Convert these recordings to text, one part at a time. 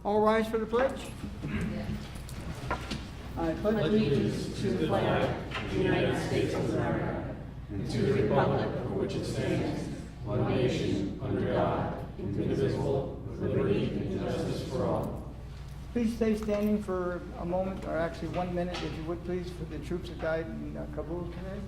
All rise for the pledge. I pledge Allegiance to the flag of the United States of America and to the republic for which it stands, one nation, under God, indivisible, with liberty and justice for all. Please stay standing for a moment, or actually 1 minute, if you would please, for the troops that died in Kabul today.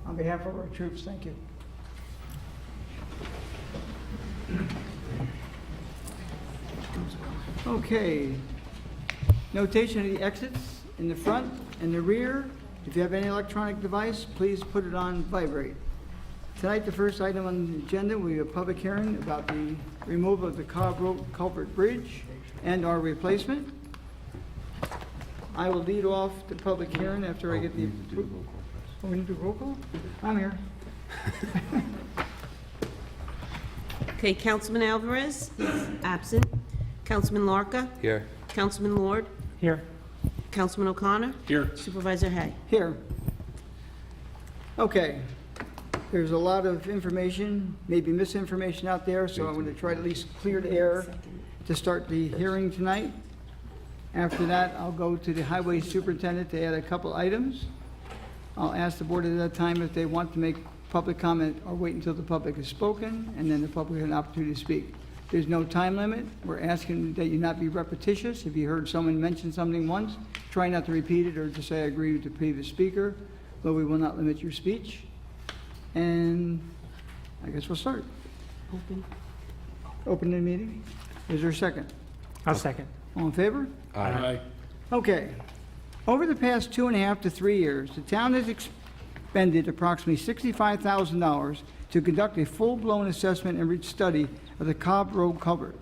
On behalf of our troops, thank you. Okay. Notation of the exits in the front and the rear. If you have any electronic device, please put it on vibrate. Tonight, the first item on the agenda, we have a public hearing about the removal of the Cobb Road Culvert Bridge and our replacement. I will lead off the public hearing after I get the... Oh, we need to do roll call? I'm here. Okay, Councilman Alvarez is absent. Councilman Larka? Here. Councilman Lord? Here. Councilman O'Connor? Here. Supervisor Hay? Here. Okay. There's a lot of information, maybe misinformation out there, so I'm going to try to at least clear the air to start the hearing tonight. After that, I'll go to the highway superintendent to add a couple items. I'll ask the board at that time if they want to make public comment or wait until the public has spoken, and then the public has an opportunity to speak. There's no time limit. We're asking that you not be repetitious. If you heard someone mention something once, try not to repeat it or just say I agree with the previous speaker, but we will not limit your speech. And I guess we'll start. Open the meeting. Is there a second? I'll second. All in favor? Aye. Okay. Over the past 2.5 to 3 years, the town has expended approximately $65,000 to conduct a full-blown assessment and study of the Cobb Road culvert.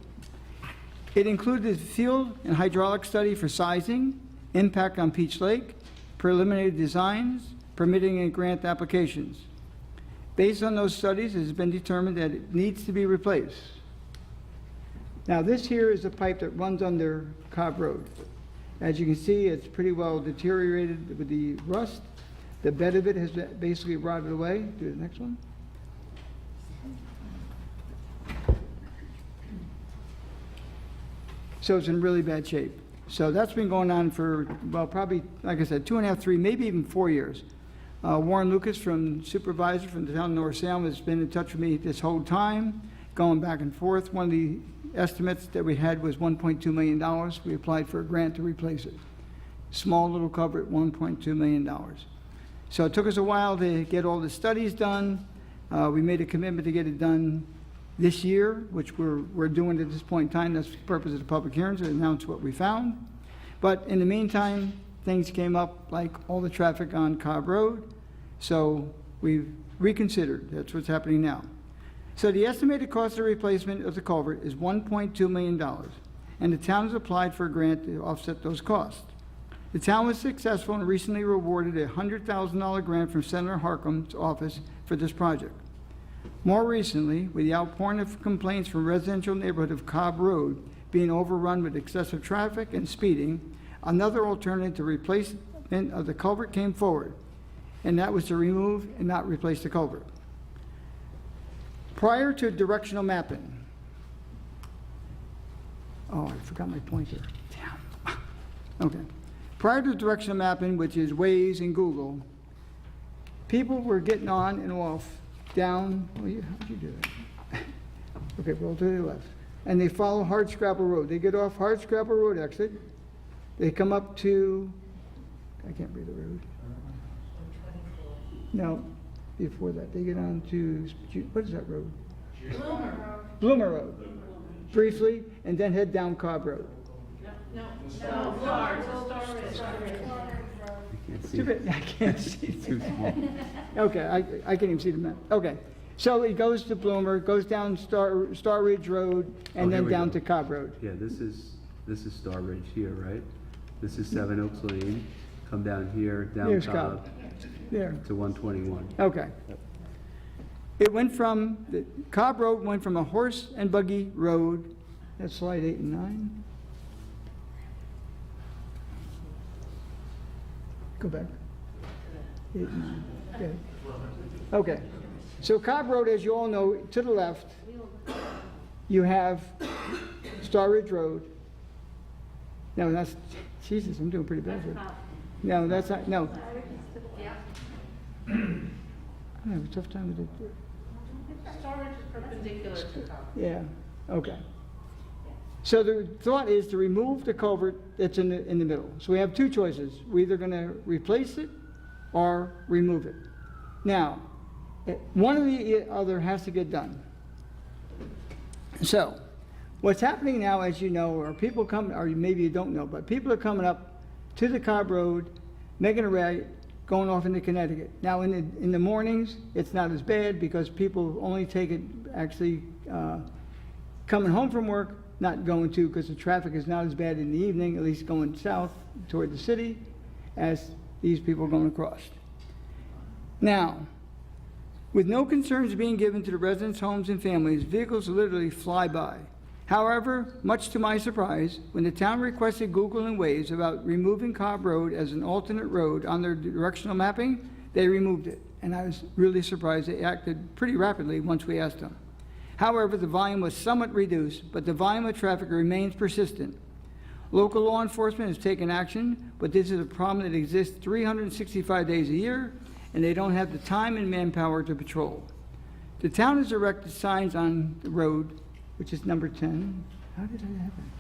It included a field and hydraulic study for sizing, impact on Peach Lake, preliminary designs, permitting and grant applications. Based on those studies, it has been determined that it needs to be replaced. Now, this here is a pipe that runs under Cobb Road. As you can see, it's pretty well deteriorated with the rust. The bed of it has basically rotted away. Do the next one. So it's in really bad shape. So that's been going on for, well, probably, like I said, 2.5, 3, maybe even 4 years. Warren Lucas, supervisor from the town of North Salem, has been in touch with me this whole time, going back and forth. One of the estimates that we had was $1.2 million. We applied for a grant to replace it. Small little culvert, $1.2 million. So it took us a while to get all the studies done. We made a commitment to get it done this year, which we're doing at this point in time. That's the purpose of the public hearings, to announce what we found. But in the meantime, things came up like all the traffic on Cobb Road. So we've reconsidered. That's what's happening now. So the estimated cost of replacement of the culvert is $1.2 million, and the town has applied for a grant to offset those costs. The town was successful and recently rewarded a $100,000 grant from Senator Harkin's office for this project. More recently, with the outpouring of complaints from residential neighborhood of Cobb Road being overrun with excessive traffic and speeding, another alternative to replacement of the culvert came forward, and that was to remove and not replace the culvert. Prior to directional mapping, oh, I forgot my pointer. Damn. Okay. Prior to directional mapping, which is Waze and Google, people were getting on and off down, how'd you do that? Okay, roll to the left. And they follow Hardscrabble Road. They get off Hardscrabble Road exit. They come up to, I can't read the road. No, before that, they get on to, what is that road? Bloomer Road. Briefly, and then head down Cobb Road. Can't see Too it. bad, I can't see. It's too small. Okay, I can't even see the map. Okay. So it goes to Bloomer, goes down Star Ridge Road, Oh, and here then we down go. to Cobb Road. Yeah, this is Star Ridge here, right? This is 7 Oaks Lane, come down here, down Here's Cobb Cobb. There. to 121. Okay. It went from, the Cobb Road went from a horse and buggy road, that's slide 8 and 9. Go back. 8 and 9, okay. Okay, so Cobb Road, as you all know, to the left, you have Star Ridge Road. No, that's, Jesus, I'm doing pretty bad here. No, that's not, no. I have a tough time with it. Storage is perpendicular to Cobb. Yeah, okay. So the thought is to remove the culvert that's in the middle. So we have two choices. We're either gonna replace it or remove it. Now, one or the other has to get done. So, what's happening now, as you know, or people come, or maybe you don't know, but people are coming up to the Cobb Road, making a right, going off into Connecticut. Now, in the mornings, it's not as bad because people only take it actually coming home from work, not going to, because the traffic is not as bad in the evening, at least going south toward the city, as these people going across. Now, with no concerns being given to the residents' homes and families, vehicles literally fly by. However, much to my surprise, when the town requested Google and Waze about removing Cobb Road as an alternate road on their directional mapping, they removed it. And I was really surprised. They acted pretty rapidly once we asked them. However, the volume was somewhat reduced, but the volume of traffic remains persistent. Local law enforcement has taken action, but this is a problem that exists 365 days a year, and they don't have the time and manpower to patrol. The town has erected signs on the road, which is number 10. How did that happen?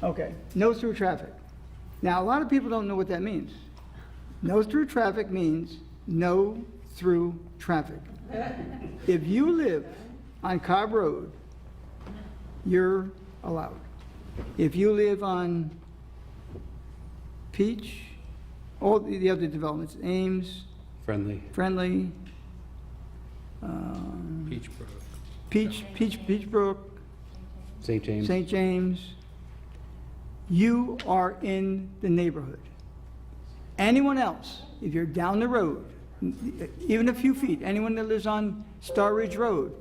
Okay, no through traffic. Now, a lot of people don't know what that means. No through traffic means no through traffic. If you live on Cobb Road, you're allowed. If you live on Peach, all the other developments, Ames, Friendly. Friendly, Peachbrook, St. James. St. James, you are in the neighborhood. Anyone else, if you're down the road, even a few feet, anyone that lives on Star Ridge Road,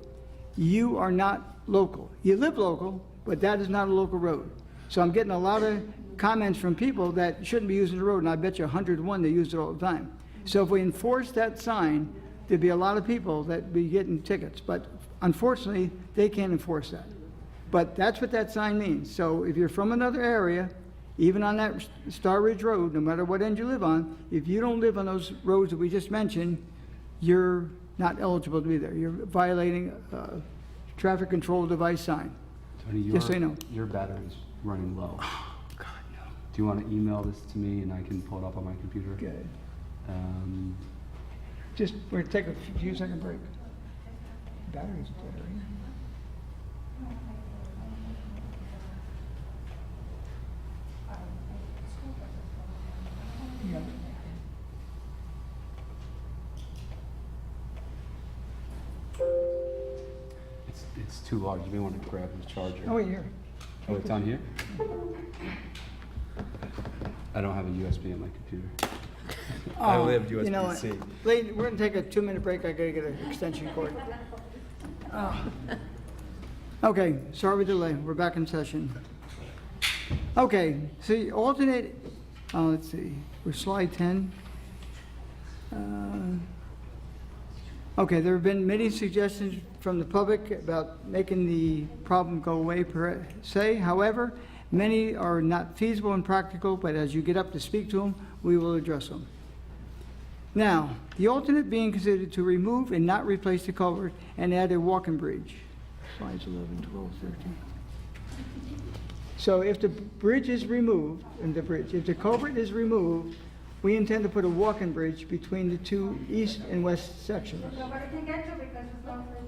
you are not local. You live local, but that is not a local road. So I'm getting a lot of comments from people that shouldn't be using the road, and I bet you 101 they use it all the time. So if we enforce that sign, there'd be a lot of people that'd be getting tickets, but unfortunately, they can't enforce that. But that's what that sign means. So if you're from another area, even on that Star Ridge Road, no matter what end you live on, if you don't live on those roads that we just mentioned, you're not eligible to be there. You're violating a traffic control device sign. Tony, Just so you know. your battery's running low. Oh, God, no. Do you want to email this to me and I can pull it up on my computer? Good. Um, Just, we're gonna take a few second break. Battery's dead, right? Yeah. it's too large. You may want to grab the charger. Oh, wait, here. Oh, it's on here? I don't have a USB on my computer. I Oh, lived you know what? USB-C. Lady, we're gonna take a 2-minute break. I gotta get an extension cord. Oh. Okay, sorry we delay. We're back in session. Okay, see, alternate, let's see, we're slide 10. Okay, there have been many suggestions from the public about making the problem go away per se. However, many are not feasible and practical, but as you get up to speak to them, we will address them. Now, the alternate being considered to remove and not replace the culvert and add a walking bridge. Slides 11, 12, 13. So if the bridge is removed, if the culvert is removed, we intend to put a walking bridge between the two east and west sections. Nobody can get to because it's not through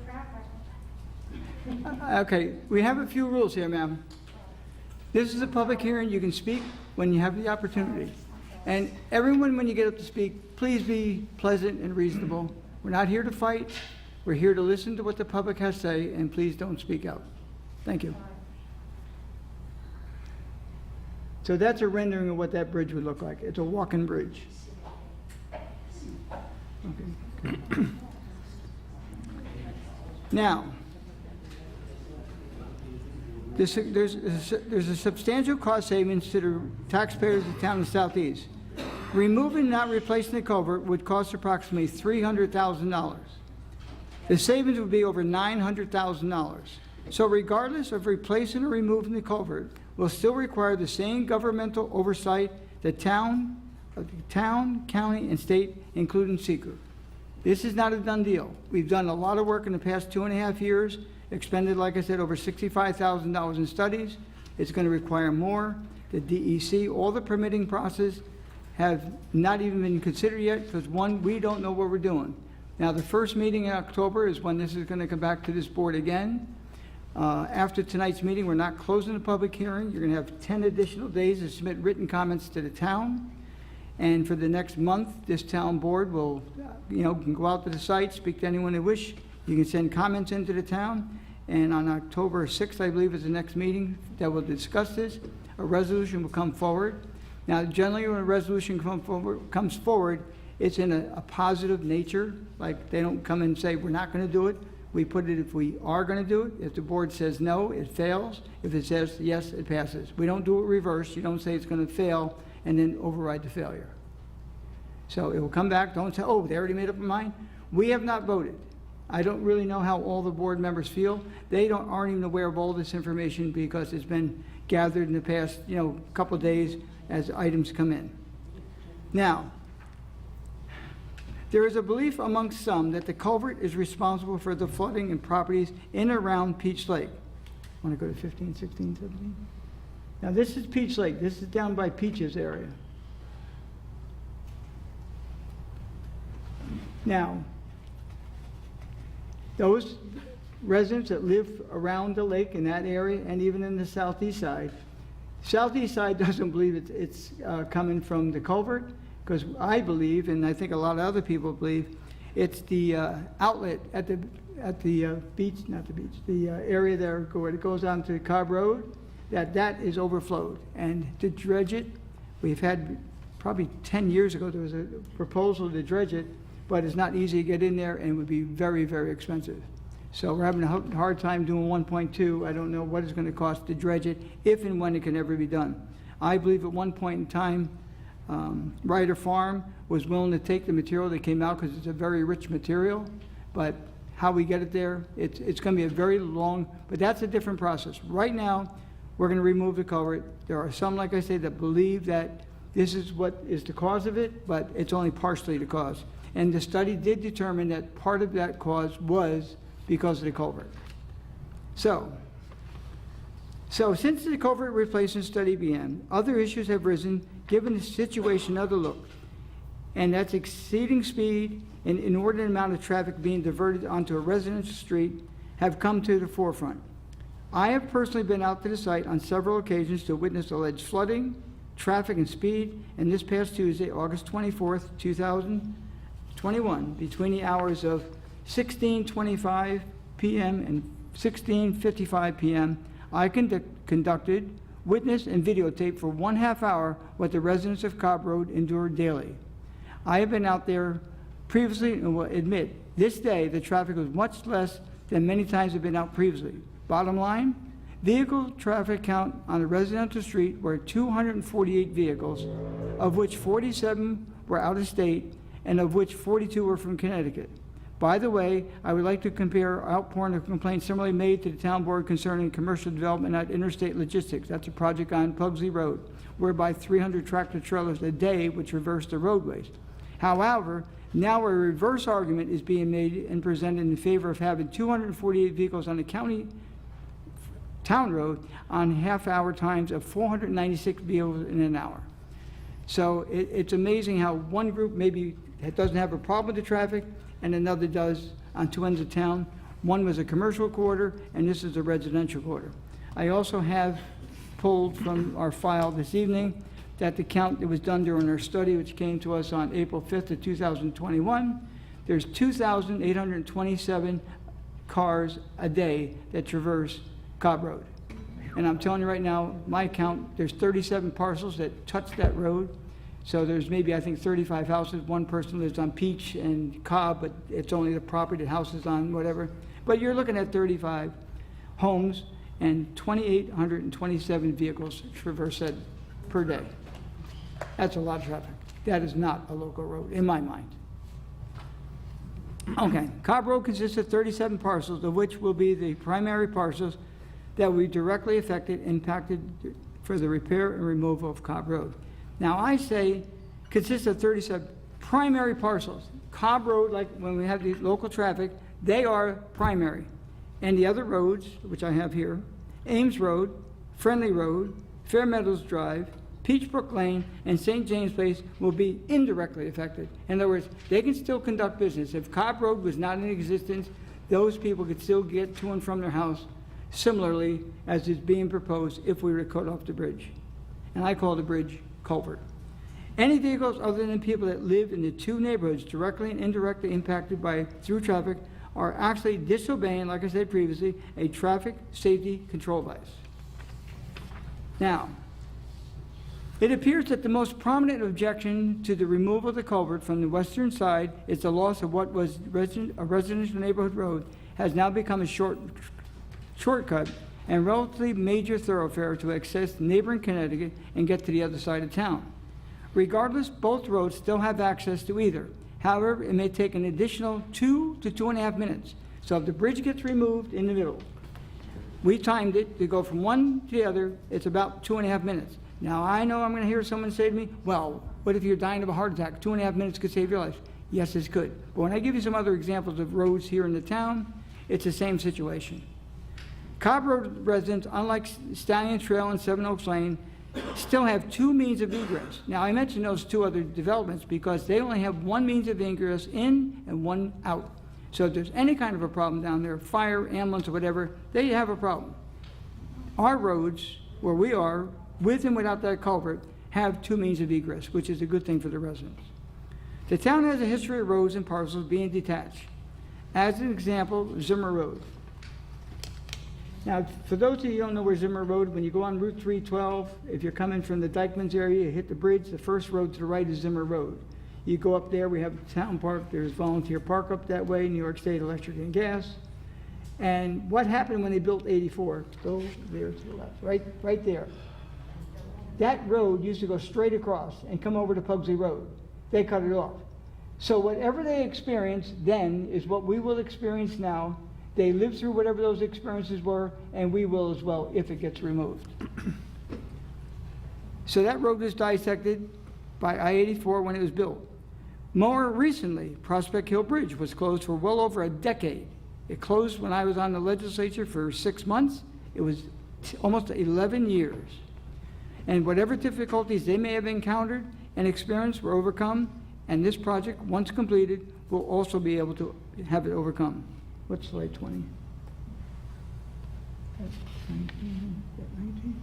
traffic. Okay, we have a few rules here, ma'am. This is a public hearing. You can speak when you have the opportunity. And everyone, when you get up to speak, please be pleasant and reasonable. We're not here to fight. We're here to listen to what the public has to say, and please don't speak out. Thank you. So that's a rendering of what that bridge would look like. It's a walk-in bridge. Okay. Now, there's a substantial cost savings to the taxpayers of the town of Southeast. Removing and not replacing the culvert would cost approximately $300,000. The savings would be over $900,000. So regardless of replacing or removing the culvert, will still require the same governmental oversight the town, county, and state, including seeker. This is not a done deal. We've done a lot of work in the past 2.5 years, expended, like I said, over $65,000 in studies. It's going to require more. The DEC, all the permitting process have not even been considered yet because, one, we don't know what we're doing. Now, the first meeting in October is when this is going to come back to this board again. After tonight's meeting, we're not closing the public hearing. You're going to have 10 additional days to submit written comments to the town. And for the next month, this town board will, can go out to the site, speak to anyone they wish. You can send comments into the town. And on October 6th, I believe, is the next meeting that will discuss this. A resolution will come forward. Now, generally, when a resolution comes forward, it's in a positive nature. Like, they don't come and say, we're not going to do it. We put it if we are going to do it. If the board says no, it fails. If it says yes, it passes. We don't do it reverse. You don't say it's going to fail and then override the failure. So it will come back. Don't say, oh, they already made up their mind. We have not voted. I don't really know how all the board members feel. They aren't even aware of all this information because it's been gathered in the past, couple of days as items come in. Now, there is a belief amongst some that the culvert is responsible for the flooding in properties in and around Peach Lake. Want to go to 15, 16, 17? Now, this is Peach Lake. This is down by Peaches area. Now, those residents that live around the lake in that area and even in the southeast side doesn't believe it's coming from the culvert, because I believe, and I think a lot of other people believe, it's the outlet at the beach, not the beach, the area there where it goes on to Cobb Road, that is overflowed. And to dredge it, we've had, probably 10 years ago, there was a proposal to dredge it, but it's not easy to get in there and it would be very, very expensive. So we're having a hard time doing 1.2. I don't know what it's going to cost to dredge it, if and when it can ever be done. I believe at one point in time, Ryder Farm was willing to take the material that came out because it's a very rich material, but how we get it there, it's going to be a very long, but that's a different process. Right now, we're going to remove the culvert. There are some, like I say, that believe that this is what is the cause of it, but it's only partially the cause. And the study did determine that part of that cause was because of the culvert. So since the culvert replacement study began, other issues have risen given the situation of the look, and that's exceeding speed and inordinate amount of traffic being diverted onto a residential street have come to the forefront. I have personally been out to the site on several occasions to witness alleged flooding, traffic, and speed, and this past Tuesday, August 24th, 2021, between the hours of 16:25 p.m. and 16:55 p.m., I conducted, witnessed, and videotaped for 1/2 hour what the residents of Cobb Road endure daily. I have been out there previously and will admit, this day the traffic was much less than many times I've been out previously. Bottom line, vehicle traffic count on a residential street were 248 vehicles, of which 47 were out of state and of which 42 were from Connecticut. By the way, I would like to compare outpouring of complaints similarly made to the town board concerning commercial development at Interstate Logistics. That's a project on Pugsley Road, whereby 300 tractor trailers a day would traverse the roadways. However, now a reverse argument is being made and presented in favor of having 248 vehicles on the town road on half-hour times of 496 vehicles in an hour. So it's amazing how one group maybe doesn't have a problem with the traffic and another does on two ends of town. One was a commercial quarter and this is a residential quarter. I also have pulled from our file this evening that the count that was done during our study, which came to us on April 5th of 2021, there's 2,827 cars a day that traverse Cobb Road. And I'm telling you right now, my count, there's 37 parcels that touch that road. So there's maybe, I think, 35 houses. One person lives on Peach and Cobb, but it's only the property the house is on, whatever. But you're looking at 35 homes and 2,827 vehicles traverse that per day. That's a lot of traffic. That is not a local road, in my mind. Okay, Cobb Road consists of 37 parcels, of which will be the primary parcels that will be directly impacted for the repair and removal of Cobb Road. Now, I say consists of 37 primary parcels. Cobb Road, like when we have the local traffic, they are primary. And the other roads, which I have here, Ames Road, Friendly Road, Fair Meadows Drive, Peachbrook Lane, and St. James Place will be indirectly affected. In other words, they can still conduct business. If Cobb Road was not in existence, those people could still get to and from their house similarly as is being proposed if we were to cut off the bridge. And I call the bridge culvert. Any vehicles other than people that live in the two neighborhoods directly and indirectly impacted by through traffic are actually disobeying, like I said previously, a traffic safety control device. Now, it appears that the most prominent objection to the removal of the culvert from the western side is the loss of what was a residential neighborhood road has now become a shortcut and relatively major thoroughfare to access neighboring Connecticut and get to the other side of town. Regardless, both roads still have access to either. However, it may take an additional 2 to 2.5 minutes. So if the bridge gets removed in the middle, we timed it to go from one to the other, it's about 2.5 minutes. Now, I know I'm going to hear someone say to me, well, what if you're dying of a heart attack? 2.5 minutes could save your life. Yes, it could. But when I give you some other examples of roads here in the town, it's the same situation. Cobb Road residents, unlike Stallion Trail and Seven Oaks Lane, still have two means of egress. Now, I mentioned those two other developments because they only have one means of egress in and one out. So if there's any kind of a problem down there, fire, ambulance, or whatever, they have a problem. Our roads, where we are, with and without that culvert, have two means of egress, which is a good thing for the residents. The town has a history of roads and parcels being detached. As an example, Zimmer Road. Now, for those of you who don't know where Zimmer Road, when you go on Route 312, if you're coming from the Dykeman's area, you hit the bridge, the first road to the right is Zimmer Road. You go up there, we have Town Park, there's Volunteer Park up that way, New York State Electric and Gas. And what happened when they built 84? Go there to the left, right there. That road used to go straight across and come over to Pugsley Road. They cut it off. So whatever they experienced then is what we will experience now. They lived through whatever those experiences were, and we will as well if it gets removed. So that road was dissected by I-84 when it was built. More recently, Prospect Hill Bridge was closed for well over a decade. It closed when I was on the legislature for 6 months. It was almost 11 years. And whatever difficulties they may have encountered and experienced were overcome, and this project, once completed, will also be able to have it overcome. What's slide 20? That's 19. Is that 19?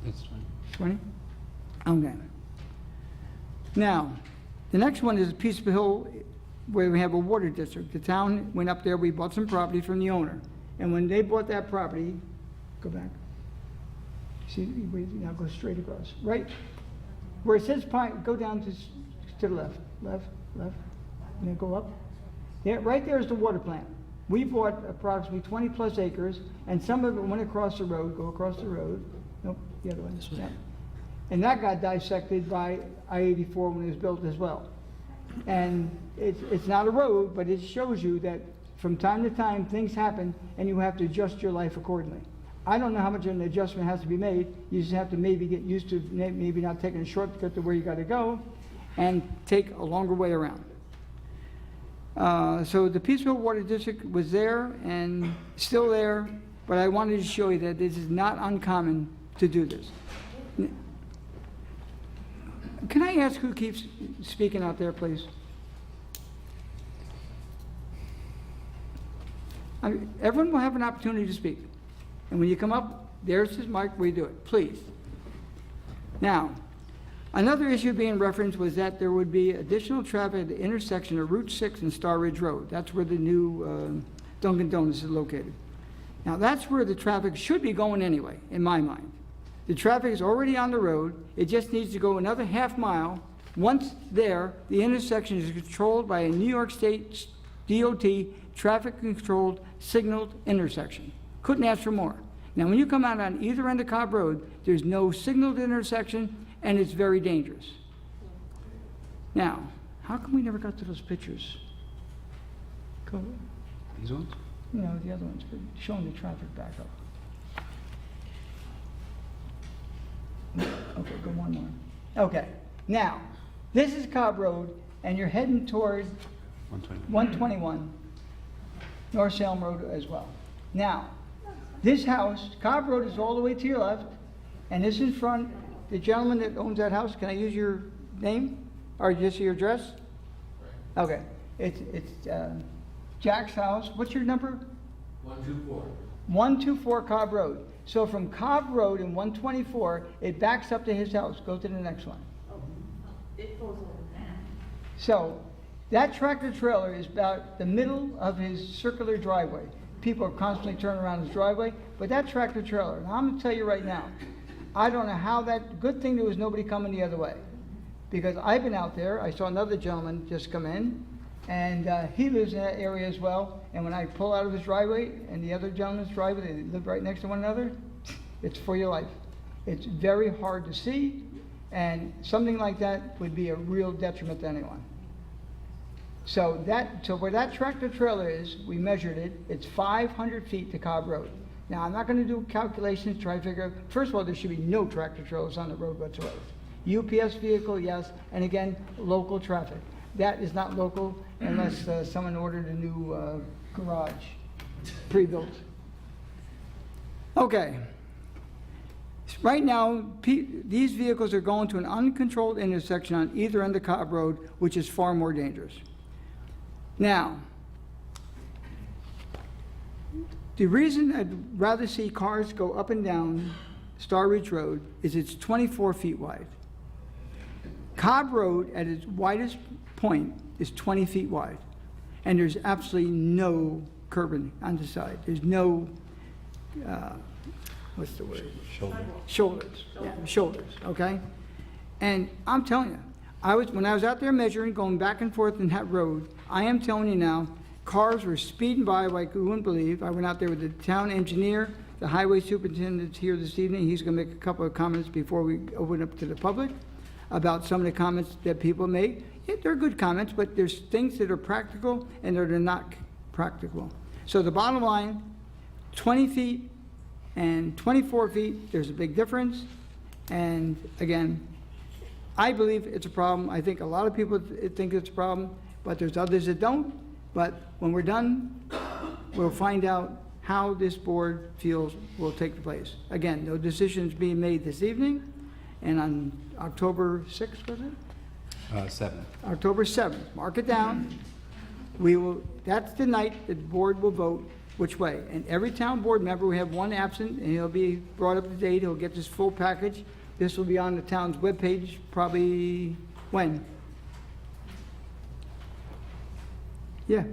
That's fine. 20? Okay. Now, the next one is Peace Hill, where we have a water district. The town went up there, we bought some property from the owner. And when they bought that property, go back. See, now go straight across. Right where it says Pine, go down to the left, and then go up. There, right there is the water plant. We bought approximately 20 plus acres, and some of it went across the road, go across the road. Nope, the other one. Yeah. And that got dissected by I-84 when it was built as well. And it's not a road, but it shows you that from time to time things happen and you have to adjust your life accordingly. I don't know how much an adjustment has to be made. You just have to maybe get used to maybe not taking a shortcut to where you got to go and take a longer way around. So the Peaceville Water District was there and still there, but I wanted to show you that this is not uncommon to do this. Can I ask who keeps speaking out there, please? Everyone will have an opportunity to speak. And when you come up, there's his mic, we do it, please. Now, Another issue being referenced was that there would be additional traffic at the intersection of Route 6 and Star Ridge Road. That's where the new Dunkin' Donuts is located. Now, that's where the traffic should be going anyway, in my mind. The traffic is already on the road. It just needs to go another half mile. Once there, the intersection is controlled by a New York State DOT traffic-controlled signaled intersection. Couldn't ask for more. Now, when you come out on either end of Cobb Road, there's no signaled intersection, and it's very dangerous. Now, how come we never got to those pictures? These ones? No, the other ones, but showing the traffic back up. Okay, go one more. Okay, now, this is Cobb Road, and you're heading toward 121, North Salem Road as well. Now, this house, Cobb Road is all the way to your left, and this in front, the gentleman that owns that house, can I use your name, or just your address? Okay, it's Jack's house. What's your number? 124. 124 Cobb Road. So from Cobb Road and 124, it backs up to his house. Go to the next one. It goes over that. So that tractor trailer is about the middle of his circular driveway. People are constantly turning around his driveway, but that tractor trailer, and I'm gonna tell you right now, I don't know how that, good thing there was nobody coming the other way. Because I've been out there, I saw another gentleman just come in, and he lives in that area as well. And when I pull out of his driveway and the other gentleman's driveway, they live right next to one another, it's for your life. It's very hard to see, and something like that would be a real detriment to anyone. So where that tractor trailer is, we measured it, it's 500 feet to Cobb Road. Now, I'm not gonna do calculations to try to figure out, first of all, there should be no tractor trailers on the road whatsoever. UPS vehicle, yes, and again, local traffic. That is not local unless someone ordered a new garage, pre-built. Okay. Right now, these vehicles are going to an uncontrolled intersection on either end of Cobb Road, which is far more dangerous. Now, the reason I'd rather see cars go up and down Star Ridge Road is it's 24 feet wide. Cobb Road at its widest point is 20 feet wide, and there's absolutely no curbing on the side. There's no, what's the word? Shoulders. Yeah, shoulders, okay? And I'm telling you, when I was out there measuring, going back and forth in that road, I am telling you now, cars were speeding by like you wouldn't believe. I went out there with the town engineer, the highway superintendent's here this evening. He's gonna make a couple of comments before we open up to the public about some of the comments that people made. Yeah, they're good comments, but there's things that are practical and that are not practical. So the bottom line, 20 feet and 24 feet, there's a big difference. And again, I believe it's a problem. I think a lot of people think it's a problem, but there's others that don't. But when we're done, we'll find out how this board feels will take place. Again, no decisions being made this evening, and on October 6th, was it? 7. October 7th, mark it down. That's the night that the board will vote which way. And every town board member, we have one absent, and he'll be brought up to date. He'll get this full package. This will be on the town's webpage probably when? Yeah.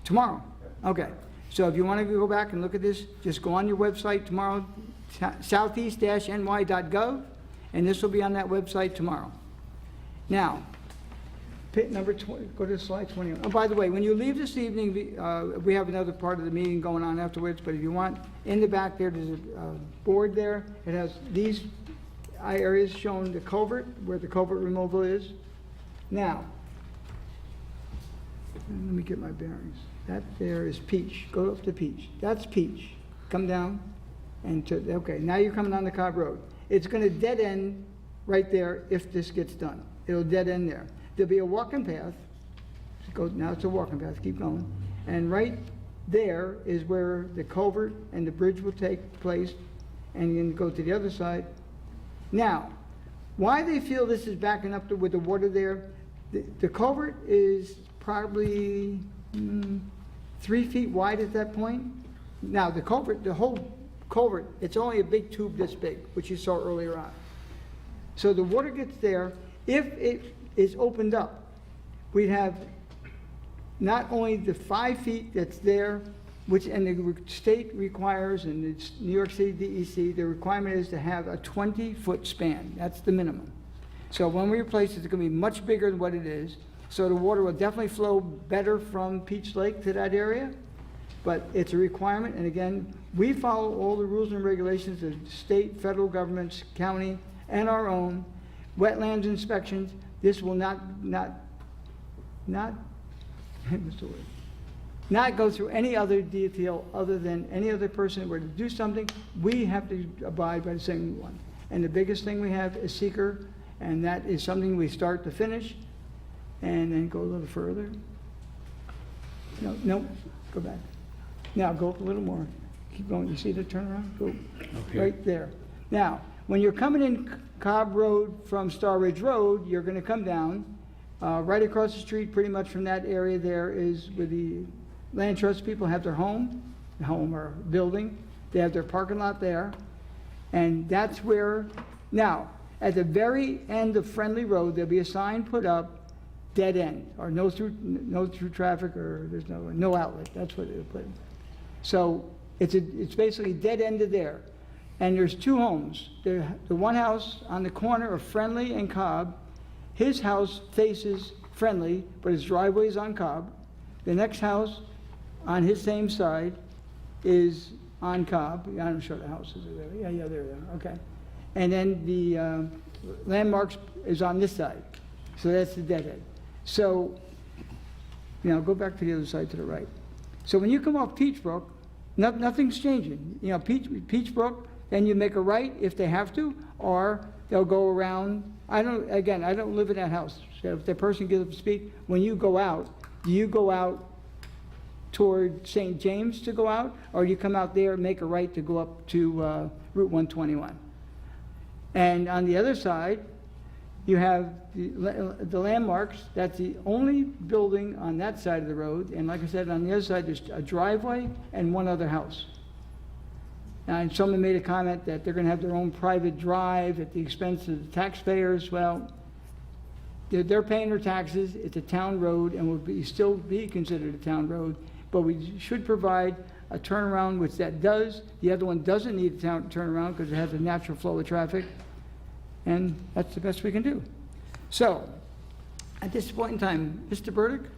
Tomorrow. Okay. So if you want to go back and look at this, just go on your website tomorrow, southeast-ny.gov, and this will be on that website tomorrow. Now, pit number 20, go to slide 21. Oh, by the way, when you leave this evening, we have another part of the meeting going on afterwards, but if you want, in the back there's a board there. It has these areas showing the culvert, where the culvert removal is. Now, let me get my bearings. That there is Peach. Go up to Peach. That's Peach. Come down and okay, now you're coming on the Cobb Road. It's gonna dead end right there if this gets done. It'll dead end there. There'll be a walking path. Now it's a walking path, keep going. And right there is where the culvert and the bridge will take place, and you can go to the other side. Now, why they feel this is backing up with the water there, the culvert is probably 3 feet wide at that point. Now, the culvert, the whole culvert, it's only a big tube this big, which you saw earlier on. So the water gets there. If it is opened up, we'd have not only the 5 feet that's there, which, and the state requires, and it's New York City DEC, the requirement is to have a 20-foot span. That's the minimum. So when we replace it, it's gonna be much bigger than what it is. So the water will definitely flow better from Peach Lake to that area, but it's a requirement. And again, we follow all the rules and regulations of state, federal governments, county, and our own. Wetlands inspections, this will not what's the word? Not go through any other detail other than any other person were to do something, we have to abide by the same one. And the biggest thing we have is seeker, and that is something we start to finish, and then go a little further. No, go back. Now, go up a little more. Keep going, you see the turnaround? Go right there. Now, when you're coming in Cobb Road from Star Ridge Road, you're gonna come down. Right across the street, pretty much from that area there, is where the land trust people have their home or building. They have their parking lot there. And that's where, now, at the very end of Friendly Road, there'll be a sign put up, dead end, or no through traffic, or there's no outlet. That's what it'll put. So it's basically dead end to there. And there's 2 homes. The one house on the corner of Friendly and Cobb, his house faces Friendly, but his driveway is on Cobb. The next house on his same side is on Cobb. I don't show the houses are there. Yeah, they're there, okay. And then the landmarks is on this side. So that's the dead end. So, go back to the other side to the right. So when you come off Peachbrook, nothing's changing. Peachbrook, then you make a right if they have to, or they'll go around. I don't live in that house. So if the person gives up to speak, when you go out, do you go out toward St. James to go out, or do you come out there and make a right to go up to Route 121? And on the other side, you have the landmarks. That's the only building on that side of the road. And like I said, on the other side, there's a driveway and one other house. Now, and someone made a comment that they're going to have their own private drive at the expense of the taxpayers. Well, they're paying their taxes. It's a town road and will still be considered a town road. But we should provide a turnaround, which that does. The other one doesn't need a turnaround because it has a natural flow of traffic. And that's the best we can do. So, at this point in time, Mr. Burdick,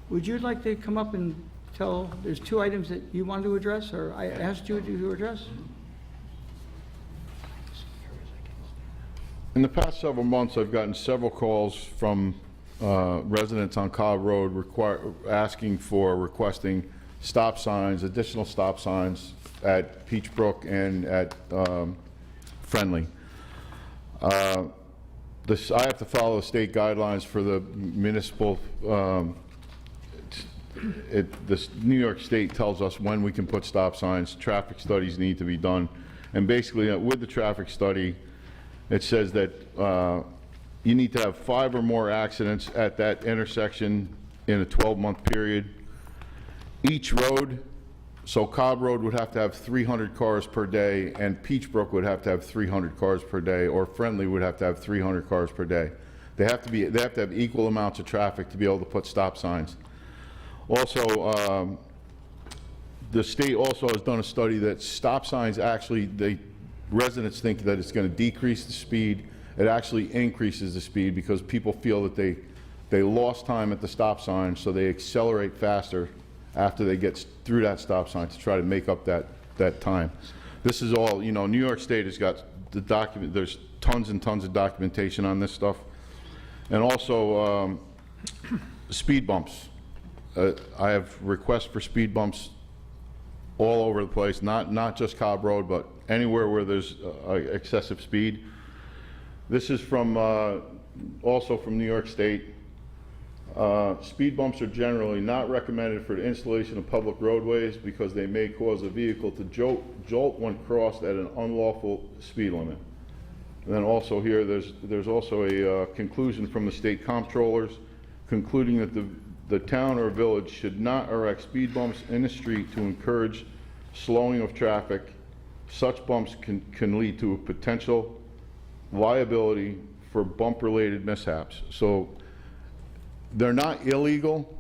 would you like to come up and tell, there's 2 items that you wanted to address, or I asked you to address? In the past several months, I've gotten several calls from residents on Cobb Road requesting stop signs, additional stop signs at Peachbrook and at Friendly. I have to follow the state guidelines for the municipal, this New York State tells us when we can put stop signs. Traffic studies need to be done. And basically, with the traffic study, it says that you need to have 5 or more accidents at that intersection in a 12-month period. Each road, so Cobb Road would have to have 300 cars per day, and Peachbrook would have to have 300 cars per day, or Friendly would have to have 300 cars per day. They have to have equal amounts of traffic to be able to put stop signs. Also, the state also has done a study that stop signs actually, residents think that it's going to decrease the speed. It actually increases the speed because people feel that they lost time at the stop sign, so they accelerate faster after they get through that stop sign to try to make up that time. This is all, New York State has got the document, there's tons and tons of documentation on this stuff. And also, speed bumps. I have requests for speed bumps all over the place, not just Cobb Road, but anywhere where there's excessive speed. This is from, also from New York State. Speed bumps are generally not recommended for the installation of public roadways because they may cause a vehicle to jolt when crossed at an unlawful speed limit. And then also here, there's also a conclusion from the state comptrollers concluding that the town or village should not erect speed bumps in the street to encourage slowing of traffic. Such bumps can lead to a potential liability for bump-related mishaps. So they're not illegal,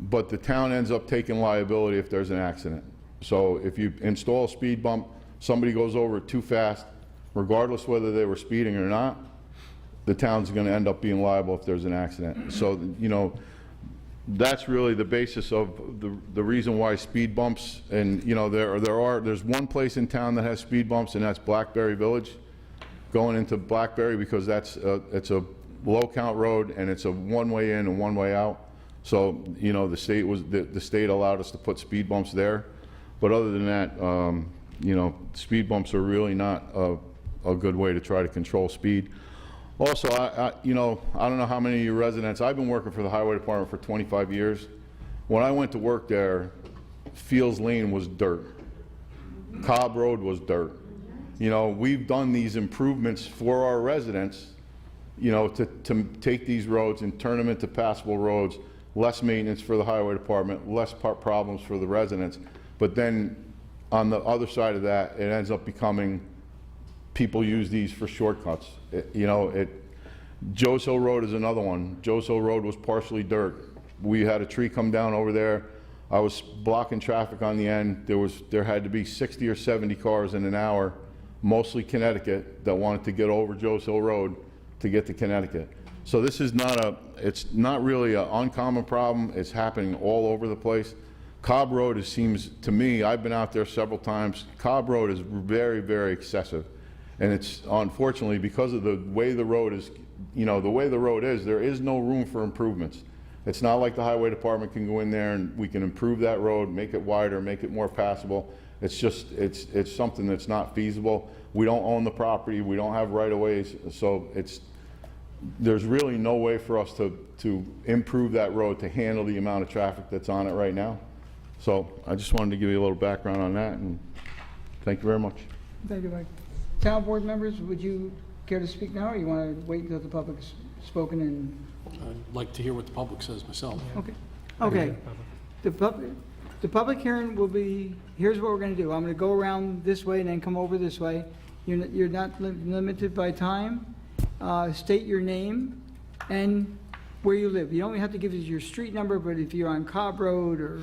but the town ends up taking liability if there's an accident. So if you install a speed bump, somebody goes over it too fast, regardless whether they were speeding or not, the town's gonna end up being liable if there's an accident. So, you know, that's really the basis of the reason why speed bumps, and, you know, there's one place in town that has speed bumps, and that's Blackberry Village, going into Blackberry, because it's a low-count road, and it's a one-way in and one-way out. So, you know, the state allowed us to put speed bumps there. But other than that, you know, speed bumps are really not a good way to try to control speed. Also, you know, I don't know how many of you residents, I've been working for the Highway Department for 25 years. When I went to work there, Fields Lane was dirt. Cobb Road was dirt. You know, we've done these improvements for our residents, you know, to take these roads and turn them into passable roads, less maintenance for the Highway Department, less problems for the residents. But then, on the other side of that, it ends up becoming, people use these for shortcuts. Joe's Hill Road is another one. Joe's Hill Road was partially dirt. We had a tree come down over there. I was blocking traffic on the end. There had to be 60 or 70 cars in an hour, mostly Connecticut, that wanted to get over Joe's Hill Road to get to Connecticut. So this is it's not really an uncommon problem. It's happening all over the place. Cobb Road, it seems to me, I've been out there several times, Cobb Road is very, very excessive. And it's, unfortunately, because of the way the road is, you know, the way the road is, there is no room for improvements. It's not like the Highway Department can go in there and we can improve that road, make it wider, make it more passable. It's just, it's something that's not feasible. We don't own the property, we don't have right-of-ways, so there's really no way for us to improve that road to handle the amount of traffic that's on it right now. So I just wanted to give you a little background on that, and thank you very much. Thank you, Mike. Town board members, would you care to speak now, or you want to wait until the public's spoken and? I'd like to hear what the public says myself. Okay. Okay. The public hearing will be, here's what we're going to do. I'm going to go around this way and then come over this way. You're not limited by time. State your name and where you live. You don't have to give us your street number, but if you're on Cobb Road or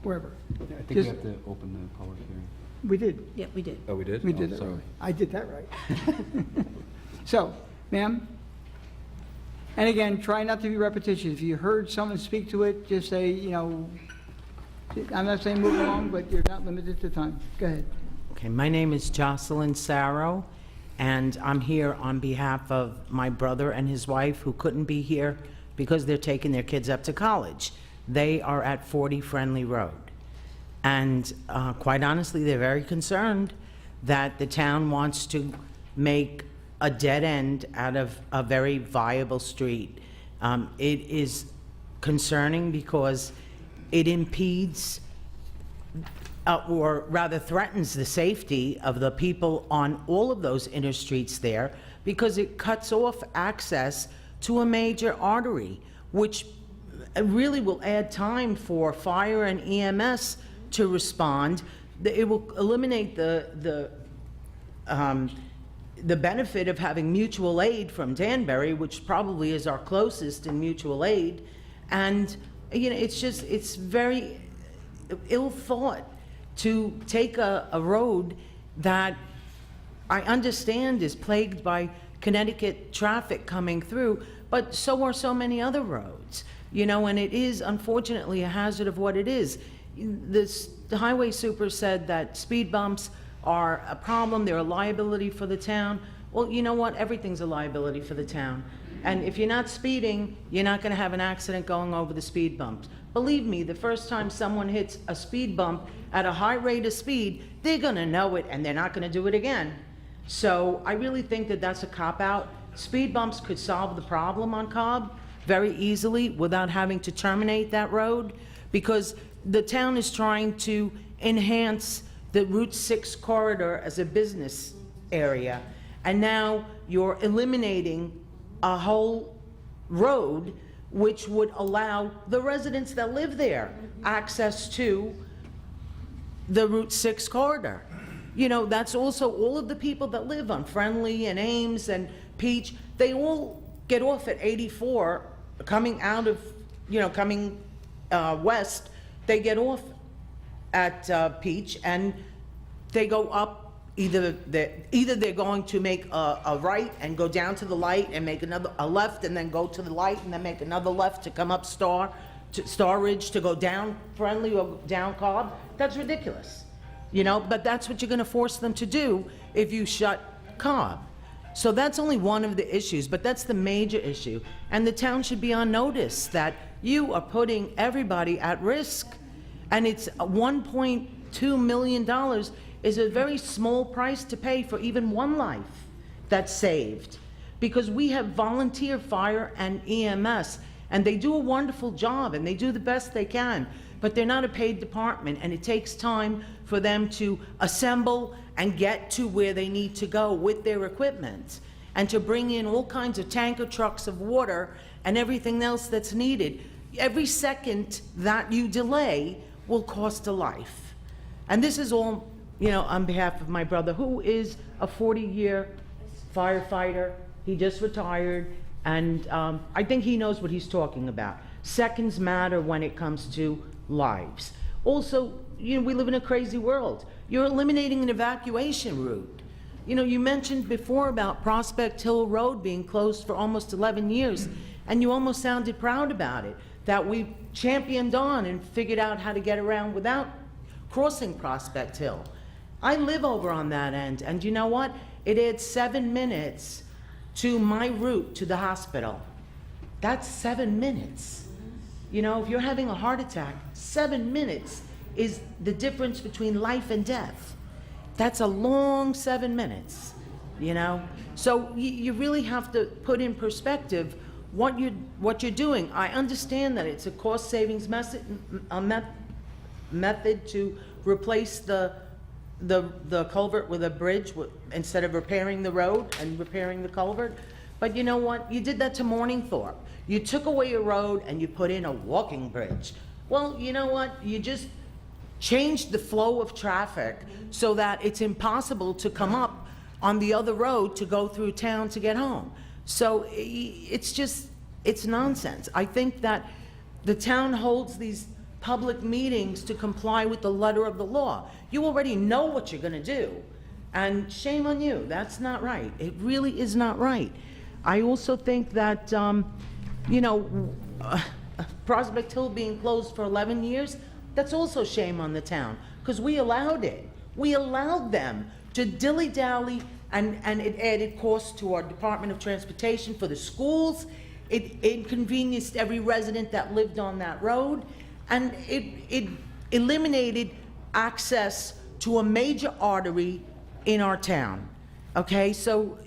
wherever. I think we Just- have to open the public hearing. We did. Yeah, we did. Oh, we did? We did that Sorry. right. I did that right. So, ma'am, and again, try not to be repetitious. If you heard someone speak to it, just say, you know, I'm not saying move along, but you're not limited to time. Go ahead. Okay, my name is Jocelyn Sarro, and I'm here on behalf of my brother and his wife, who couldn't be here because they're taking their kids up to college. They are at 40 Friendly Road. And quite honestly, they're very concerned that the town wants to make a dead end out of a very viable street. It is concerning because it impedes or rather threatens the safety of the people on all of those inner streets there, because it cuts off access to a major artery, which really will add time for fire and EMS to respond. It will eliminate the benefit of having mutual aid from Danbury, which probably is our closest in mutual aid. And, you know, it's very ill thought to take a road that I understand is plagued by Connecticut traffic coming through, but so are so many other roads, you know, and it is unfortunately a hazard of what it is. The highway super said that speed bumps are a problem, they're a liability for the town. Well, you know what? Everything's a liability for the town. And if you're not speeding, you're not going to have an accident going over the speed bumps. Believe me, the first time someone hits a speed bump at a high rate of speed, they're going to know it and they're not going to do it again. So I really think that that's a cop-out. Speed bumps could solve the problem on Cobb very easily without having to terminate that road, because the town is trying to enhance the Route 6 corridor as a business area. And now you're eliminating a whole road which would allow the residents that live there access to the Route 6 corridor. that's also all of the people that live on Friendly and Ames and Peach, they all get off at 84 coming out of, coming west, they get off at Peach and they go up. Either they're going to make a right and go down to the light and make a left and then go to the light and then make another left to come up Star Ridge to go down Friendly or down Cobb. That's ridiculous, but that's what you're going to force them to do if you shut Cobb. So that's only one of the issues, but that's the major issue. And the town should be on notice that you are putting everybody at risk. And it's $1.2 million is a very small price to pay for even one life that's saved. Because we have volunteer fire and EMS, and they do a wonderful job, and they do the best they can, but they're not a paid department, and it takes time for them to assemble and get to where they need to go with their equipment, and to bring in all kinds of tanker trucks of water and everything else that's needed. Every second that you delay will cost a life. And this is all, on behalf of my brother, who is a 40-year firefighter. He just retired, and I think he knows what he's talking about. Seconds matter when it comes to lives. Also, we live in a crazy world. You're eliminating an evacuation route. You mentioned before about Prospect Hill Road being closed for almost 11 years, and you almost sounded proud about it, that we championed on and figured out how to get around without crossing Prospect Hill. I live over on that end, and you know what? It adds 7 minutes to my route to the hospital. That's 7 minutes. If you're having a heart attack, 7 minutes is the difference between life and death. That's a long 7 minutes, So you really have to put in perspective what you're doing. I understand that it's a cost savings method to replace the culvert with a bridge instead of repairing the road and repairing the culvert. But you know what? You did that to Morningthorpe. You took away a road and you put in a walking bridge. Well, you know what? You just changed the flow of traffic so that it's impossible to come up on the other road to go through town to get home. So it's nonsense. I think that the town holds these public meetings to comply with the letter of the law. You already know what you're going to do, and shame on you. That's not right. It really is not right. I also think that, Prospect Hill being closed for 11 years, that's also shame on the town, because we allowed it. We allowed them to dilly-dally, and it added costs to our Department of Transportation for the schools. It inconvenienced every resident that lived on that road, and it eliminated access to a major artery in our town. Okay, so,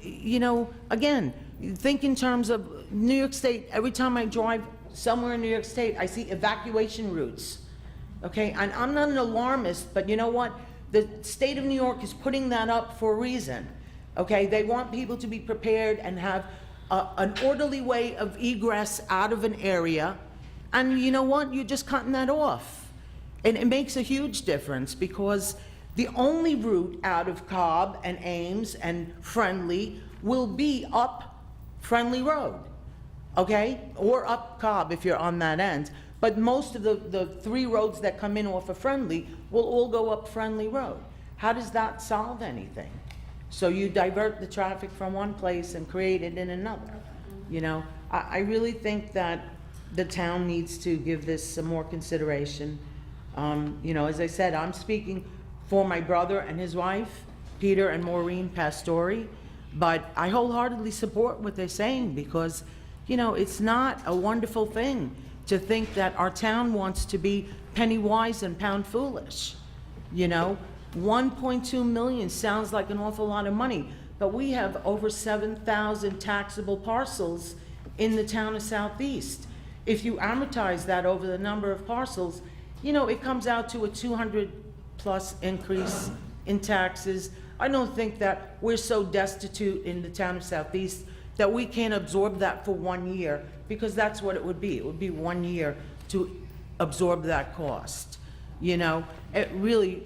again, think in terms of New York State. Every time I drive somewhere in New York State, I see evacuation routes. Okay, and I'm not an alarmist, but you know what? The state of New York is putting that up for a reason. Okay, they want people to be prepared and have an orderly way of egress out of an area. And you know what? You're just cutting that off. And it makes a huge difference, because the only route out of Cobb and Ames and Friendly will be up Friendly Road, okay? Or up Cobb if you're on that end. But most of the 3 roads that come in off of Friendly will all go up Friendly Road. How does that solve anything? So you divert the traffic from one place and create it in another. I really think that the town needs to give this some more consideration. As I said, I'm speaking for my brother and his wife, Peter and Maureen Pastore, but I wholeheartedly support what they're saying, because, it's not a wonderful thing to think that our town wants to be penny wise and pound foolish. 1.2 million sounds like an awful lot of money, but we have over 7,000 taxable parcels in the town of Southeast. If you amortize that over the number of parcels, it comes out to a 200+ increase in taxes. I don't think that we're so destitute in the town of Southeast that we can't absorb that for 1 year, because that's what it would be. It would be 1 year to absorb that cost. It really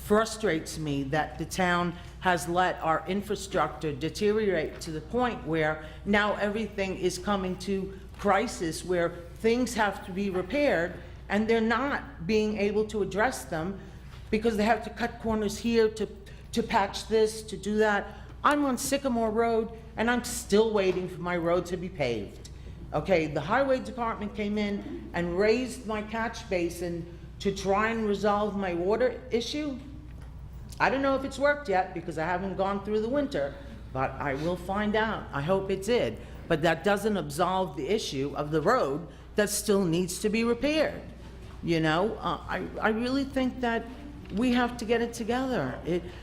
frustrates me that the town has let our infrastructure deteriorate to the point where now everything is coming to crisis, where things have to be repaired, and they're not being able to address them because they have to cut corners here to patch this, to do that. I'm on Sycamore Road, and I'm still waiting for my road to be paved. Okay, the highway department came in and raised my catch basin to try and resolve my water issue. I don't know if it's worked yet because I haven't gone through the winter, but I will find out. I hope it did. But that doesn't absolve the issue of the road that still needs to be repaired. You know, I really think that we have to get it together.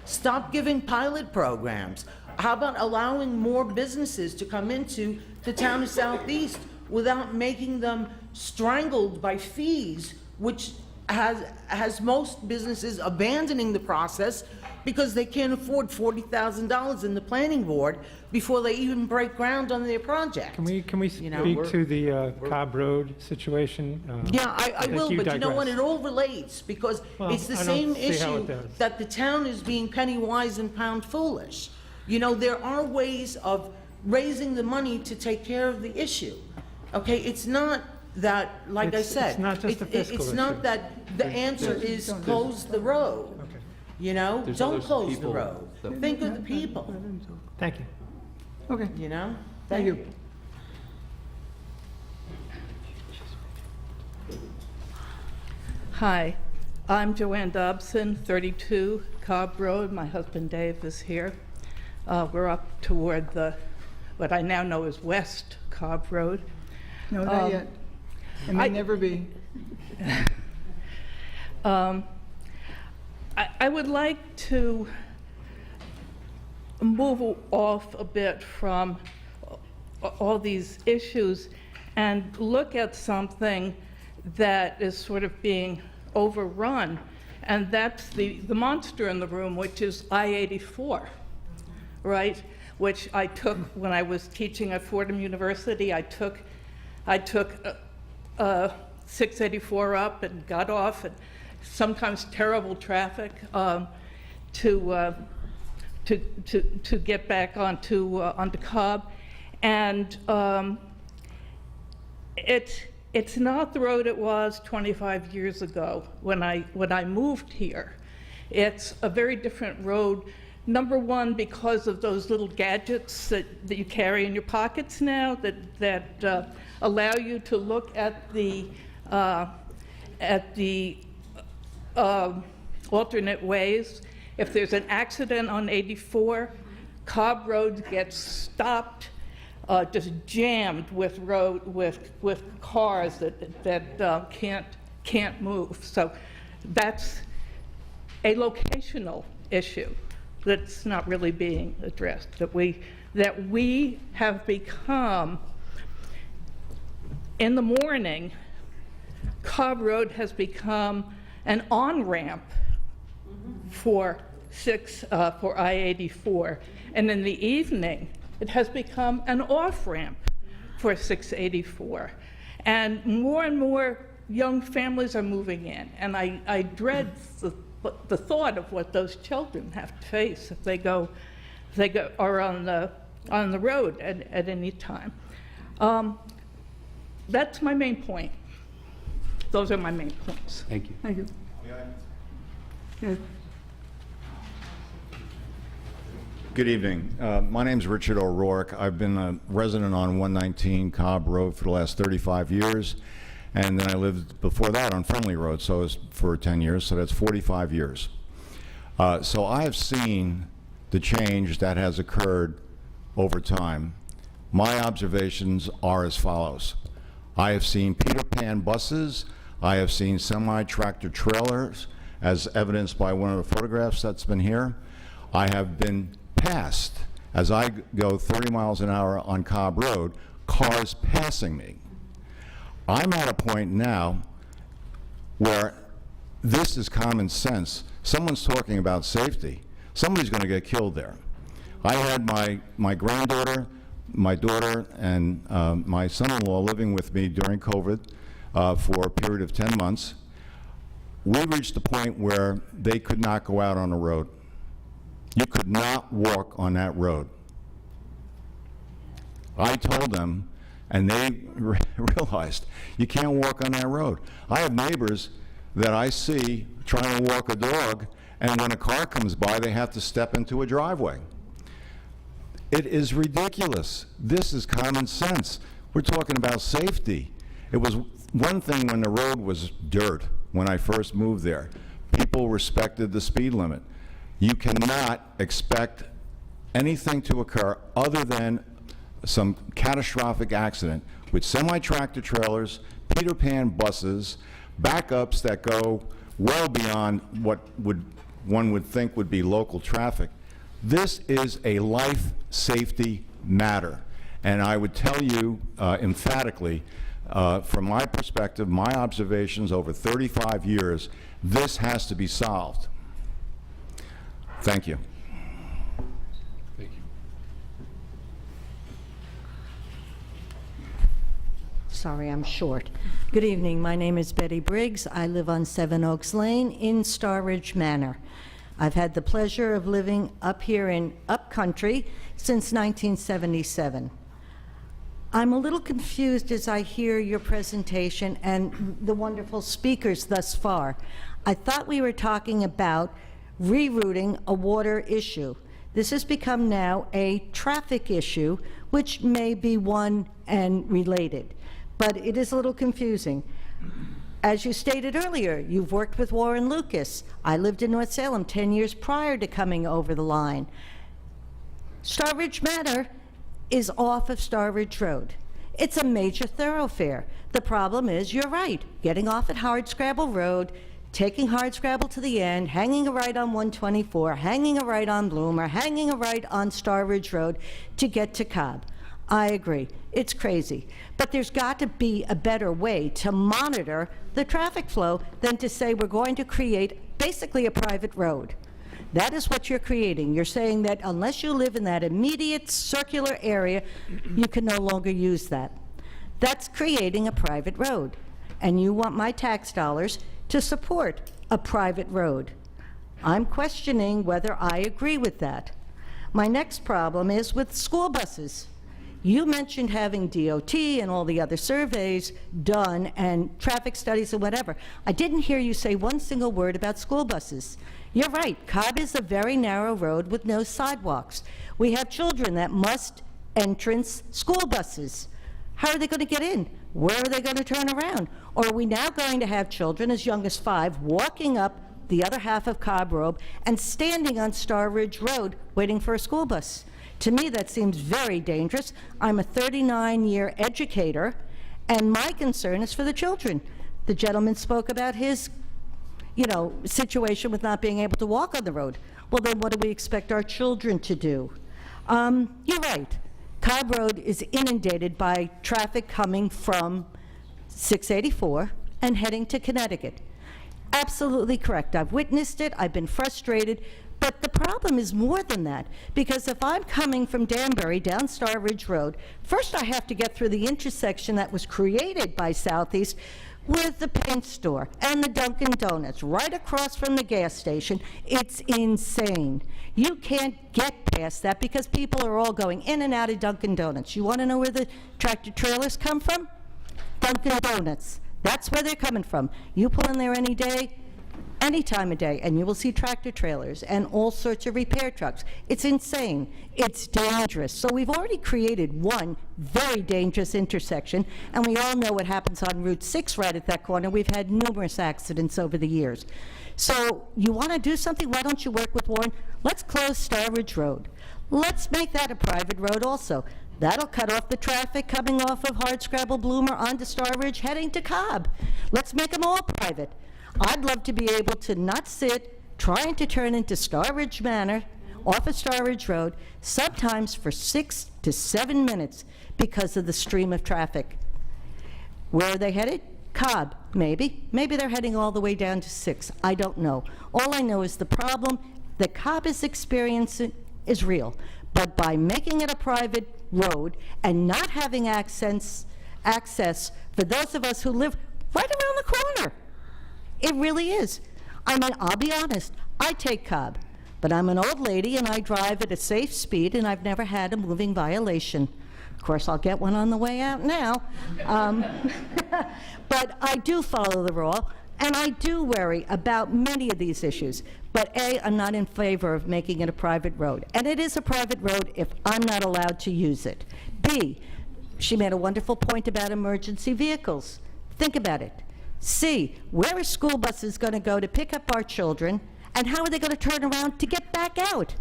Stop giving pilot programs. How about allowing more businesses to come into the town of Southeast without making them strangled by fees, which has most businesses abandoning the process because they can't afford $40,000 in the planning board before they even break ground on their project. Can we You know, speak to the Cobb Road situation? Yeah, I will, you but you know what, digress. it all relates, because Well, it's the I don't same see how it issue does. that the town is being penny wise and pound foolish. You know, there are ways of raising the money to take care of the issue. Okay, it's not that, like I It's said. not just a fiscal It's not issue. that the answer is close the road. Okay, You know, There's don't other close the people road. that- Think of the people, thank you. Okay, you know? thank you. Hi, I'm Joanne Dobson, 32 Cobb Road. My husband Dave is here. We're up toward what I now know is West Cobb Road. No, not Um, yet. It may I- never be. I would like to move off a bit from all these issues and look at something that is sort of being overrun, and that's the monster in the room, which is I-84, right? Which I took when I was teaching at Fordham University. I took 684 up and got off, and sometimes terrible traffic to get back onto Cobb, and it's not the road it was 25 years ago when I moved here. It's a very different road. Number one, because of those little gadgets that you carry in your pockets now that allow you to look at the alternate ways. If there's an accident on 84, Cobb Road gets stopped, just jammed with cars that can't move. So that's a locational issue that's not really being addressed. That we have become, in the morning, Cobb Road has become an on-ramp for I-84, and in the evening, it has become an off-ramp for 684. And more young families are moving in, and I dread the thought of what those children have to face if they are on the road at any time. That's my main point. Those are my main points. Thank you. Thank you. Yes. Good evening. My name's Richard O'Rourke. I've been a resident on 119 Cobb Road for the last 35 years, and then I lived before that on Friendly Road, so it was for 10 years, so that's 45 years. So I have seen the change that has occurred over time. My observations are as follows. I have seen Peter Pan buses. I have seen semi-tractor trailers, as evidenced by one of the photographs that's been here. I have been passed, as I go 30 miles an hour on Cobb Road, cars passing me. I'm at a point now where this is common sense. Someone's talking about safety. Somebody's going to get killed there. I had my granddaughter, my daughter, and my son-in-law living with me during COVID for a period of 10 months. we reached the point where they could not go out on the road. You could not walk on that road. I told them, and they realized, you can't walk on that road. I have neighbors that I see trying to walk a dog, and when a car comes by, they have to step into a driveway. It is ridiculous. This is common sense. We're talking about safety. It was one thing when the road was dirt, when I first moved there. People respected the speed limit. You cannot expect anything to occur other than some catastrophic accident with semi-tractor trailers, Peter Pan buses, backups that go well beyond what one would think would be local traffic. This is a life safety matter. And I would tell you emphatically, from my perspective, my observations over 35 years, this has to be solved. Thank you. Sorry, I'm short. Good evening. My name is Betty Briggs. I live on 7 Oaks Lane in Star Ridge Manor. I've had the pleasure of living up here in Upcountry since 1977. I'm a little confused as I hear your presentation and the wonderful speakers thus far. I thought we were talking about rerouting a water issue. This has become now a traffic issue, which may be one and related, but it is a little confusing. As you stated earlier, you've worked with Warren Lucas. I lived in North Salem 10 years prior to coming over the line. Star Ridge Manor is off of Star Ridge Road. It's a major thoroughfare. The problem is, you're right, getting off at Hardscrabble Road, taking Hardscrabble to the end, hanging a right on 124, hanging a right on Bloomer, hanging a right on Star Ridge Road to get to Cobb. I agree, it's crazy. But there's got to be a better way to monitor the traffic flow than to say we're going to create basically a private road. That is what you're creating. You're saying that unless you live in that immediate circular area, you can no longer use that. That's creating a private road. And you want my tax dollars to support a private road. I'm questioning whether I agree with that. My next problem is with school buses. You mentioned having DOT and all the other surveys done and traffic studies and whatever. I didn't hear you say one single word about school buses. You're right, Cobb is a very narrow road with no sidewalks. We have children that must entrance school buses. How are they going to get in? Where are they going to turn around? Or are we now going to have children as young as 5 walking up the other half of Cobb Road and standing on Star Ridge Road waiting for a school bus? To me, that seems very dangerous. I'm a 39-year educator, and my concern is for the children. The gentleman spoke about his, situation with not being able to walk on the road. Well, then what do we expect our children to do? You're right. Cobb Road is inundated by traffic coming from 684 and heading to Connecticut. Absolutely correct. I've witnessed it. I've been frustrated. But the problem is more than that, because if I'm coming from Danbury down Star Ridge Road, first I have to get through the intersection that was created by Southeast with the paint store and the Dunkin' Donuts right across from the gas station. It's insane. You can't get past that because people are all going in and out of Dunkin' Donuts. You want to know where the tractor trailers come from? Dunkin' Donuts. That's where they're coming from. You pull in there any day, any time of day, and you will see tractor trailers and all sorts of repair trucks. It's insane. It's dangerous. So we've already created one very dangerous intersection, and we all know what happens on Route 6 right at that corner. We've had numerous accidents over the years. So you want to do something? Why don't you work with Warren? Let's close Star Ridge Road. Let's make that a private road also. That'll cut off the traffic coming off of Hardscrabble Bloomer onto Star Ridge heading to Cobb. Let's make them all private. I'd love to be able to not sit trying to turn into Star Ridge Manor off of Star Ridge Road, sometimes for 6 to 7 minutes because of the stream of traffic. Where are they headed? Cobb, maybe. Maybe they're heading all the way down to 6. I don't know. All I know is the problem that Cobb is experiencing is real. But by making it a private road and not having access for those of us who live right around the corner, It really is. I mean, I'll be honest, I take Cobb, but I'm an old lady and I drive at a safe speed and I've never had a moving violation. Of course, I'll get one on the way out now. But I do follow the law, and I do worry about many of these issues. But A, I'm not in favor of making it a private road. And it is a private road if I'm not allowed to use it. B, she made a wonderful point about emergency vehicles. Think about it. C, where are school buses going to go to pick up our children, and how are they going to turn around to get back out?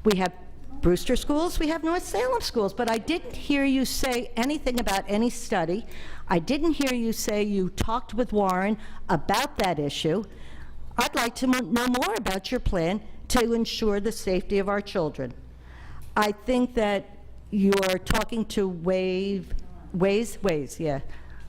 We have Brewster schools, we have North Salem schools, but I didn't hear you say anything about any study. I didn't hear you say you talked with Warren about that issue. I'd like to know more about your plan to ensure the safety of our children. I think that you're talking to Waze, yeah.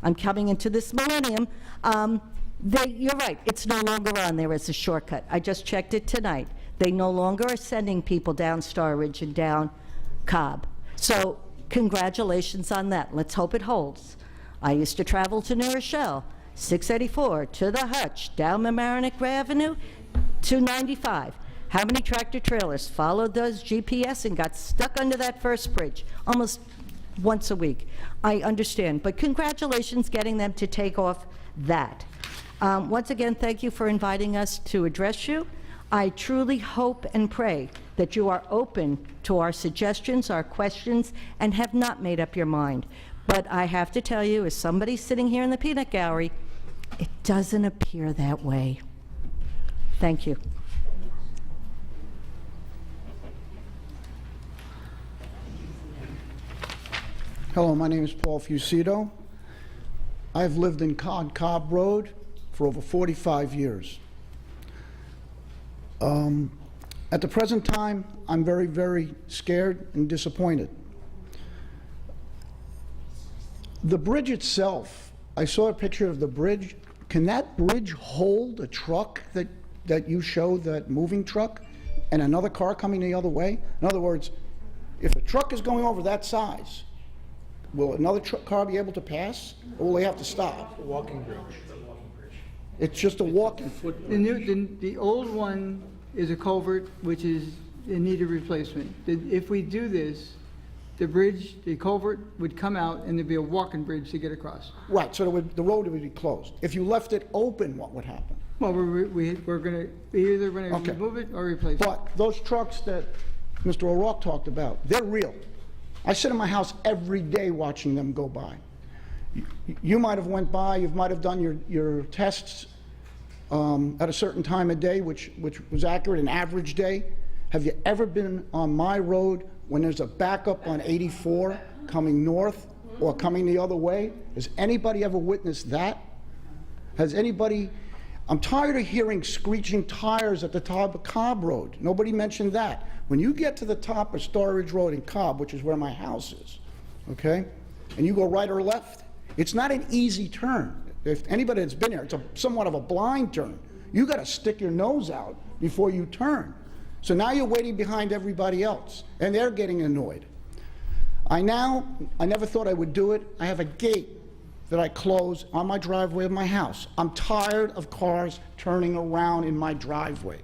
I'm coming into this millennium. You're right, it's no longer on there as a shortcut. I just checked it tonight. They no longer are sending people down Star Ridge and down Cobb. So congratulations on that. Let's hope it holds. I used to travel to New Rochelle, 684, to the Hutch, down Mamaroneck Avenue, 295. How many tractor trailers followed those GPS and got stuck under that first bridge? Almost once a week. I understand, but congratulations getting them to take off that. Once again, thank you for inviting us to address you. I truly hope and pray that you are open to our suggestions, our questions, and have not made up your mind. But I have to tell you, as somebody sitting here in the peanut gallery, it doesn't appear that way. Thank you. Hello, my name is Paul Fucito. I've lived in Cobb Road for over 45 years. At the present time, I'm very, very scared and disappointed. The bridge itself, I saw a picture of the bridge. Can that bridge hold a truck that you showed, that moving truck, and another car coming the other way? In other words, if a truck is going over that size, will another car be able to pass, or will they have to stop? Walking bridge. It's just a walking. The old one is a culvert, which is in need of replacement. If we do this, the bridge, the culvert would come out and there'd be a walking bridge to get across. Right, so the road would be closed. If you left it open, what would happen? Well, we're gonna, either gonna Okay. remove it or replace it. But those trucks that Mr. O'Rourke talked about, they're real. I sit in my house every day watching them go by. You might have went by, you might have done your tests at a certain time of day, which was accurate, an average day. Have you ever been on my road when there's a backup on 84 coming north or coming the other way? Has anybody ever witnessed that? Has anybody? I'm tired of hearing screeching tires at the top of Cobb Road. Nobody mentioned that. When you get to the top of Star Ridge Road in Cobb, which is where my house is, okay, and you go right or left, it's not an easy turn. If anybody that's been there, it's somewhat of a blind turn. You got to stick your nose out before you turn. So now you're waiting behind everybody else, and they're getting annoyed. I never thought I would do it. I have a gate that I close on my driveway of my house. I'm tired of cars turning around in my driveway.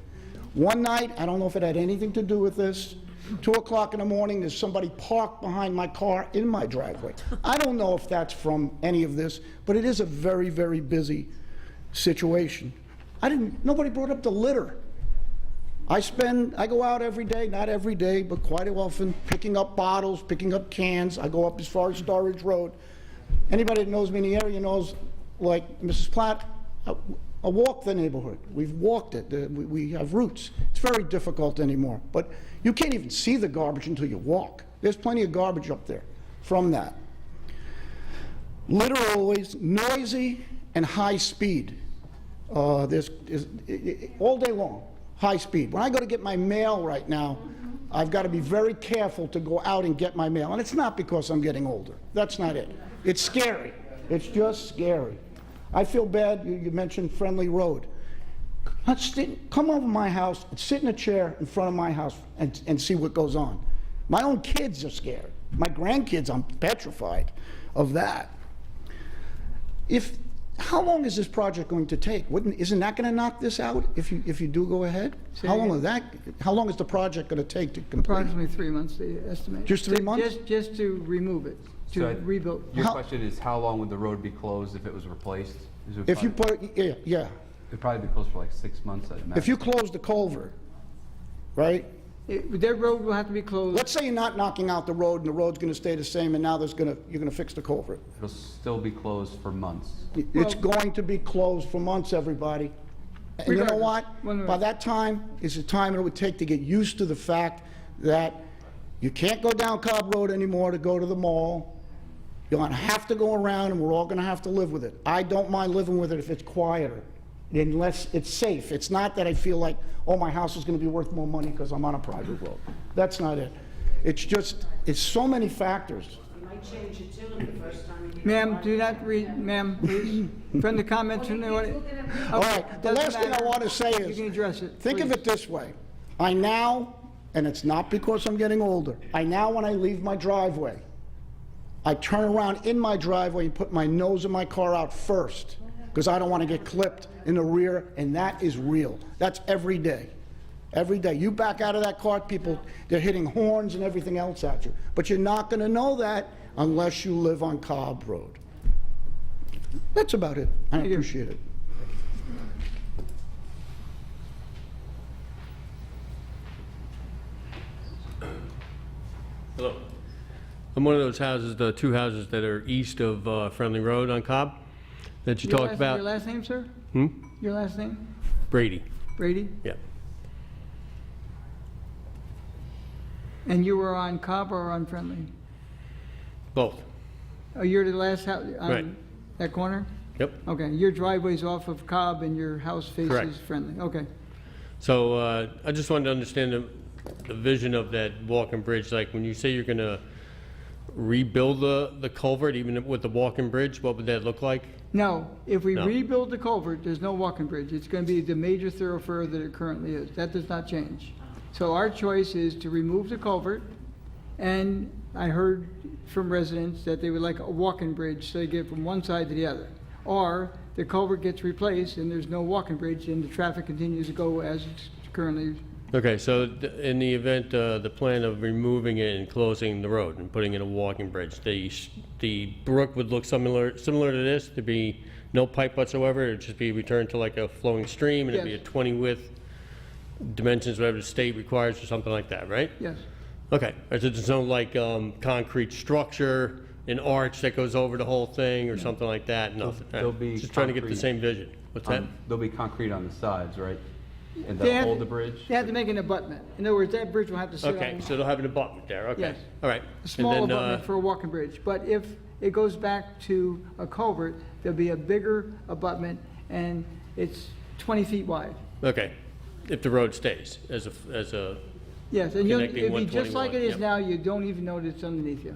One night, I don't know if it had anything to do with this, 2 o'clock in the morning, there's somebody parked behind my car in my driveway. I don't know if that's from any of this, but it is a very, very busy situation. Nobody brought up the litter. I go out every day, not every day, but quite often, picking up bottles, picking up cans. I go up as far as Star Ridge Road. Anybody that knows me in the area knows, like Mrs. Platt, I walk the neighborhood. We've walked it. We have routes. It's very difficult anymore. But you can't even see the garbage until you walk. There's plenty of garbage up there from that. Litter always noisy and high speed. All day long, high speed. When I go to get my mail right now, I've got to be very careful to go out and get my mail. And it's not because I'm getting older. That's not it. It's scary. It's just scary. I feel bad. You mentioned Friendly Road. Come over to my house and sit in a chair in front of my house and see what goes on. My own kids are scared. My grandkids, I'm petrified of that. If How long is this project going to take? Isn't that going to knock this out if you do go ahead? Say How long again? how long is the project going to take to complete? Approximately 3 months, they estimate. Just 3 months? Just to remove it, So to I- rebuild. Your How- question is, how long would the road be closed if it was replaced? Is it If you probably- put, yeah, It'd probably be closed for like 6 months, I'd imagine. if you close the culvert, right? Their road will have to be closed. Let's say you're not knocking out the road and the road's going to stay the same and now you're going to fix the culvert. It'll still be closed for months. It's going to be closed for months, everybody. And you know Regardless, what? when- By that time is the time it would take to get used to the fact that you can't go down Cobb Road anymore to go to the mall. You're going to have to go around, and we're all going to have to live with it. I don't mind living with it if it's quieter, unless it's safe. It's not that I feel like, oh, my house is going to be worth more money because I'm on a private road. That's not it. It's just, it's so many factors. You might change your tune the first time you Ma'am, do not read, ma'am, please. Friendly comments from the audience. All right, the last thing I want to say You is, can address it. think of please. it this way. I now, and it's not because I'm getting older, I now, when I leave my driveway, I turn around in my driveway and put my nose of my car out first, because I don't want to get clipped in the rear, and that is real. That's every day. Every day. You back out of that car, people, they're hitting horns and everything else at you. But you're not going to know that unless you live on Cobb Road. That's about it. I Thank you. appreciate it. Hello. I'm one of those houses, the two houses that are east of Friendly Road on Cobb that you talked about. Your last name, sir? Hmm? Your last name? Brady. Brady? Yeah. And you were on Cobb or on Friendly? Both. Oh, you're the last house Right. on that corner? Yep. Okay, your driveway's off of Cobb and your house faces Correct. Friendly. Okay. So I just wanted to understand the vision of that walking bridge. Like when you say you're going to rebuild the culvert, even with the walking bridge, what would that look like? No, if we No. rebuild the culvert, there's no walking bridge. It's going to be the major thoroughfare that it currently is. That does not change. So our choice is to remove the culvert, and I heard from residents that they would like a walking bridge so they get from one side to the other. Or the culvert gets replaced and there's no walking bridge and the traffic continues to go as it's currently. Okay, so in the event, the plan of removing it and closing the road and putting in a walking bridge, the brook would look similar to this? There'd be no pipe whatsoever? It'd just be returned to like a flowing stream, and it'd be a Yes. 20 width dimensions, whatever the state requires, or something like that, right? Yes. Okay, so there's no like concrete structure, an arch that goes over the whole thing, or something like that? Nothing? There'll be Just trying to get the concrete same vision. What's that? There'll be concrete on the sides, right? And They that'll have- hold the bridge? They have to make an abutment. In other words, that bridge will have to sit Okay, on so they'll have an abutment there, okay. Yes. All right. a small And then, abutment for a walking bridge. But if it goes back to a culvert, there'll be a bigger abutment and it's 20 feet wide. Okay, if the road stays as a, Yes, and Connecting it'll be just like 121, it is yep. now. You don't even know that it's underneath you.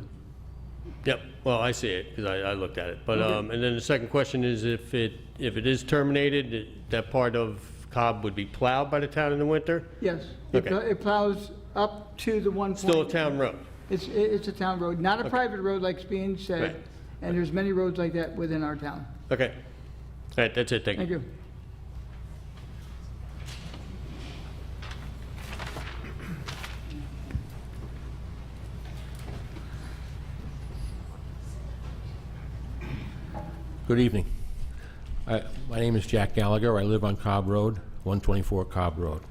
yep, well, I see it, because I looked at it. But, Okay. and then the second question is, if it is terminated, that part of Cobb would be plowed by the town in the winter? Yes. Okay. It plows up to the one point. Still a town road? It's a town road, not a private road like it's being said. Right. And there's many roads like that within our town. Okay. All right, that's it, thank you. Thank you. Good evening. My name is Jack Gallagher. I live on Cobb Road, 124 Cobb Road.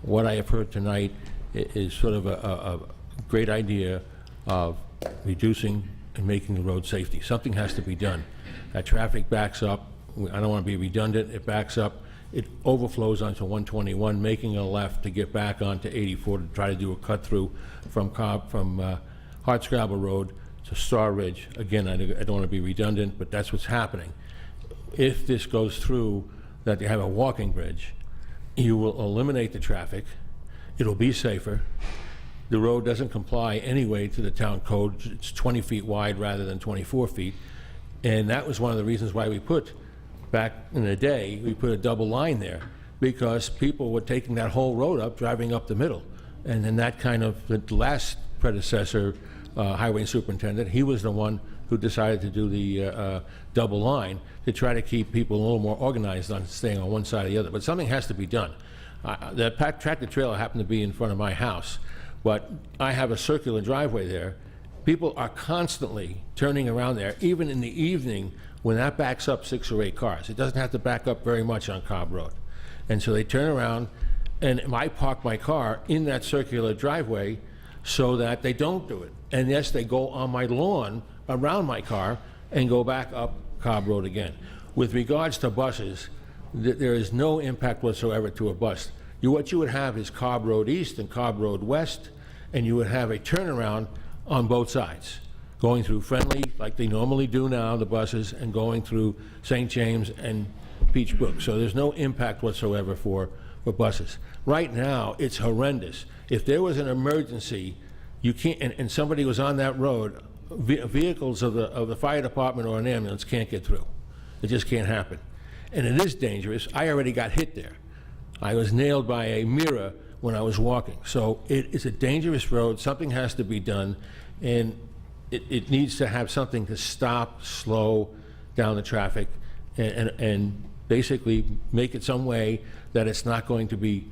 What I have heard tonight is sort of a great idea of reducing and making the road safety. Something has to be done. That traffic backs up. I don't want to be redundant. It backs up. It overflows onto 121, making a left to get back onto 84 to try to do a cut through from Hardscrabble Road to Star Ridge. Again, I don't want to be redundant, but that's what's happening. If this goes through, that you have a walking bridge, you will eliminate the traffic. It'll be safer. The road doesn't comply anyway to the town code. It's 20 feet wide rather than 24 feet. And that was one of the reasons why we put, back in the day, we put a double line there, because people were taking that whole road up, driving up the middle. And then that kind of, the last predecessor highway superintendent, he was the one who decided to do the double line to try to keep people a little more organized on staying on one side or the other. But something has to be done. The tractor trailer happened to be in front of my house, but I have a circular driveway there. People are constantly turning around there, even in the evening when that backs up 6 or 8 cars. It doesn't have to back up very much on Cobb Road. And so they turn around, and I park my car in that circular driveway so that they don't do it. And yes, they go on my lawn around my car and go back up Cobb Road again. With regards to buses, there is no impact whatsoever to a bus. What you would have is Cobb Road East and Cobb Road West, and you would have a turnaround on both sides, going through Friendly, like they normally do now, the buses, and going through St. James and Peach Brook. So there's no impact whatsoever for buses. Right now, it's horrendous. If there was an emergency, you can't, and somebody was on that road, vehicles of the fire department or an ambulance can't get through. It just can't happen. And it is dangerous. I already got hit there. I was nailed by a mirror when I was walking. So it is a dangerous road. Something has to be done, and it needs to have something to stop, slow down the traffic, and basically make it some way that it's not going to be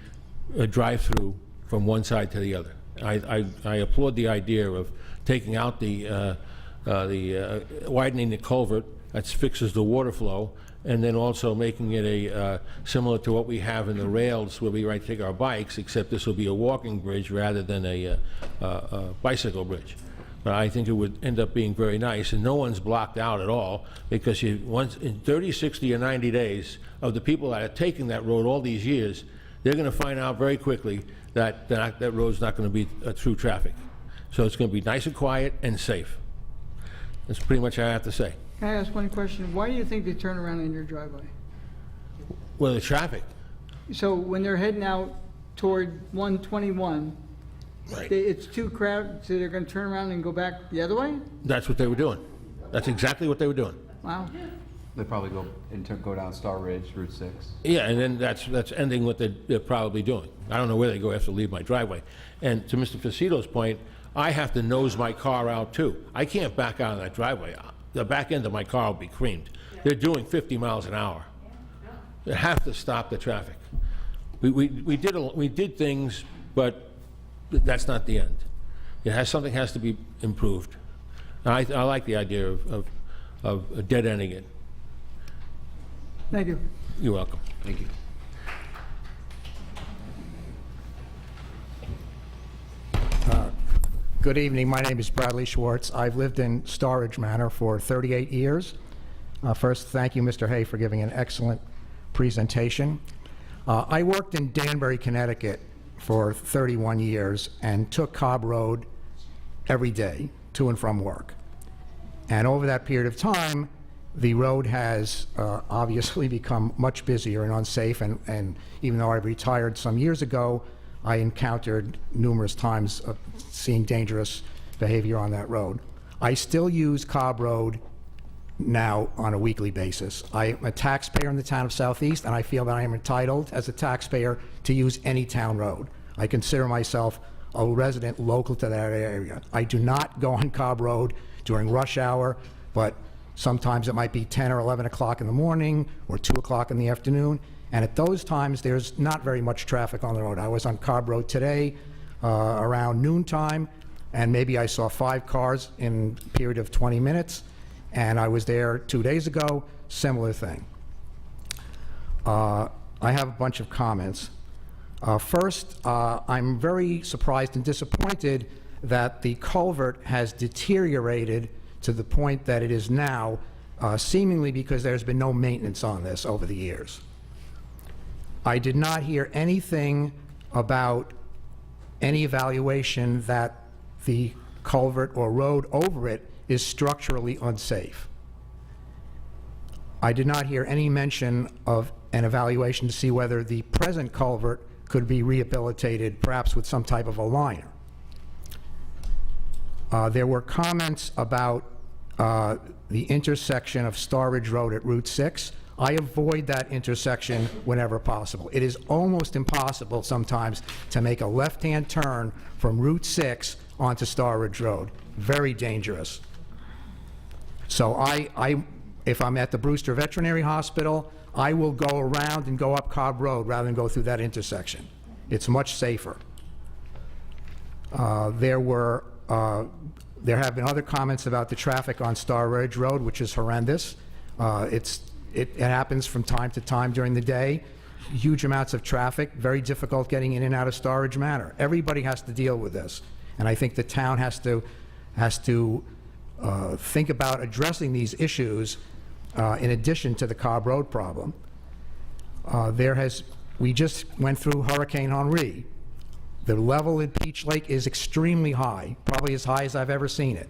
a drive-through from one side to the other. I applaud the idea of taking out widening the culvert that fixes the water flow, and then also making it similar to what we have in the rails where we take our bikes, except this will be a walking bridge rather than a bicycle bridge. But I think it would end up being very nice, and no one's blocked out at all, because once in 30, 60, or 90 days of the people that are taking that road all these years, they're going to find out very quickly that that road's not going to be through traffic. So it's going to be nice and quiet and safe. That's pretty much all I have to say. Can I ask one question? Why do you think they turn around in your driveway? Well, the traffic. So when they're heading out toward 121, Right. it's too crowded, so they're going to turn around and go back the other way? That's what they were doing. That's exactly what they were doing. Wow. They probably go down Star Ridge, Route 6. Yeah, and then that's ending what they're probably doing. I don't know where they go after they leave my driveway. And to Mr. Facito's point, I have to nose my car out too. I can't back out of that driveway. The back end of my car will be creamed. They're doing 50 miles an hour. They have to stop the traffic. We did things, but that's not the end. Something has to be improved. I like the idea of dead-ending it. Thank you. You're welcome. Thank you. Good evening. My name is Bradley Schwartz. I've lived in Star Ridge Manor for 38 years. First, thank you, Mr. Hay, for giving an excellent presentation. I worked in Danbury, Connecticut for 31 years and took Cobb Road every day to and from work. And over that period of time, the road has obviously become much busier and unsafe, and even though I retired some years ago, I encountered numerous times of seeing dangerous behavior on that road. I still use Cobb Road now on a weekly basis. I'm a taxpayer in the town of Southeast, and I feel that I am entitled as a taxpayer to use any town road. I consider myself a resident local to that area. I do not go on Cobb Road during rush hour, but sometimes it might be 10 or 11 o'clock in the morning or 2 o'clock in the afternoon, and at those times there's not very much traffic on the road. I was on Cobb Road today around noontime, and maybe I saw 5 cars in a period of 20 minutes, and I was there 2 days ago, similar thing. I have a bunch of comments. First, I'm very surprised and disappointed that the culvert has deteriorated to the point that it is now, seemingly because there's been no maintenance on this over the years. I did not hear anything about any evaluation that the culvert or road over it is structurally unsafe. I did not hear any mention of an evaluation to see whether the present culvert could be rehabilitated, perhaps with some type of a liner. There were comments about the intersection of Star Ridge Road at Route 6. I avoid that intersection whenever possible. It is almost impossible sometimes to make a left-hand turn from Route 6 onto Star Ridge Road. Very dangerous. So if I'm at the Brewster Veterinary Hospital, I will go around and go up Cobb Road rather than go through that intersection. It's much safer. There have been other comments about the traffic on Star Ridge Road, which is horrendous. It happens from time to time during the day. Huge amounts of traffic, very difficult getting in and out of Star Ridge Manor. Everybody has to deal with this, and I think the town has to think about addressing these issues in addition to the Cobb Road problem. We just went through Hurricane Henri. The level in Peach Lake is extremely high, probably as high as I've ever seen it.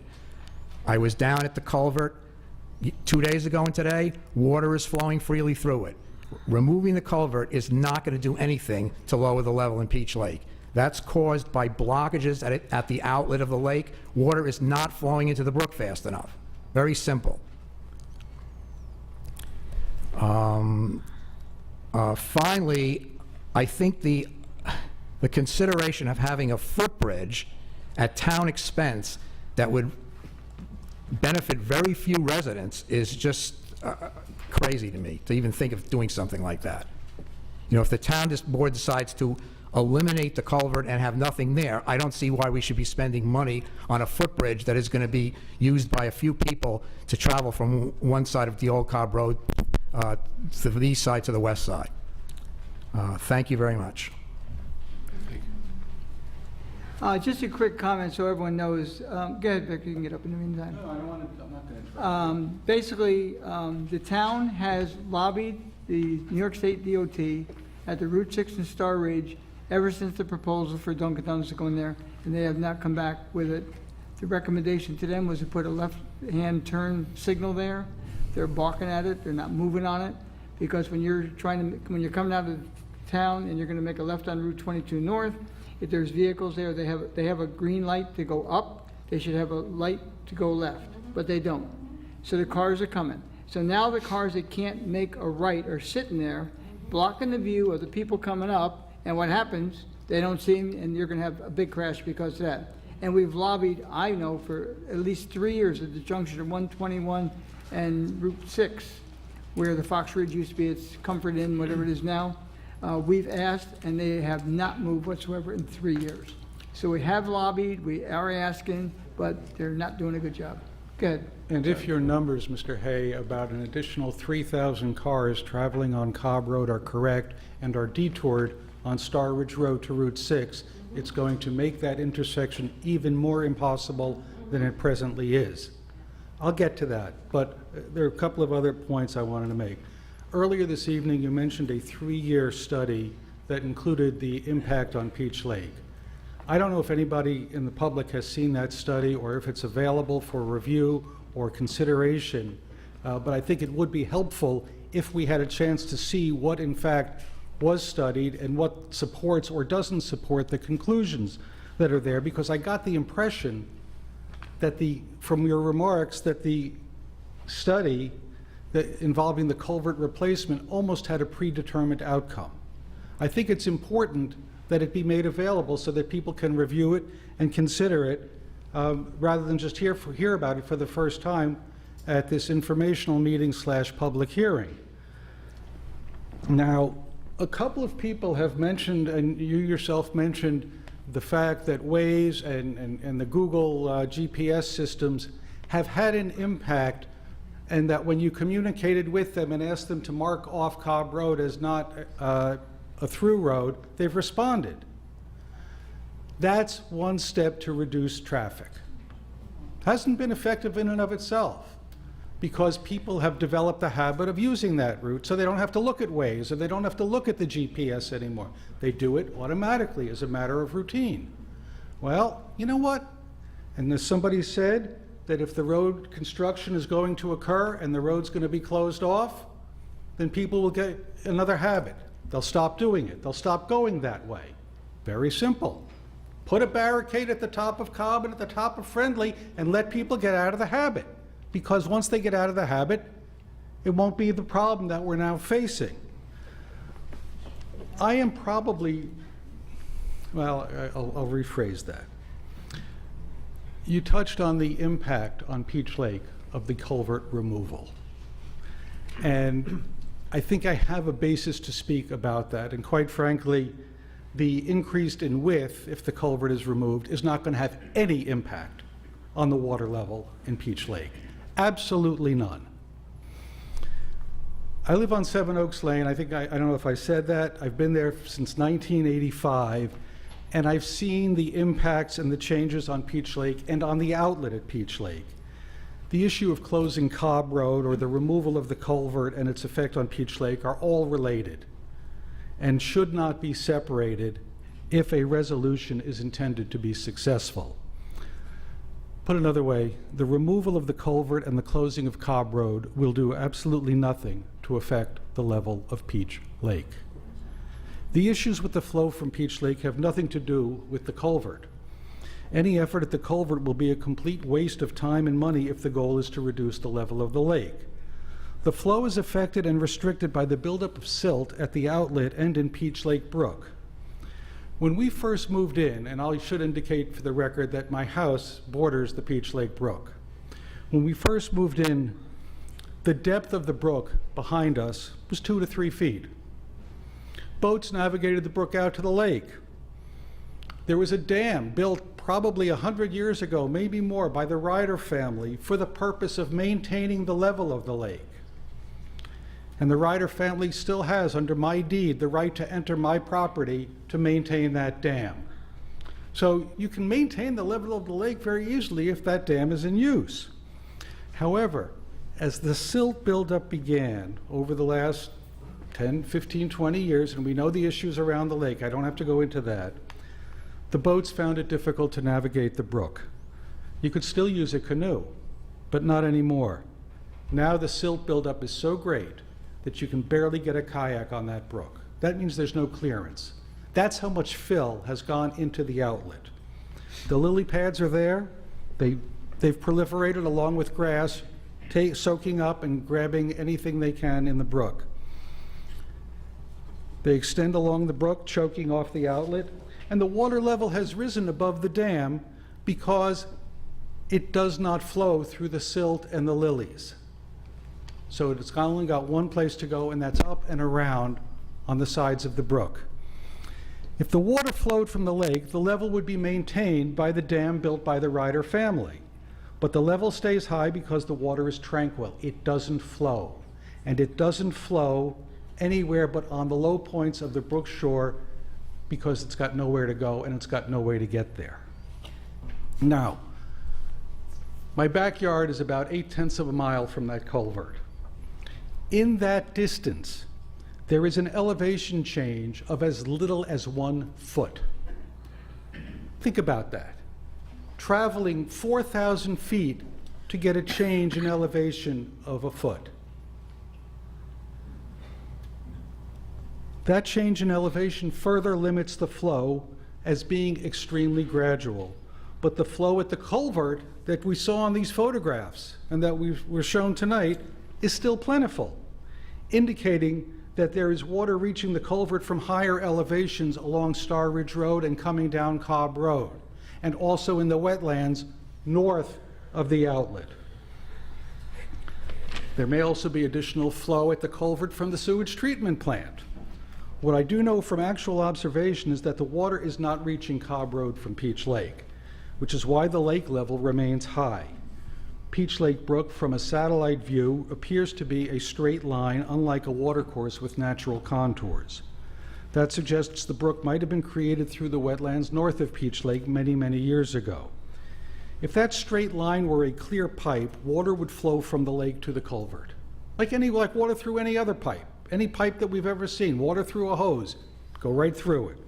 I was down at the culvert 2 days ago and today, water is flowing freely through it. Removing the culvert is not going to do anything to lower the level in Peach Lake. That's caused by blockages at the outlet of the lake. Water is not flowing into the brook fast enough. Very simple. Finally, I think the consideration of having a footbridge at town expense that would benefit very few residents is just crazy to me, to even think of doing something like that. You know, if the town board decides to eliminate the culvert and have nothing there, I don't see why we should be spending money on a footbridge that is going to be used by a few people to travel from one side of the old Cobb Road to the east side to the west side. Thank you very much. Just a quick comment so everyone knows. Go ahead, Vic, you can get up in the meantime. No, I don't want to, I'm not going to. Basically, the town has lobbied the New York State DOT at the Route 6 and Star Ridge ever since the proposal for Dunkin' Donuts to go in there, and they have not come back with it. The recommendation to them was to put a left-hand turn signal there. They're balking at it, they're not moving on it, because when you're when you're coming out of town and you're gonna make a left on Route 22 North, if there's vehicles there, they have a green light to go up, they should have a light to go left, but they don't. So the cars are coming. So now the cars that can't make a right are sitting there, blocking the view of the people coming up, and what happens, they don't see them, and you're gonna have a big crash because of that. And we've lobbied, I know, for at least 3 years at the junction of 121 and Route 6, where the Fox Ridge used to be, it's Comfort Inn, whatever it is now. We've asked, and they have not moved whatsoever in 3 years. So we have lobbied, we are asking, but they're not doing a good job. Go ahead. And if your numbers, Mr. Hay, about an additional 3,000 cars traveling on Cobb Road are correct and are detoured on Star Ridge Road to Route 6, it's going to make that intersection even more impossible than it presently is. I'll get to that, but there are a couple of other points I wanted to make. Earlier this evening, you mentioned a 3-year study that included the impact on Peach Lake. I don't know if anybody in the public has seen that study or if it's available for review or consideration, but I think it would be helpful if we had a chance to see what in fact was studied and what supports or doesn't support the conclusions that are there, because I got the impression that from your remarks that the study involving the culvert replacement almost had a predetermined outcome. I think it's important that it be made available so that people can review it and consider it rather than just hear about it for the first time at this informational meeting / public hearing. Now, a couple of people have mentioned, and you yourself mentioned, the fact that Waze and the Google GPS systems have had an impact, and that when you communicated with them and asked them to mark off Cobb Road as not a through road, they've responded. That's one step to reduce traffic. Hasn't been effective in and of itself, because people have developed the habit of using that route, so they don't have to look at Waze, or they don't have to look at the GPS anymore. They do it automatically as a matter of routine. Well, you know what? And as somebody said, that if the road construction is going to occur and the road's going to be closed off, then people will get another habit. They'll stop doing it. They'll stop going that way. Very simple. Put a barricade at the top of Cobb and at the top of Friendly and let people get out of the habit. Because once they get out of the habit, it won't be the problem that we're now facing. I am probably, well, I'll rephrase that. You touched on the impact on Peach Lake of the culvert removal. And I think I have a basis to speak about that. And quite frankly, the increase in width, if the culvert is removed, is not going to have any impact on the water level in Peach Lake. Absolutely none. I live on Seven Oaks Lane. I don't know if I said that. I've been there since 1985, and I've seen the impacts and the changes on Peach Lake and on the outlet at Peach Lake. The issue of closing Cobb Road or the removal of the culvert and its effect on Peach Lake are all related and should not be separated if a resolution is intended to be successful. Put another way, the removal of the culvert and the closing of Cobb Road will do absolutely nothing to affect the level of Peach Lake. The issues with the flow from Peach Lake have nothing to do with the culvert. Any effort at the culvert will be a complete waste of time and money if the goal is to reduce the level of the lake. The flow is affected and restricted by the buildup of silt at the outlet and in Peach Lake Brook. When we first moved in, and I should indicate for the record that my house borders the Peach Lake Brook. When we first moved in, the depth of the brook behind us was 2 to 3 feet. Boats navigated the brook out to the lake. There was a dam built probably 100 years ago, maybe more, by the Ryder family for the purpose of maintaining the level of the lake. And the Ryder family still has, under my deed, the right to enter my property to maintain that dam. So you can maintain the level of the lake very easily if that dam is in use. However, as the silt buildup began over the last 10, 15, 20 years, and we know the issues around the lake, I don't have to go into that, the boats found it difficult to navigate the brook. You could still use a canoe, but not anymore. Now the silt buildup is so great that you can barely get a kayak on that brook. That means there's no clearance. That's how much fill has gone into the outlet. The lily pads are there. They've proliferated along with grass, soaking up and grabbing anything they can in the brook. They extend along the brook, choking off the outlet, and the water level has risen above the dam because it does not flow through the silt and the lilies. So it's only got one place to go, and that's up and around on the sides of the brook. If the water flowed from the lake, the level would be maintained by the dam built by the Ryder family. But the level stays high because the water is tranquil. It doesn't flow. And it doesn't flow anywhere but on the low points of the brook shore because it's got nowhere to go and it's got no way to get there. Now, my backyard is about 8/10 of a mile from that culvert. In that distance, there is an elevation change of as little as 1 foot. Think about that. Traveling 4,000 feet to get a change in elevation of a foot. That change in elevation further limits the flow as being extremely gradual. But the flow at the culvert that we saw on these photographs and that were shown tonight is still plentiful, indicating that there is water reaching the culvert from higher elevations along Star Ridge Road and coming down Cobb Road, and also in the wetlands north of the outlet. There may also be additional flow at the culvert from the sewage treatment plant. What I do know from actual observation is that the water is not reaching Cobb Road from Peach Lake, which is why the lake level remains high. Peach Lake Brook, from a satellite view, appears to be a straight line, unlike a watercourse with natural contours. That suggests the brook might have been created through the wetlands north of Peach Lake many, many years ago. If that straight line were a clear pipe, water would flow from the lake to the culvert, like water through any other pipe. Any pipe that we've ever seen, water through a hose, go right through it.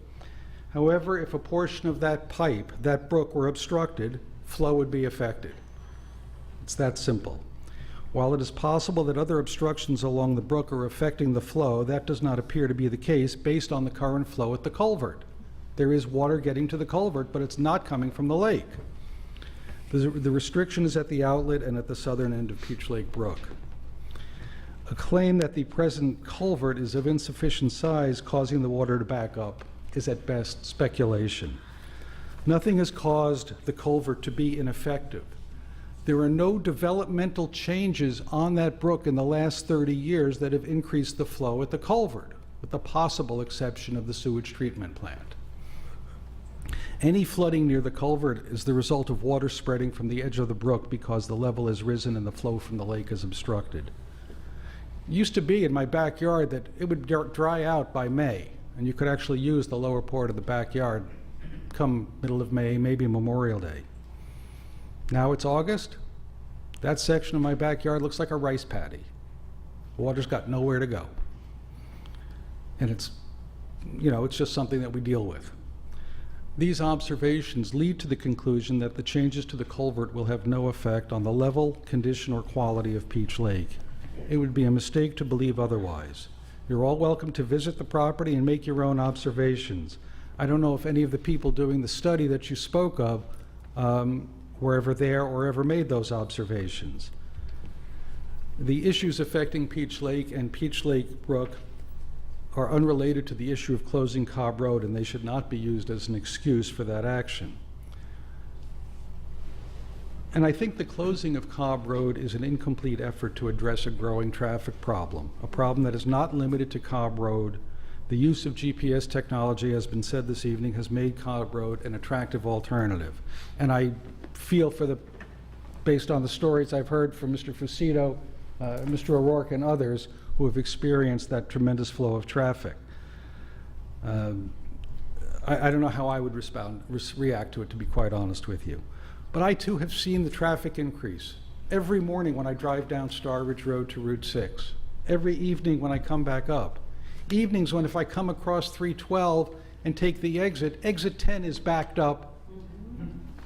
However, if a portion of that pipe, that brook, were obstructed, flow would be affected. It's that simple. While it is possible that other obstructions along the brook are affecting the flow, that does not appear to be the case based on the current flow at the culvert. There is water getting to the culvert, but it's not coming from the lake. The restriction is at the outlet and at the southern end of Peach Lake Brook. A claim that the present culvert is of insufficient size, causing the water to back up, is at best speculation. Nothing has caused the culvert to be ineffective. There are no developmental changes on that brook in the last 30 years that have increased the flow at the culvert, with the possible exception of the sewage treatment plant. Any flooding near the culvert is the result of water spreading from the edge of the brook because the level has risen and the flow from the lake is obstructed. It used to be in my backyard that it would dry out by May, and you could actually use the lower part of the backyard come middle of May, maybe Memorial Day. Now it's August. That section of my backyard looks like a rice paddy. Water's got nowhere to go. And it's just something that we deal with. These observations lead to the conclusion that the changes to the culvert will have no effect on the level, condition, or quality of Peach Lake. It would be a mistake to believe otherwise. You're all welcome to visit the property and make your own observations. I don't know if any of the people doing the study that you spoke of were ever there or ever made those observations. The issues affecting Peach Lake and Peach Lake Brook are unrelated to the issue of closing Cobb Road, and they should not be used as an excuse for that action. And I think the closing of Cobb Road is an incomplete effort to address a growing traffic problem, a problem that is not limited to Cobb Road. The use of GPS technology, as been said this evening, has made Cobb Road an attractive alternative. And I feel based on the stories I've heard from Mr. Fucito, Mr. O'Rourke, and others who have experienced that tremendous flow of traffic. I don't know how I would react to it, to be quite honest with you. But I too have seen the traffic increase every morning when I drive down Star Ridge Road to Route 6, every evening when I come back up. Evenings when if I come across 312 and take the exit 10 is backed up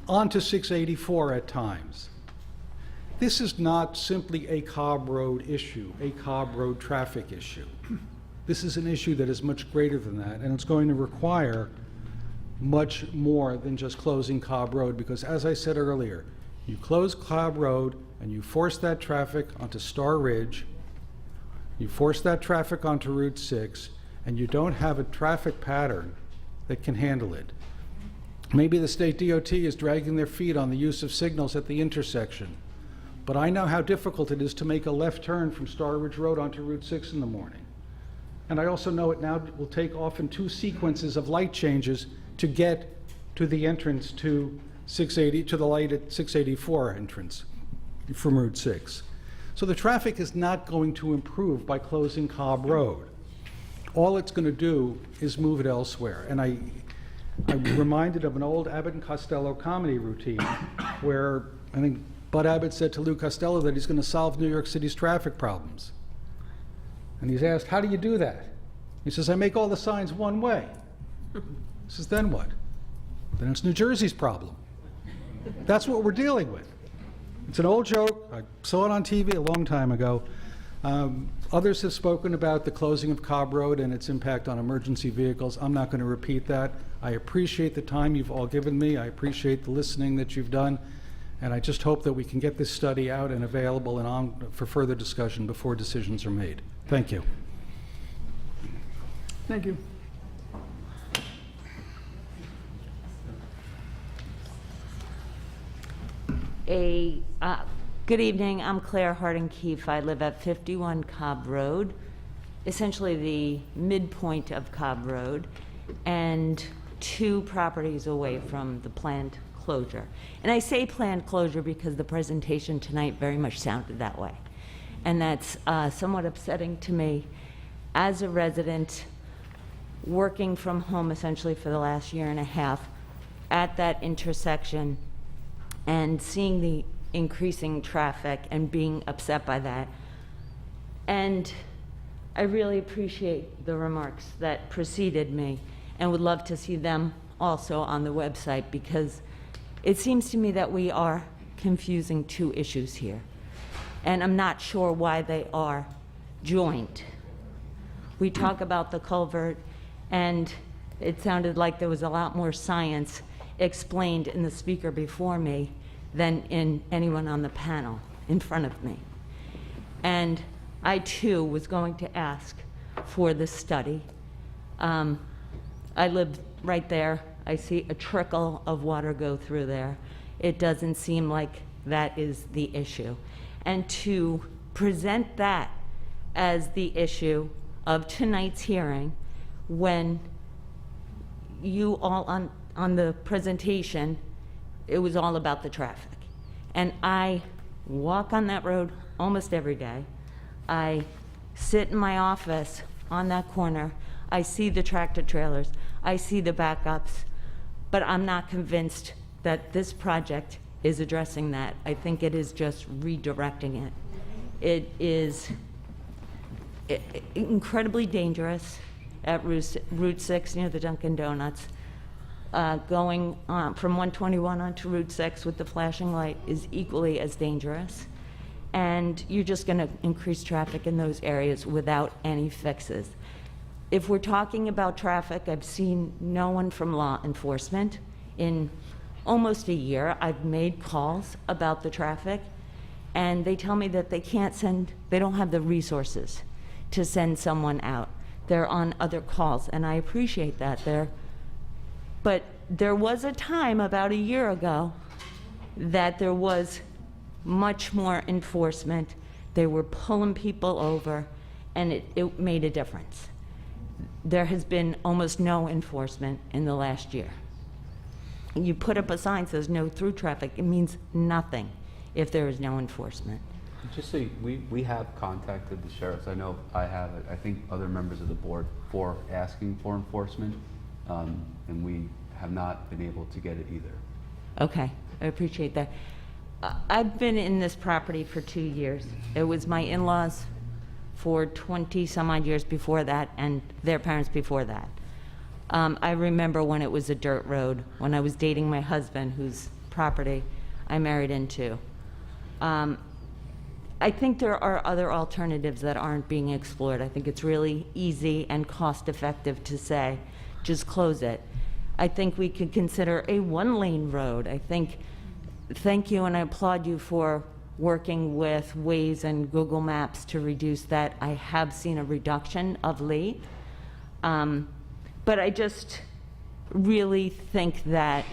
onto 684 at times. This is not simply a Cobb Road issue, a Cobb Road traffic issue. This is an issue that is much greater than that, and it's going to require much more than just closing Cobb Road, because as I said earlier, you close Cobb Road and you force that traffic onto Star Ridge, you force that traffic onto Route 6, and you don't have a traffic pattern that can handle it. Maybe the state DOT is dragging their feet on the use of signals at the intersection, but I know how difficult it is to make a left turn from Star Ridge Road onto Route 6 in the morning. And I also know it now will take often 2 sequences of light changes to get to the entrance to 680, to the light at 684 entrance from Route 6. So the traffic is not going to improve by closing Cobb Road. All it's going to do is move it elsewhere. And I'm reminded of an old Abbott and Costello comedy routine where I think Bud Abbott said to Lou Costello that he's going to solve New York City's traffic problems. And he's asked, how do you do that? He says, I make all the signs one way. He says, then what? Then it's New Jersey's problem. That's what we're dealing with. It's an old joke. I saw it on TV a long time ago. Others have spoken about the closing of Cobb Road and its impact on emergency vehicles. I'm not going to repeat that. I appreciate the time you've all given me. I appreciate the listening that you've done. And I just hope that we can get this study out and available and on for further discussion before decisions are made. Thank you. Thank you. Good evening, I'm Claire Harding Keefe. I live at 51 Cobb Road, essentially the midpoint of Cobb Road, and 2 properties away from the planned closure. And I say planned closure because the presentation tonight very much sounded that way. And that's somewhat upsetting to me as a resident working from home essentially for the last year and a half at that intersection and seeing the increasing traffic and being upset by that. And I really appreciate the remarks that preceded me and would love to see them also on the website, because it seems to me that we are confusing 2 issues here. And I'm not sure why they are joint. We talk about the culvert, and it sounded like there was a lot more science explained in the speaker before me than in anyone on the panel in front of me. And I too was going to ask for the study. I live right there. I see a trickle of water go through there. It doesn't seem like that is the issue. And to present that as the issue of tonight's hearing, when you all on the presentation, it was all about the traffic. And I walk on that road almost every day. I sit in my office on that corner. I see the tractor trailers. I see the backups. But I'm not convinced that this project is addressing that. I think it is just redirecting it. It is incredibly dangerous at Route 6 near the Dunkin' Donuts. Going from 121 onto Route 6 with the flashing light is equally as dangerous. And you're just going to increase traffic in those areas without any fixes. If we're talking about traffic, I've seen no one from law enforcement in almost a year. I've made calls about the traffic, and they tell me that they don't have the resources to send someone out. They're on other calls, and I appreciate that. But there was a time about a year ago that there was much more enforcement. They were pulling people over, and it made a difference. There has been almost no enforcement in the last year. You put up a sign that says no through traffic, it means nothing if there is no enforcement. Just so we have contacted the sheriffs. I know I have, I think other members of the board, for asking for enforcement, and we have not been able to get it either. Okay, I appreciate that. I've been in this property for 2 years. It was my in-laws for 20 some odd years before that, and their parents before that. I remember when it was a dirt road, when I was dating my husband, whose property I married into. I think there are other alternatives that aren't being explored. I think it's really easy and cost-effective to say, just close it. I think we could consider a one-lane road. Thank you, and I applaud you for working with Waze and Google Maps to reduce that. I have seen a reduction of late. But I just really think that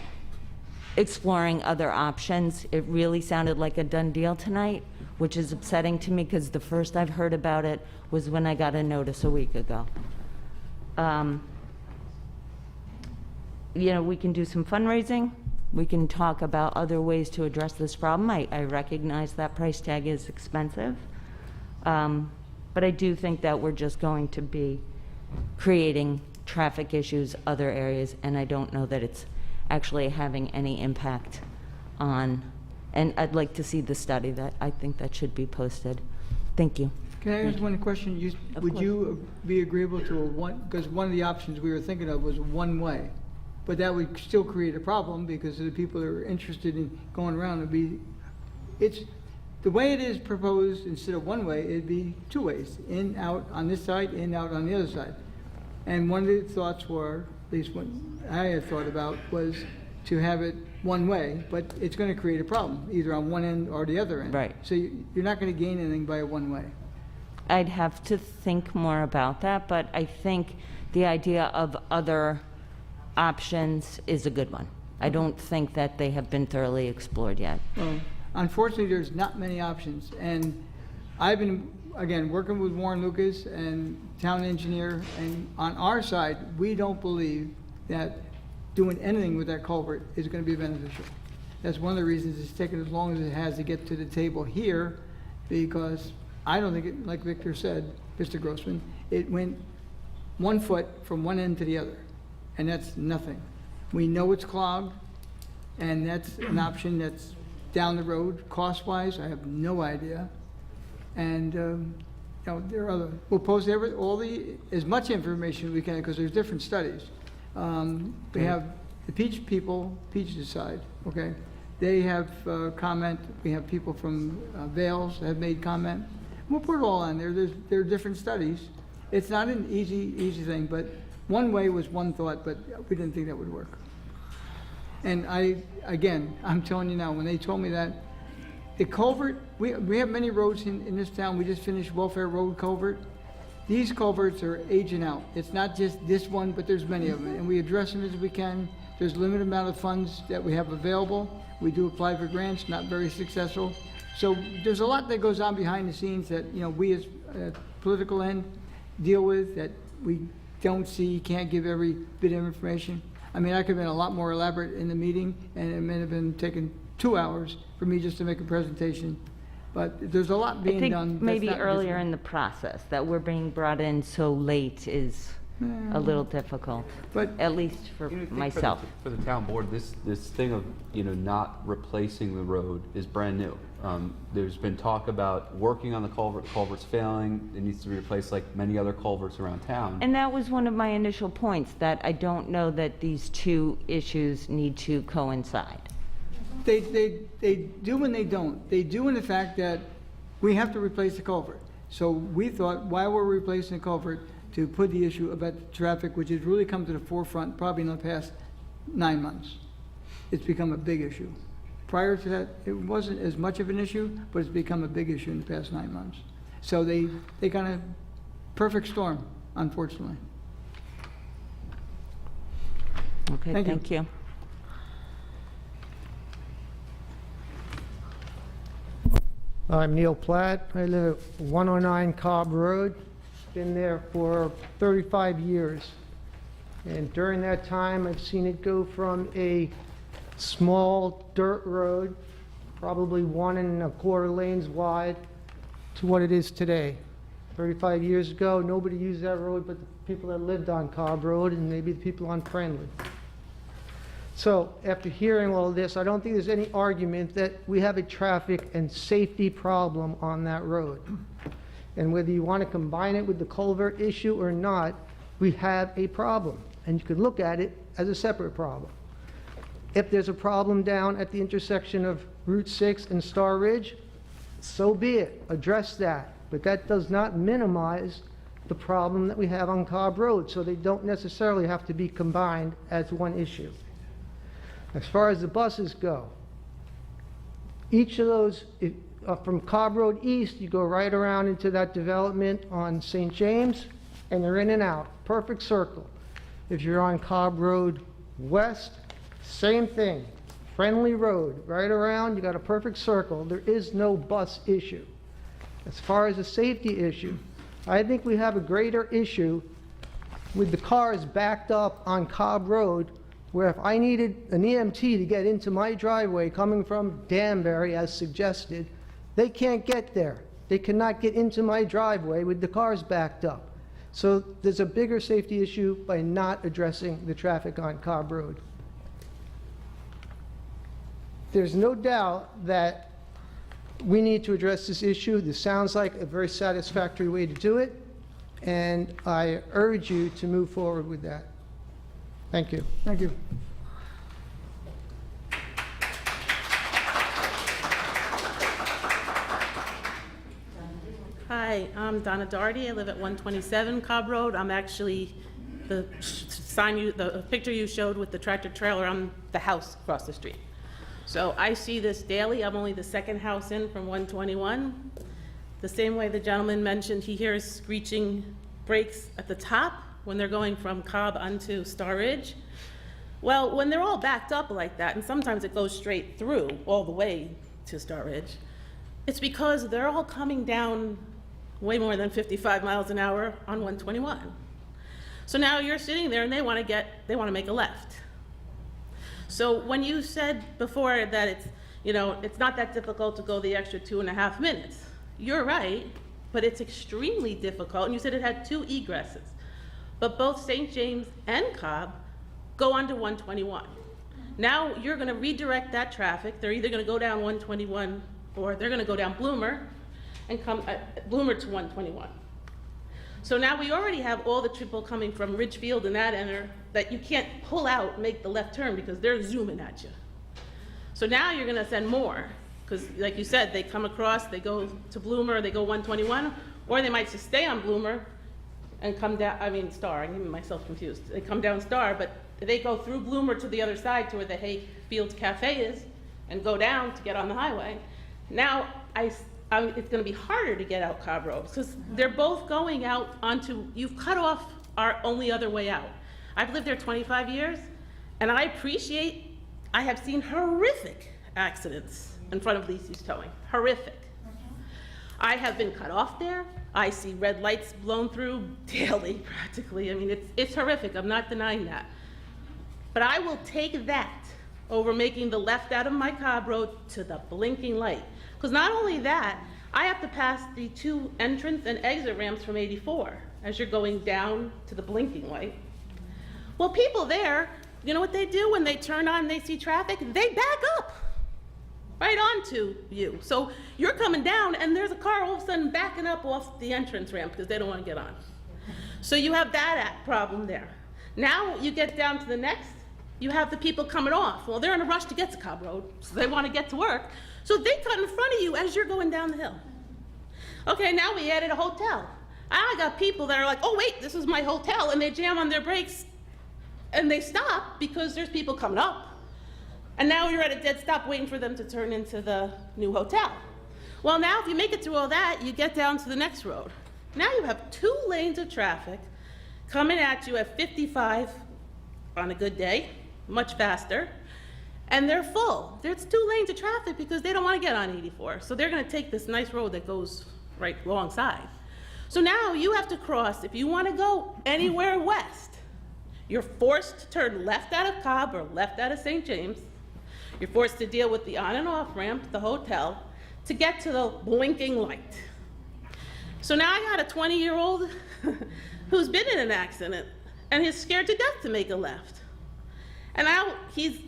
exploring other options, it really sounded like a done deal tonight, which is upsetting to me because the first I've heard about it was when I got a notice a week ago. You know, we can do some fundraising. We can talk about other ways to address this problem. I recognize that price tag is expensive. But I do think that we're just going to be creating traffic issues other areas, and I don't know that it's actually having any impact on, and I'd like to see the study. That I think that should be posted. Thank you. Can I ask one question? Would you be agreeable to a one, because one of the options we were thinking of was one way, but that would still create a problem because of the people that are interested in going around. It's the way it is proposed. Instead of one way, it'd be two ways: in, out on this side, in, out on the other side. And one of the thoughts were, at least what I had thought about, was to have it one way, but it's going to create a problem, either on one end or the other end. Right. So you're not going to gain anything by a one way. I'd have to think more about that, but I think the idea of other options is a good one. I don't think that they have been thoroughly explored yet. Well, unfortunately, there's not many options, and I've been, again, working with Warren Lucas and town engineer, and on our side, we don't believe that doing anything with that culvert is going to be beneficial. That's one of the reasons it's taken as long as it has to get to the table here, because I don't think it, like Victor said, Mr. Grossman, it went 1 foot from one end to the other, and that's nothing. We know it's clogged, and that's an option that's down the road. Cost-wise, I have no idea. And you know, there are other. We'll post as much information as we can because there's different studies. We have the Peach people, Peach's side. Okay, they have comment. We have people from Vales that have made comment. We'll put it all on there. There are different studies. It's not an easy thing, but one way was one thought, but we didn't think that would work. And I'm telling you now, when they told me that, the culvert, we have many roads in this town. We just finished Welfare Road culvert. These culverts are aging out. It's not just this one, but there's many of them. And we address them as we can There's a limited amount of funds that we have available. We do apply for grants, not very successful. So there's a lot that goes on behind the scenes that, you know, we as a political end deal with that we don't see, can't give every bit of information. I mean, I could have been a lot more elaborate in the meeting, and it may have been taken 2 hours for me just to make a presentation. But there's a lot being done. I think that's maybe not earlier visible. in the process, that we're being brought in so late is a little difficult, But at least for You know, I think myself. For the town board, this thing of, you know, not replacing the road is brand new. There's been talk about working on the culverts failing. It needs to be replaced like many other culverts around town. And that was one of my initial points, that I don't know that these two issues need to coincide. They do and they don't. They do in the fact that we have to replace the culvert. So we thought, while we're replacing the culvert, to put the issue about the traffic, which has really come to the forefront probably in the past 9 months. It's become a big issue. Prior to that, it wasn't as much of an issue, but it's become a big issue in the past 9 months. So they kind of, perfect storm, unfortunately. Okay, Thank you. thank you. I'm Neil Platt. I live at 109 Cobb Road. Been there for 35 years. And during that time, I've seen it go from a small dirt road, probably 1 1/4 lanes wide, to what it is today. 35 years ago, nobody used that road but the people that lived on Cobb Road and maybe the people on Friendly. So after hearing all of this, I don't think there's any argument that we have a traffic and safety problem on that road. And whether you want to combine it with the culvert issue or not, we have a problem. And you can look at it as a separate problem. If there's a problem down at the intersection of Route 6 and Star Ridge, so be it, address that. But that does not minimize the problem that we have on Cobb Road, so they don't necessarily have to be combined as one issue. As far as the buses go, each of those, from Cobb Road East, you go right around into that development on St. James, and you're in and out, perfect circle. If you're on Cobb Road West, same thing, Friendly Road, right around, you got a perfect circle. There is no bus issue. As far as the safety issue, I think we have a greater issue with the cars backed up on Cobb Road, where if I needed an EMT to get into my driveway coming from Danbury, as suggested, they can't get there. They cannot get into my driveway with the cars backed up. So there's a bigger safety issue by not addressing the traffic on Cobb Road. There's no doubt that we need to address this issue. This sounds like a very satisfactory way to do it, and I urge you to move forward with that. Thank you. Thank you. Hi, I'm Donna Doherty. I live at 127 Cobb Road. I'm actually the the picture you showed with the tractor trailer on the house across the street. So I see this daily. I'm only the second house in from 121. The same way the gentleman mentioned, he hears screeching brakes at the top when they're going from Cobb onto Star Ridge. Well, when they're all backed up like that, and sometimes it goes straight through all the way to Star Ridge, it's because they're all coming down way more than 55 miles an hour on 121. So now you're sitting there and they want to make a left. So when you said before that it's not that difficult to go the extra 2.5 minutes, you're right, but it's extremely difficult. And you said it had 2 egresses, but both St. James and Cobb go onto 121. Now you're going to redirect that traffic. They're either going to go down 121 or they're going to go down Bloomer and come Bloomer to 121. So now we already have all the people coming from Ridgefield and that enter that you can't pull out and make the left turn because they're zooming at you. So now you're going to send more because, like you said, they come across, they go to Bloomer, they go 121, or they might just stay on Bloomer and come down, Star, I'm getting myself confused. They come down Star, but they go through Bloomer to the other side to where the Hayfields Cafe is and go down to get on the highway. Now, it's going to be harder to get out Cobb Road because they're both going out onto, you've cut off our only other way out. I've lived there 25 years, And I have seen horrific accidents in front of Lisi's Towing, horrific. I have been cut off there. I see red lights blown through daily, practically. I mean, it's horrific, I'm not denying that. But I will take that over making the left out of my Cobb Road to the blinking light. Because not only that, I have to pass the 2 entrance and exit ramps from 84 as you're going down to the blinking light. Well, people there, you know what they do when they turn on and they see traffic? They back up right onto you. So you're coming down and there's a car all of a sudden backing up off the entrance ramp because they don't want to get on. So you have that problem there. Now you get down to the next, you have the people coming off. Well, they're in a rush to get to Cobb Road, so they want to get to work. So they cut in front of you as you're going down the hill. Okay, now we added a hotel. I got people that are like, oh wait, this is my hotel, and they jam on their brakes and they stop because there's people coming up. And now you're at a dead stop waiting for them to turn into the new hotel. Well, now if you make it through all that, you get down to the next road. Now you have 2 lanes of traffic coming at you at 55 on a good day, much faster, and they're full. There's 2 lanes of traffic because they don't want to get on 84. So they're going to take this nice road that goes right alongside. So now you have to cross, if you want to go anywhere west, you're forced to turn left out of Cobb or left out of St. James. You're forced to deal with the on and off ramp, the hotel, to get to the blinking light. So now I got a 20-year-old who's been in an accident and is scared to death to make a left. And now he's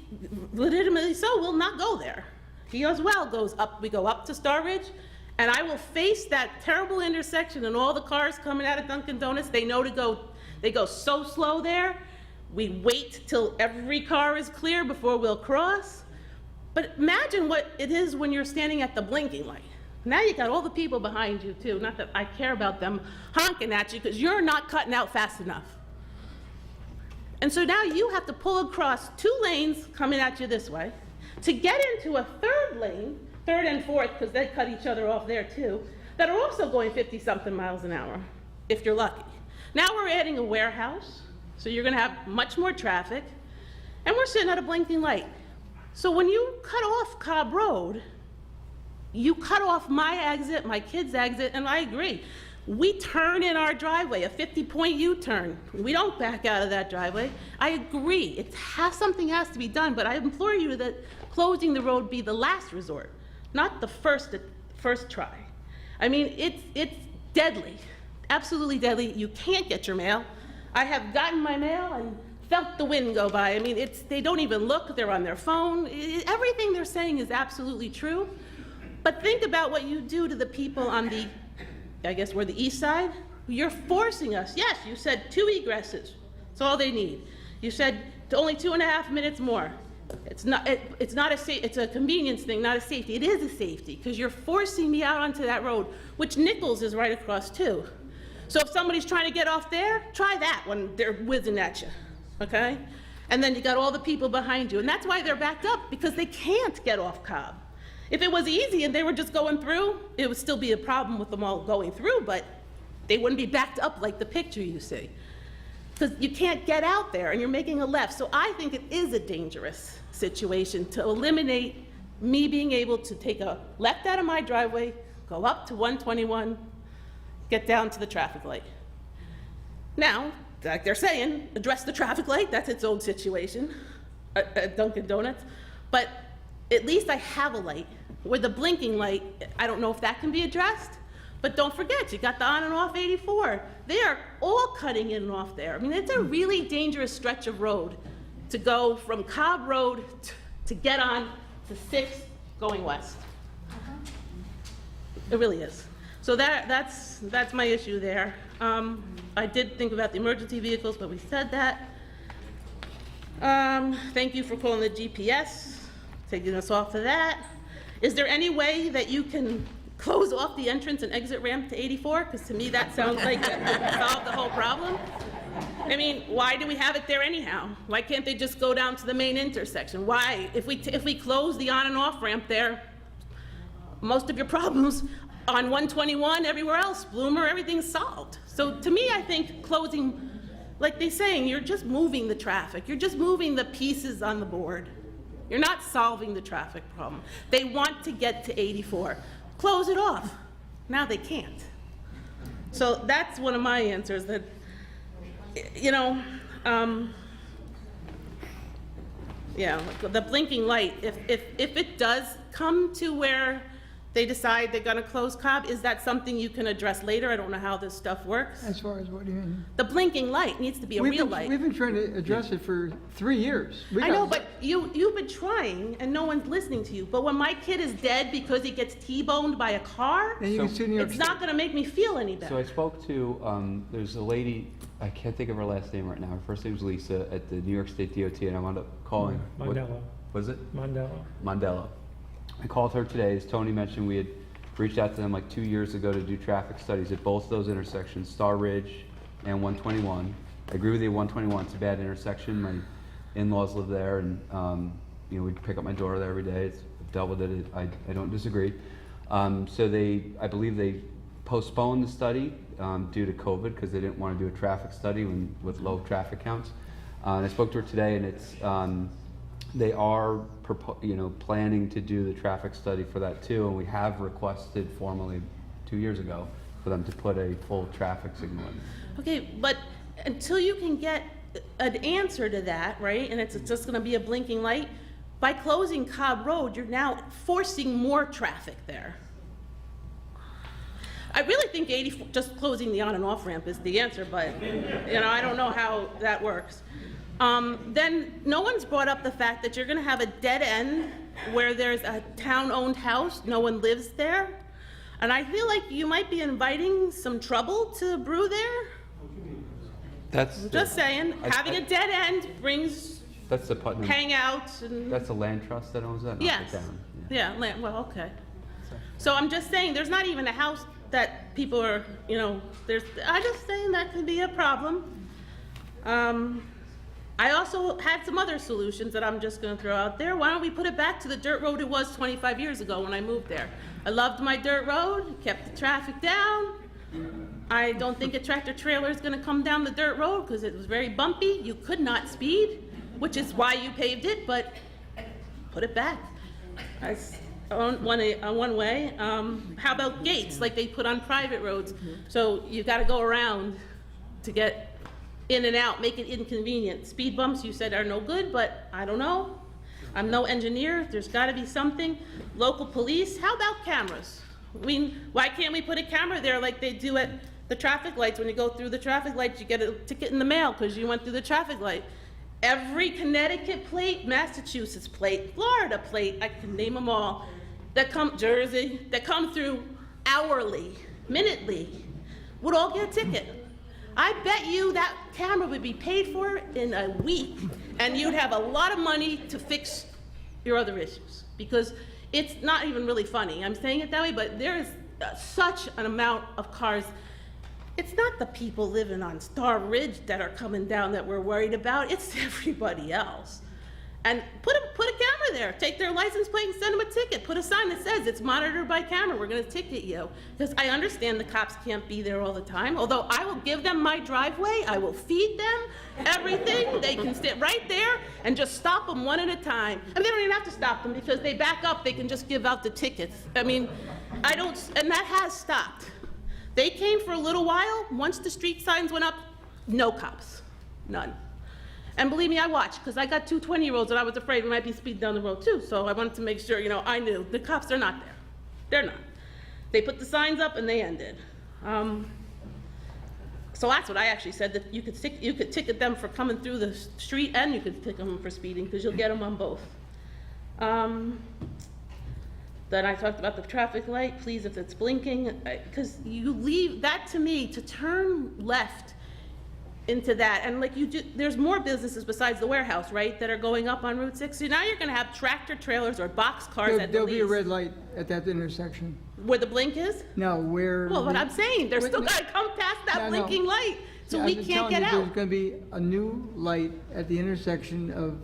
legitimately so will not go there. He as well goes up, we go up to Star Ridge, and I will face that terrible intersection and all the cars coming out of Dunkin' Donuts. They know to go, they go so slow there. We wait till every car is clear before we'll cross. But imagine what it is when you're standing at the blinking light. Now you got all the people behind you too, not that I care about them honking at you because you're not cutting out fast enough. And so now you have to pull across 2 lanes coming at you this way to get into a 3rd lane, 3rd and 4th, because they cut each other off there too, that are also going 50-something miles an hour, if you're lucky. Now we're adding a warehouse, so you're gonna have much more traffic, and we're sitting at a blinking light. So when you cut off Cobb Road, you cut off my exit, my kid's exit, and I agree. We turn in our driveway, a 50-point U-turn. We don't back out of that driveway. I agree, something has to be done, but I implore you that closing the road be the last resort, not the first try. I mean, it's deadly, absolutely deadly. You can't get your mail. I have gotten my mail and felt the wind go by. I mean, they don't even look, they're on their phone. Everything they're saying is absolutely true. But think about what you do to the people on the, I guess we're the east side. You're forcing us. Yes, you said 2 egresses. That's all they need. You said only 2.5 minutes more. It's a convenience thing, not a safety. It is a safety because you're forcing me out onto that road, which Nichols is right across too. So if somebody's trying to get off there, try that when they're whizzing at you, okay? And then you got all the people behind you, and that's why they're backed up, because they can't get off Cobb. If it was easy and they were just going through, it would still be a problem with them all going through, but they wouldn't be backed up like the picture you see. Because you can't get out there and you're making a left. So I think it is a dangerous situation to eliminate me being able to take a left out of my driveway, go up to 121, get down to the traffic light. Now, like they're saying, address the traffic light, that's its own situation at Dunkin' Donuts. But at least I have a light. Where the blinking light, I don't know if that can be addressed, but don't forget, you got the on and off 84. They are all cutting in and off there. I mean, it's a really dangerous stretch of road to go from Cobb Road to get on to 6th going west. It really is. So that's my issue there. I did think about the emergency vehicles, but we said that. Thank you for calling the GPS, taking us off of that. Is there any way that you can close off the entrance and exit ramp to 84? Because to me, that sounds like that would solve the whole problem. I mean, why do we have it there anyhow? Why can't they just go down to the main intersection? Why? If we close the on and off ramp there, most of your problems on 121, everywhere else, Bloomer, everything's solved. So to me, I think closing like they're saying, you're just moving the traffic. You're just moving the pieces on the board. You're not solving the traffic problem. They want to get to 84. Close it off. Now they can't. So that's one of my answers, that, you know, yeah, like the blinking light, if it does come to where they decide they're gonna close Cobb, is that something you can address later? I don't know how this stuff works. As far as what do you mean? The blinking light needs to be a real light. We've been trying to address it for 3 years. I know, but you've been trying and no one's listening to you. But when my kid is dead because he gets T-boned by a car, And you can sue New York it's State. not gonna make me feel any So I better. spoke to, there's a lady, I can't think of her last name right now. Her first name's Lisa at the New York State DOT, and I wound up calling. Mondello. Was it? Mondello. Mondello. I called her today. As Tony mentioned, we had reached out to them like 2 years ago to do traffic studies at both those intersections, Star Ridge and 121. I agree with you, 121, it's a bad intersection. My in-laws live there, and you know, we pick up my daughter there every day. I've dealt with it. I don't disagree. So I believe they postponed the study due to COVID because they didn't want to do a traffic study with low traffic counts. And I spoke to her today, and it's they are planning to do the traffic study for that too, and we have requested formally 2 years ago for them to put a full traffic signal in. Okay, but until you can get an answer to that, right, and it's just gonna be a blinking light, by closing Cobb Road, you're now forcing more traffic there. I really think 84, just closing the on and off ramp is the answer, but, you know, I don't know how that works. Then no one's brought up the fact that you're gonna have a dead end where there's a town-owned house, no one lives there. And I feel like you might be inviting some trouble to brew there. That's Just saying, having a dead end brings that's the Putnam. hangouts and, That's the land trust that owns that, not yes. the town. Well, okay. So I'm just saying, there's not even a house that people are, you know, I'm just saying that could be a problem. I also had some other solutions that I'm just gonna throw out there. Why don't we put it back to the dirt road it was 25 years ago when I moved there? I loved my dirt road, kept the traffic down. I don't think a tractor trailer is gonna come down the dirt road because it was very bumpy. You could not speed, which is why you paved it, but put it back. One way. How about gates like they put on private roads? So you gotta go around to get in and out, make it inconvenient. Speed bumps, you said, are no good, but I don't know. I'm no engineer, there's gotta be something. Local police, how about cameras? I mean, why can't we put a camera there like they do at the traffic lights? When you go through the traffic lights, you get a ticket in the mail because you went through the traffic light. Every Connecticut plate, Massachusetts plate, Florida plate, I can name them all, Jersey, that come through hourly, minutely, would all get a ticket. I bet you that camera would be paid for in a week, and you'd have a lot of money to fix your other issues, because it's not even really funny. I'm saying it that way, but there is such an amount of cars. It's not the people living on Star Ridge that are coming down that we're worried about, it's everybody else. And put a camera there, take their license plate and send them a ticket. Put a sign that says it's monitored by camera, we're gonna ticket you. Because I understand the cops can't be there all the time, although I will give them my driveway, I will feed them everything. They can sit right there and just stop them one at a time. And they don't even have to stop them because they back up, they can just give out the tickets. I mean, and that has stopped. They came for a little while, once the street signs went up, no cops, none. And believe me, I watched, because I got 2 20-year-olds and I was afraid we might be speeding down the road too. So I wanted to make sure, you know, I knew. The cops, they're not there. They're not. They put the signs up and they ended. So that's what I actually said, that you could ticket them for coming through the street and you could ticket them for speeding, because you'll get them on both. Then I talked about the traffic light, please, if it's blinking, because you leave, that to me, to turn left into that, and like there's more businesses besides the warehouse, right, that are going up on Route 6. So now you're gonna have tractor trailers or box cars at the There'll be a least. red light at that intersection. Where the blink is? No, where... Well, what I'm saying, they're still gotta come past that blinking light, so Yeah, we I've been can't telling get you, out. There's gonna be a new light at the intersection of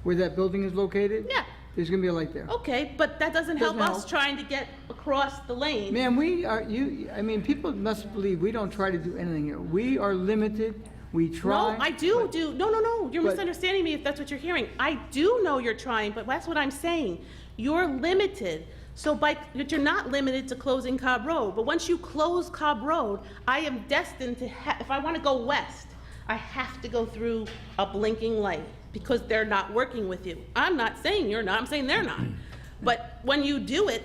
where that building is located. Yeah. There's gonna be a light there. Okay, but that doesn't help Doesn't us help. trying to get across the lane. Ma'am, I mean, people must believe we don't try to do anything here. We are limited. We try. No, I do, no, you're But- misunderstanding me if that's what you're hearing. I do know you're trying, but that's what I'm saying. You're limited. So but you're not limited to closing Cobb Road, but once you close Cobb Road, I am destined to if I want to go west, I have to go through a blinking light because they're not working with you. I'm not saying you're not, I'm saying they're not. But when you do it,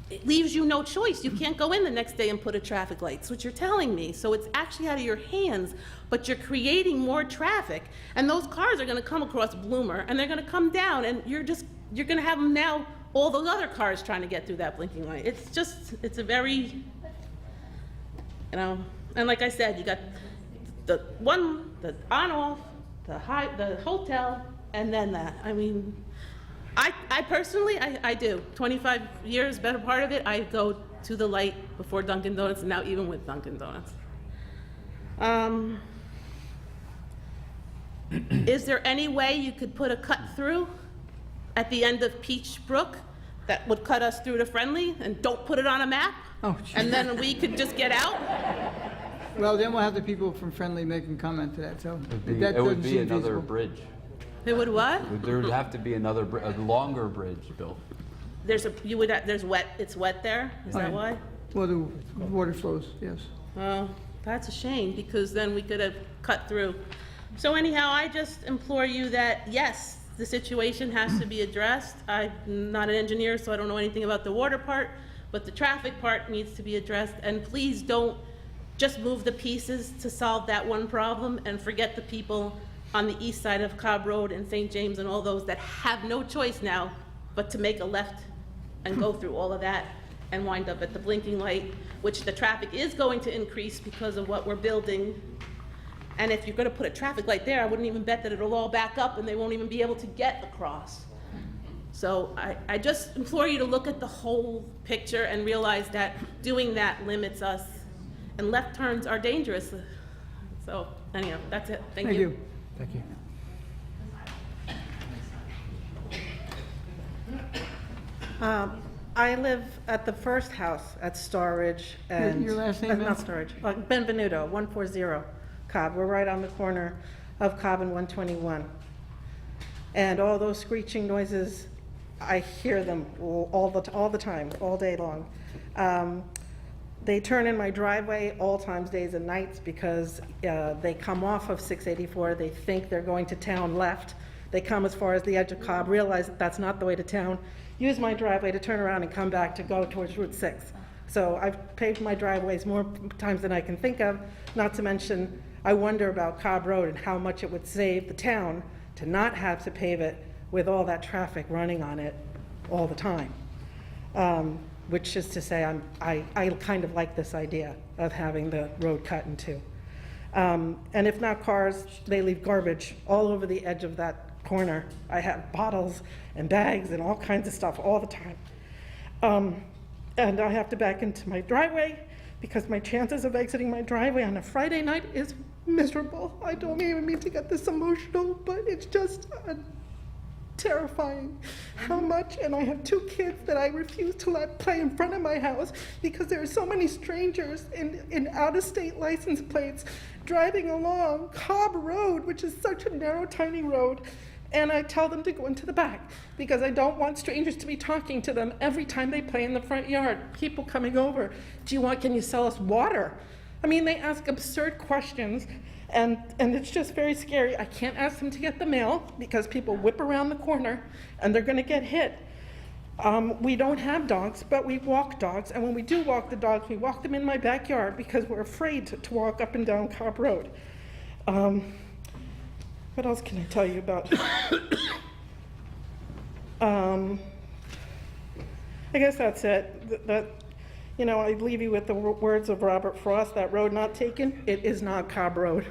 it leaves you no choice. You can't go in the next day and put a traffic light. That's what you're telling me. So it's actually out of your hands, but you're creating more traffic. And those cars are gonna come across Bloomer and they're gonna come down and you're gonna have them now, all those other cars trying to get through that blinking light. It's a very, you know, and like I said, you got the on-off, the hotel, and then that. I mean, I personally, I do. 25 years, better part of it, I go to the light before Dunkin' Donuts, and now even with Dunkin' Donuts. Is there any way you could put a cut through at the end of Peach Brook that would cut us through to Friendly, and don't put it on a map? Oh, And then we could just get out? Well, then we'll have the people from Friendly making comment to that, so that It doesn't would be seem another feasible. bridge. It would what? There would have to be another, a longer bridge built. There's wet, it's wet there? Is that why? Well, the water flows, yes. Oh, that's a shame, because then we could have cut through. So anyhow, I just implore you that, yes, the situation has to be addressed. I'm not an engineer, so I don't know anything about the water part, but the traffic part needs to be addressed. And please don't just move the pieces to solve that one problem and forget the people on the east side of Cobb Road and St. James and all those that have no choice now but to make a left and go through all of that and wind up at the blinking light, which the traffic is going to increase because of what we're building. And if you're gonna put a traffic light there, I wouldn't even bet that it'll all back up and they won't even be able to get across. So I just implore you to look at the whole picture and realize that doing that limits us, and left turns are dangerous. So anyhow, that's it. Thank you. Thank you. I live at the first house at Starridge and... Your last name, ma'am? Not Starridge, Benvenuto, 140 Cobb. We're right on the corner of Cobb and 121. And all those screeching noises, I hear them all the time, all day long. They turn in my driveway all times, days and nights, because they come off of 684. They think they're going to town left. They come as far as the edge of Cobb, realize that that's not the way to town, use my driveway to turn around and come back to go towards Route 6. So I've paved my driveways more times than I can think of, not to mention I wonder about Cobb Road and how much it would save the town to not have to pave it with all that traffic running on it all the time. Which is to say, I kind of like this idea of having the road cut in two. And if not cars, they leave garbage all over the edge of that corner. I have bottles and bags and all kinds of stuff all the time. And I have to back into my driveway because my chances of exiting my driveway on a Friday night is miserable. I don't even mean to get this emotional, but it's just terrifying how much, and I have 2 kids that I refuse to let play in front of my house because there are so many strangers in out-of-state license plates driving along Cobb Road, which is such a narrow, tiny road, and I tell them to go into the back because I don't want strangers to be talking to them every time they play in the front yard. People coming over, can you sell us water? I mean, they ask absurd questions. And it's just very scary. I can't ask them to get the mail because people whip around the corner and they're gonna get hit. We don't have dogs, but we walk dogs. And when we do walk the dogs, we walk them in my backyard because we're afraid to walk up and down Cobb Road. What else can I tell you about? I guess that's it. You know, I leave you with the words of Robert Frost, that road not taken, it is not Cobb Road.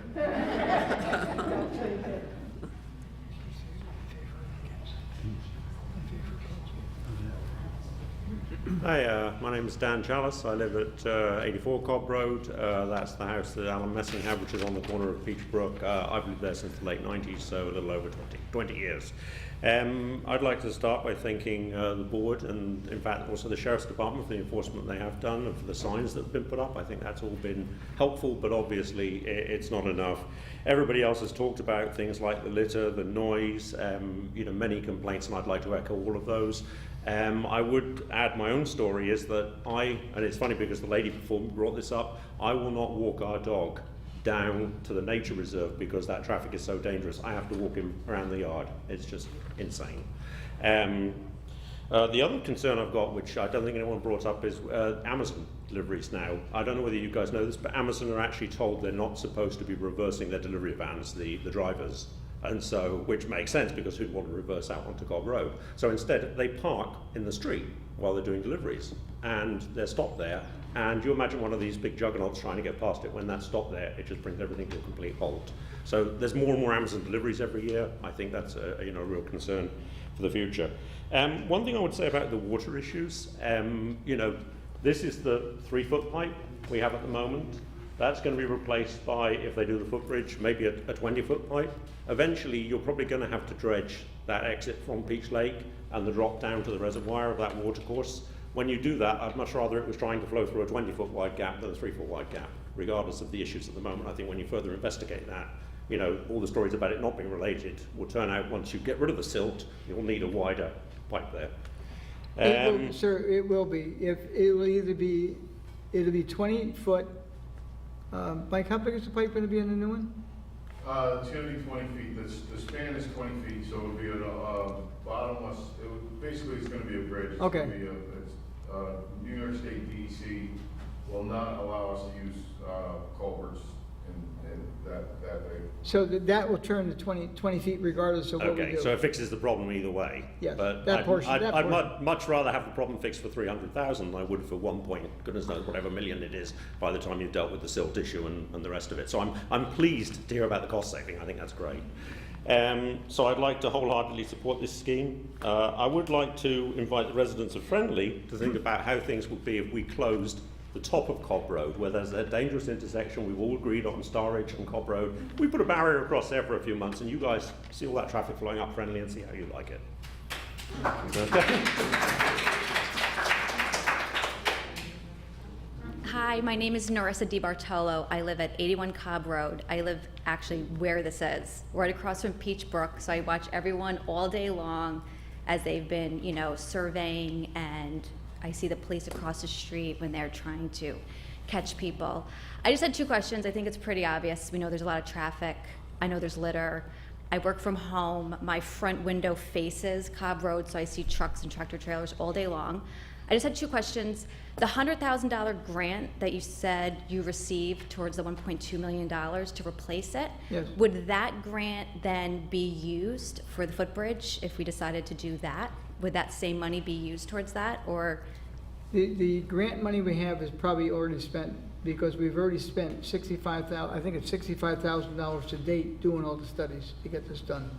Hi, my name is Dan Chalice. I live at 84 Cobb Road. That's the house that Alan Messing had, which is on the corner of Peachbrook. I've lived there since the late 90s, so a little over 20 years. I'd like to start by thanking the board and, in fact, also the Sheriff's Department for the enforcement they have done and for the signs that have been put up. I think that's all been helpful, but obviously it's not enough. Everybody else has talked about things like the litter, the noise, many complaints, and I'd like to echo all of those. I would add my own story is that and it's funny because the lady before me brought this up, I will not walk our dog down to the nature reserve because that traffic is so dangerous. I have to walk him around the yard. It's just insane. The other concern I've got, which I don't think anyone brought up, is Amazon deliveries now. I don't know whether you guys know this, but Amazon are actually told they're not supposed to be reversing their delivery vans, the drivers. And so, which makes sense because who'd want to reverse out onto Cobb Road? So instead, they park in the street while they're doing deliveries, and they're stopped there. And you imagine one of these big juggernauts trying to get past it. When that's stopped there, it just brings everything to a complete halt. So there's more and more Amazon deliveries every year. I think that's a real concern for the future. One thing I would say about the water issues, this is the 3-foot pipe we have at the moment. That's going to be replaced by, if they do the footbridge, maybe a 20-foot pipe. Eventually, you're probably going to have to dredge that exit from Peach Lake and the drop down to the reservoir of that watercourse. When you do that, I'd much rather it was trying to flow through a 20-foot wide gap than a 3-foot wide gap, regardless of the issues at the moment. I think when you further investigate that, all the stories about it not being related will turn out once you get rid of the silt, you'll need a wider pipe there. Sir, it will be. It'll be 20-foot. Mike, how big is the pipe going to be in the new one? It's going to be 20 feet. The span is 20 feet, so it would be a bottomless. Basically, it's going to be a bridge. It's Okay. Going to be New York State DEC will not allow us to use culverts in that big. So that will turn to 20 feet regardless of what we do. Okay, so it fixes the problem either way. Yes, But that portion- I'd much rather have the problem fixed for 300,000 than I would for 1 point, goodness knows whatever million it is by the time you've dealt with the silt issue and the rest of it. So I'm pleased to hear about the cost saving. I think that's great. So I'd like to wholeheartedly support this scheme. I would like to invite the residents of Friendly to think about how things would be if we closed the top of Cobb Road, where there's a dangerous intersection we've all agreed on, Star Ridge and Cobb Road. We put a barrier across there for a few months, and you guys see all that traffic flowing up Friendly and see how you like it. Hi, my name is Narissa DiBartolo. I live at 81 Cobb Road. I live actually where this is, right across from Peachbrook. So I watch everyone all day long as they've been, surveying, and I see the police across the street when they're trying to catch people. I just had 2 questions. I think it's pretty obvious. We know there's a lot of traffic. I know there's litter. I work from home. My front window faces Cobb Road, so I see trucks and tractor trailers all day long. I just had 2 questions. The $100,000 grant that you said you received towards the $1.2 million to replace it, Yes. would that grant then be used for the footbridge if we decided to do that? Would that same money be used towards that, or? The grant money we have is probably already spent because we've already spent I think it's $65,000 to date doing all the studies to get this done.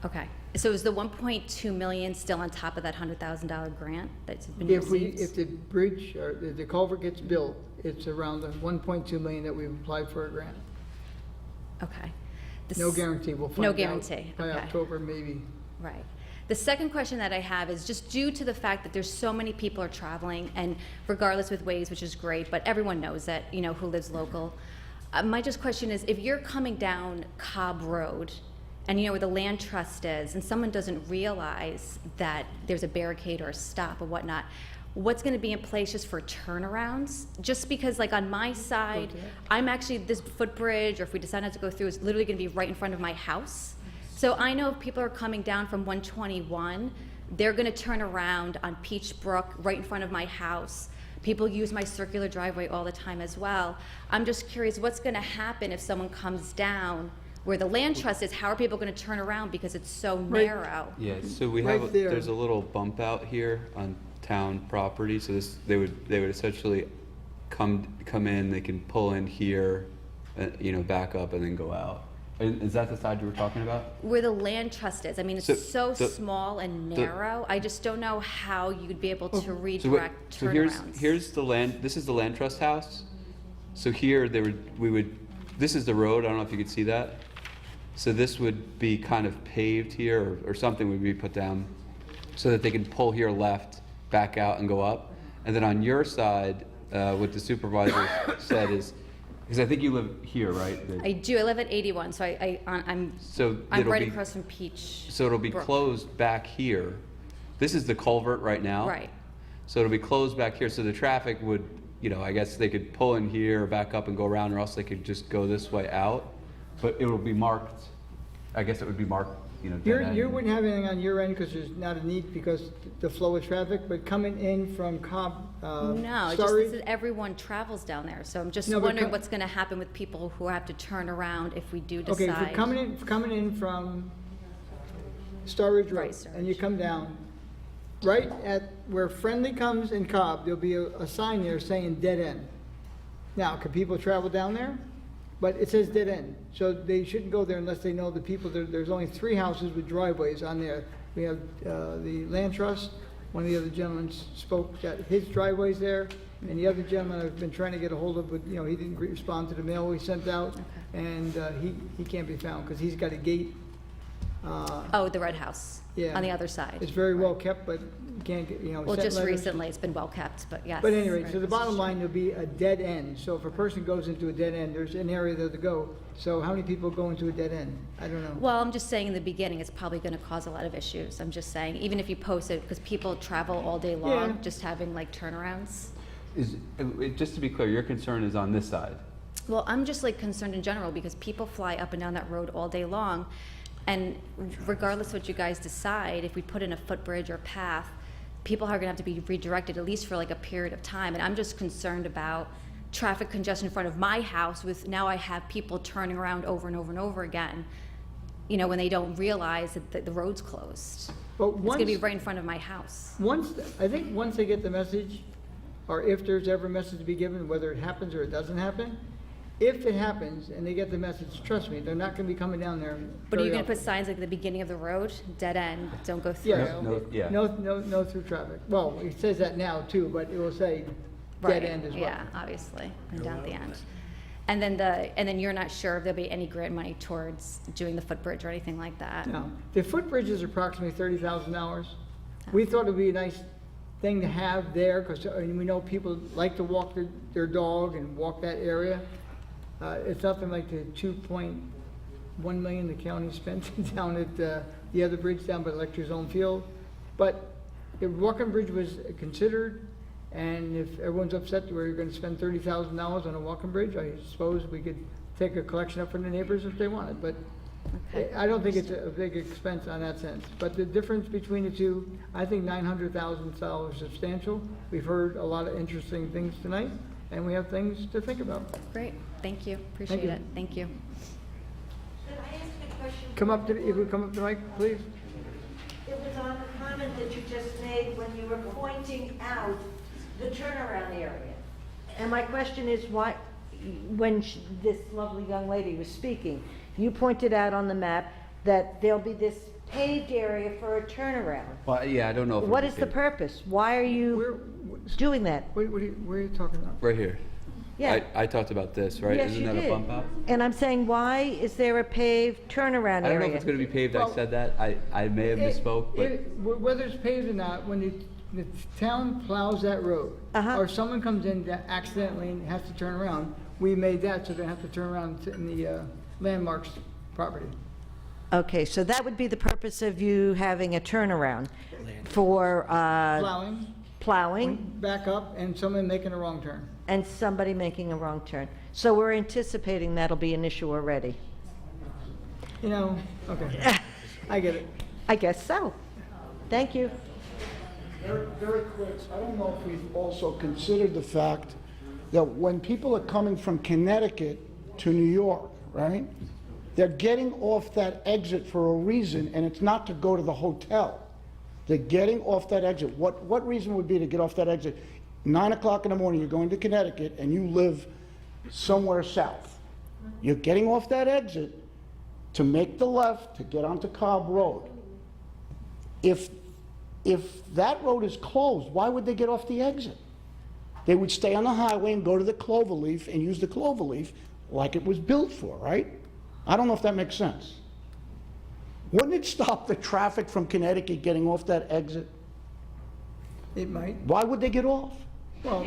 Okay, so is the 1.2 million still on top of that $100,000 grant that's been received? If the bridge or the culvert gets built, it's around the 1.2 million that we've applied for a grant. Okay. No guarantee. We'll find No out guarantee, by okay. October, maybe. Right. The second question that I have is just due to the fact that there's so many people are traveling, and regardless with Waze, which is great, but everyone knows it, who lives local. My just question is, if you're coming down Cobb Road, and where the land trust is, and someone doesn't realize that there's a barricade or a stop or whatnot, what's going to be in place just for turnarounds? Just because, like, on my side, I'm actually, this footbridge, or if we decide not to go through, is literally going to be right in front of my house. So I know if people are coming down from 121, they're going to turn around on Peachbrook right in front of my house. People use my circular driveway all the time as well. I'm just curious, what's going to happen if someone comes down where the land trust is? How are people going to turn around because it's so narrow? Yeah, so we Right have, there. there's a little bump out here on town property, so they would essentially come in, they can pull in here, back up and then go out. Is that the side you were talking about? Where the land trust is. I mean, So it's so the- small and narrow. I just don't know how you'd be able to So, redirect so turnarounds. here's the land, this is the land trust house. So here, this is the road, I don't know if you could see that. So this would be kind of paved here, or something would be put down, so that they can pull here left, back out and go up. And then on your side, what the supervisor said is, because I think you live here, right? I do. I live at 81, so I'm it'll right be- across from Peach. So it'll be Brook. closed back here. This is the culvert right now. Right. So it'll be closed back here, so the traffic would, I guess they could pull in here, back up and go around, or else they could just go this way out. But it will be marked, I guess it would be marked, dead end. You wouldn't have anything on your end because there's not a need because the flow of traffic, but coming in from Cobb, No, it's just this is, everyone travels down there, so I'm just No, but wondering what's going to happen with people who have to turn around if we do decide. Okay, if you're coming in from Star Ridge Road, and you come down, right at where Friendly comes in Cobb, there'll be a sign there saying dead end. Now, can people travel down there? But it says dead end, so they shouldn't go there unless they know the people. There's only 3 houses with driveways on there. We have the Land Trust, one of the other gentlemen spoke that his driveway's there, and the other gentleman I've been trying to get a hold of, but, he didn't respond to the mail we sent out, and he can't be found, because he's got a gate. Oh, the red house. Yeah. On the other side. It's very well kept, but you can't get, Well, sent just letters. recently, it's been well kept, but yes. But anyway, right. so the bottom line, there'll be a dead end. So if a person goes into a dead end, there's an area there to go. So how many people go into a dead end? I don't know. Well, I'm just saying in the beginning, it's probably going to cause a lot of issues. I'm just saying, even if you post it, because people travel all day long, Yeah. just having like turnarounds. Just to be clear, your concern is on this side. Well, I'm just like concerned in general because people fly up and down that road all day long. And regardless what you guys decide, if we put in a footbridge or path, people are gonna have to be redirected at least for like a period of time. And I'm just concerned about traffic congestion in front of my house with now I have people turning around over and over and over again, when they don't realize that the road's closed. But It's gonna be right in front of my house. I think once they get the message, or if there's ever a message to be given, whether it happens or it doesn't happen, if it happens and they get the message, trust me, they're not gonna be coming down there. But are you very gonna put often. signs like at the beginning of the road, dead end, don't go through? Yes. No through traffic. Well, it says that now too, but it will say dead Right, end as well. Yeah, obviously, and down at the end. And then you're not sure if there'll be any grant money towards doing the footbridge or anything like that? No, the footbridge is approximately $30,000. We thought it'd be a nice thing to have there, because we know people like to walk their dog and walk that area. It's nothing like the $2.1 million the county spent down at the other bridge down by Lecter's own field. But if walking bridge was considered, and if everyone's upset that we're gonna spend $30,000 on a walking bridge, I suppose we could take a collection up from the neighbors if they wanted, but I don't think it's a big expense on that sense. But the difference between the two, I think $900,000 is substantial. We've heard a lot of interesting things tonight, and we have things to think about. Great, thank you, appreciate you. it, thank you. Could I ask a question? If we come up to the mic, please. It was on the comment that you just made when you were pointing out the turnaround area. And my question is why, when this lovely young lady was speaking, you pointed out on the map that there'll be this paved area for a turnaround. Well, yeah, I don't know if. What it'll is be the paved. Purpose? Why are you doing that? Where are you talking about? Right here. Yeah. I talked about this, right? Yes, Isn't you that did. a bump out? And I'm saying, why is there a paved turnaround I don't area? know if it's gonna be paved, I Well, said that, I may have misspoke, but. Whether it's paved or not, when the town plows that road, or someone comes in that accidentally and has to turn around, we made that so they have to turn around in the landmarks property. Okay, so that would be the purpose of you having a turnaround for plowing Back up and someone making a wrong turn. and somebody making a wrong turn. So we're anticipating that'll be an issue already. Okay, I get it. I guess so. Thank you. Very quick, I don't know if we've also considered the fact that when people are coming from Connecticut to New York, right? They're getting off that exit for a reason, and it's not to go to the hotel. They're getting off that exit. What reason would be to get off that exit? 9 o'clock in the morning, you're going to Connecticut, and you live somewhere south. You're getting off that exit to make the left to get onto Cobb Road. If that road is closed, why would they get off the exit? They would stay on the highway and go to the Cloverleaf and use the Cloverleaf like it was built for, right? I don't know if that makes sense. Wouldn't it stop the traffic from Connecticut getting off that exit? It might. Why would they get off? Well,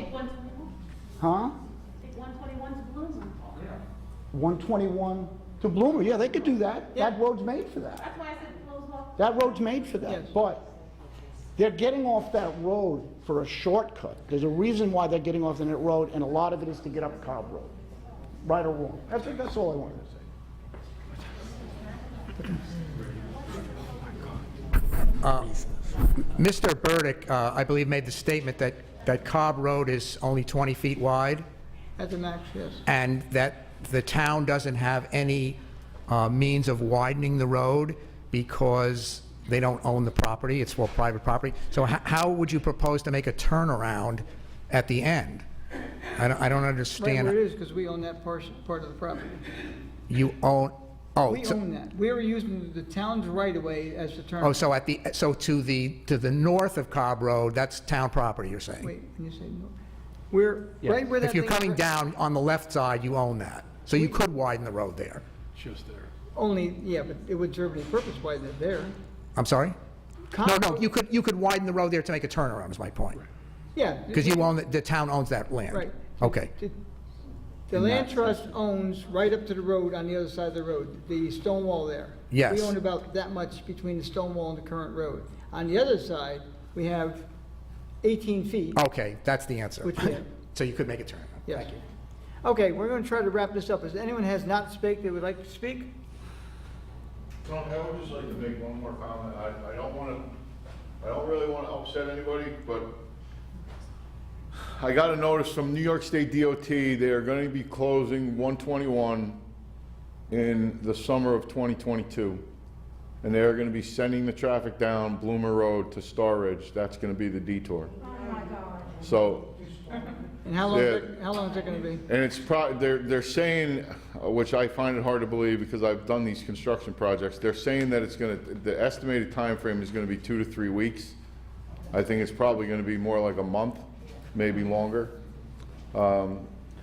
Huh? Take 121 to Bloomer. 121 to Bloomer, yeah, they could do that. That road's made for that. That's why I said close off. That road's made for that. Yes. But they're getting off that road for a shortcut. There's a reason why they're getting off that road, and a lot of it is to get up Cobb Road. Right or wrong. That's all I wanted to say. Mr. Burdick, I believe, made the statement that Cobb Road is only 20 feet wide, at the max, yes. and that the town doesn't have any means of widening the road because they don't own the property, it's for private property. So how would you propose to make a turnaround at the end? I don't Right understand. where it is, because we own that part of the property. You own, oh, We so- own that. We are using the town's right-of-way as the term. oh, so to the north of Cobb Road, that's town property, you're saying? Wait, when you say no, we're, right where that If you're thing is- coming down on the left side, you own that. So you could widen the road there. Just there. Only, yeah, but it would serve any purpose why they're there. I'm sorry? Cobb No, Road- you could widen the road there to make a turnaround, is my point. Yeah. Because you own, the town owns that land. Right. Okay. The land trust owns right up to the road on the other side of the road, the stone wall there. Yes. We own about that much between the stone wall and the current road. On the other side, we have 18 feet. Okay, that's the answer. Which we have. So you could make a turnaround. Yes. Thank you. Okay, we're going to try to wrap this up. If anyone has not spoken, that would like to speak? I would just like to make one more comment. I don't really want to upset anybody, but I got a notice from New York State DOT, they are going to be closing 121 in the summer of 2022. And they're going to be sending the traffic down Bloomer Road to Star Ridge. That's going to be the detour. Oh, my God. So, And how long, Yeah. how long is it going to be? and it's they're saying, which I find it hard to believe because I've done these construction projects, they're saying that the estimated time frame is going to be 2 to 3 weeks. I think it's probably going to be more like a month, maybe longer.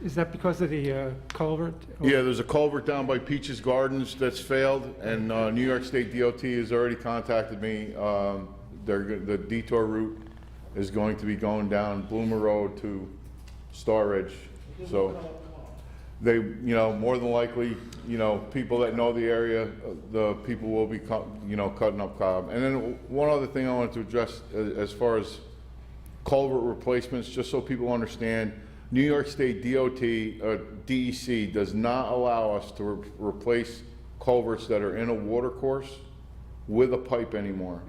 Is that because of the culvert? Yeah, there's a culvert down by Peaches Gardens that's failed, and New York State DOT has already contacted me. The detour route is going to be going down Bloomer Road to Star Ridge. So they, more than likely, people that know the area, the people will be, cutting up Cobb. And then one other thing I wanted to address as far as culvert replacements, just so people understand, New York State DOT, DEC does not allow us to replace culverts that are in a water course with a pipe anymore.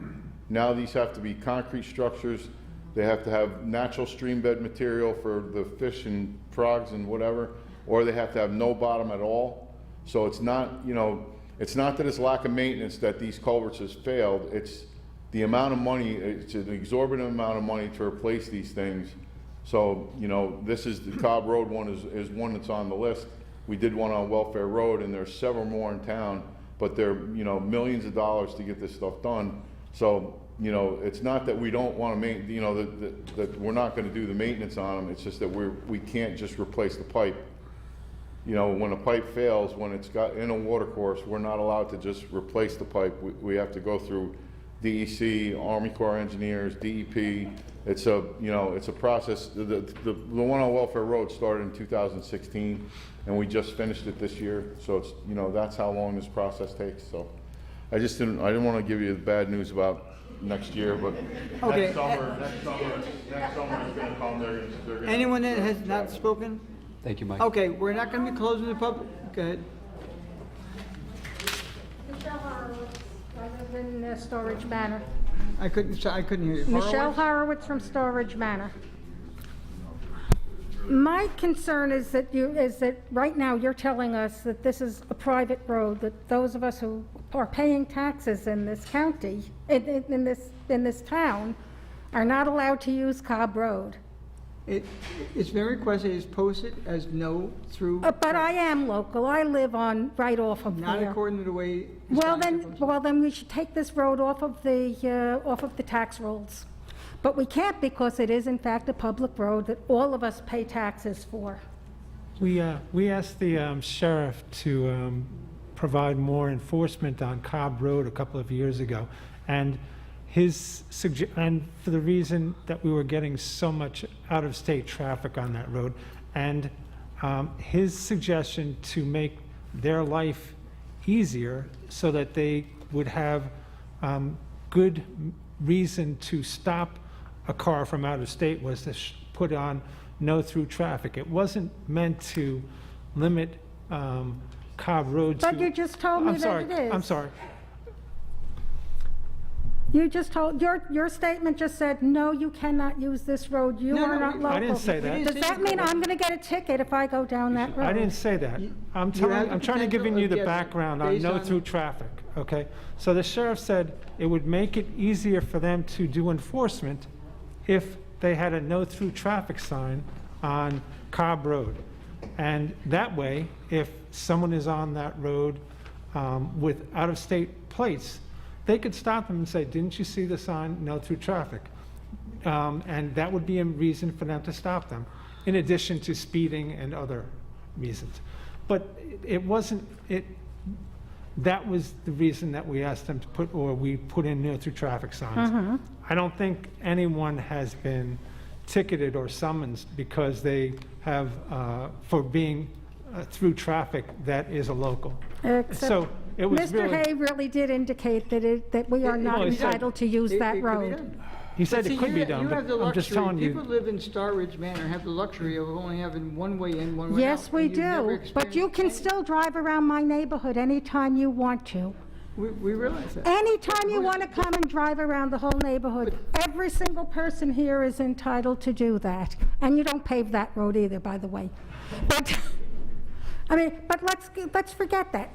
Now these have to be concrete structures. They have to have natural stream bed material for the fish and frogs and whatever, or they have to have no bottom at all. So it's not, it's not that it's lack of maintenance that these culverts has failed. It's the amount of money, it's an exorbitant amount of money to replace these things. So, this is the Cobb Road one is one that's on the list. We did one on Welfare Road, and there's several more in town, but they're, millions of dollars to get this stuff done. So, it's not that we don't want to that we're not going to do the maintenance on them. It's just that we can't just replace the pipe. When a pipe fails, when it's got in a water course, we're not allowed to just replace the pipe. We have to go through DEC, Army Corps of Engineers, DEP. It's a, it's a process. The one on Welfare Road started in 2016, and we just finished it this year. So it's, that's how long this process takes. So I didn't want to give you the bad news about next year, but Okay. next summer is going to come. They're going to. Anyone that has not spoken? Thank you, Mike. Okay, we're not going to be closing the public. Go ahead. Michelle Horowitz, I live in Storage Manor. I couldn't hear you. Michelle Horowitz? Horowitz from Storage Manor. My concern is that right now you're telling us that this is a private road, that those of us who are paying taxes in this county, in this town, are not allowed to use Cobb Road. It's been requested, it's posted as no through. But I am local. I live on, right off of Not there. according to the way. the Well, signs are then, posted. we should take this road off of the tax rolls. But we can't because it is in fact a public road that all of us pay taxes for. We asked the sheriff to provide more enforcement on Cobb Road a couple of years ago, and and for the reason that we were getting so much out-of-state traffic on that road, and his suggestion to make their life easier so that they would have good reason to stop a car from out of state was to put on no through traffic. It wasn't meant to limit Cobb Road to... But you just told me that it is. I'm sorry. You just told, your statement just said, no, you cannot use this road. You No, are no, not local. I didn't say that. Does that mean I'm going to get a ticket if I go down that road? I didn't say that. I'm have the trying to give potential you of the getting background on based no on- through traffic, okay? So the sheriff said it would make it easier for them to do enforcement if they had a no through traffic sign on Cobb Road. And that way, if someone is on that road with out-of-state plates, they could stop them and say, didn't you see the sign, no through traffic? And that would be a reason for them to stop them, in addition to speeding and other reasons. But it wasn't, that was the reason that we asked them to put, or we put in no through traffic signs. I don't think anyone has been ticketed or summoned because they have, for being through traffic that is a local. So it was Mr. really... Hay really did indicate that we are not Well, he said entitled to use It that could be road. done. He said See, it could be done, You but have the I'm just luxury, telling you... people live in Star Ridge Manor have the luxury of only having one way in, one way out. Yes, we and you've never do, but you can experienced still drive around my neighborhood anytime you want to. any- We realize that. Anytime you want to come and drive around the whole neighborhood, every single person here is entitled to do that. And you don't pave that road either, by the way. But, I mean, but let's forget that.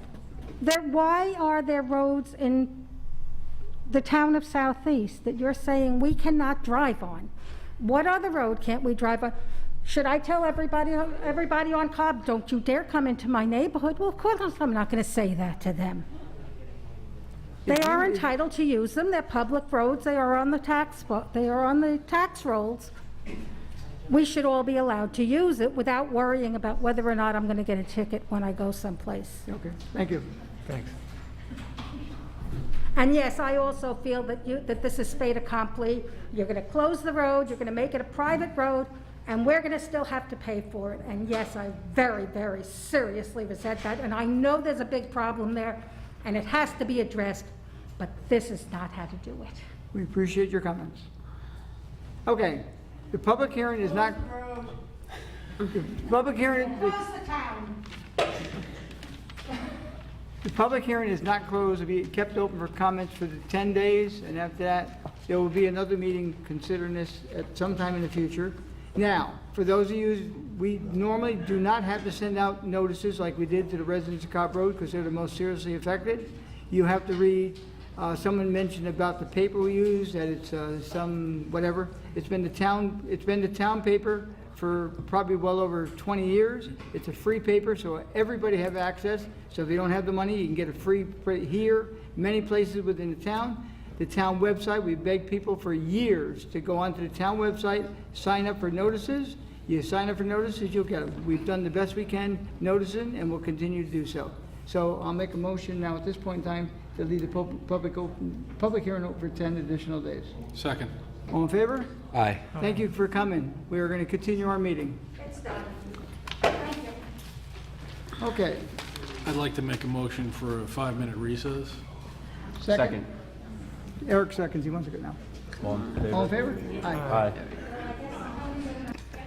Why are there roads in the town of Southeast that you're saying we cannot drive on? What other road can't we drive on? Should I tell everybody on Cobb, don't you dare come into my neighborhood? Well, of course I'm not going to say that to them. They are entitled to use them. They're public roads. They are on the tax rolls. We should all be allowed to use it without worrying about whether or not I'm going to get a ticket when I go someplace. Okay, thank you. Thanks. And yes, I also feel that this is fait accompli. You're going to close the road, you're going to make it a private road, and we're going to still have to pay for it. And yes, I very, very seriously resent that, and I know there's a big problem there, and it has to be addressed, but this is not how to do it. We appreciate your comments. Okay, the public hearing is not... The public hearing... The public hearing is not closed. It'll be kept open for comments for the 10 days, and after that, there will be another meeting considering this at some time in the future. Now, for those of you, we normally do not have to send out notices like we did to the residents of Cobb Road because they're the most seriously affected. You have to read, someone mentioned about the paper we use, that it's some, whatever. It's been the town paper for probably well over 20 years. It's a free paper, so everybody have access. So if you don't have the money, you can get it free here, many places within the town. The town website, we beg people for years to go onto the town website, sign up for notices. You sign up for notices, you'll get them. We've done the best we can noticing, and we'll continue to do so. So I'll make a motion now at this point in time to leave the public hearing open for 10 additional days. Second. All in favor? Aye. Thank you for coming. We are going to continue our meeting. It's done. Thank you. Okay. I'd like to make a motion for a 5-minute recess. Second. Eric seconds. He wants to go now. All in favor? Aye.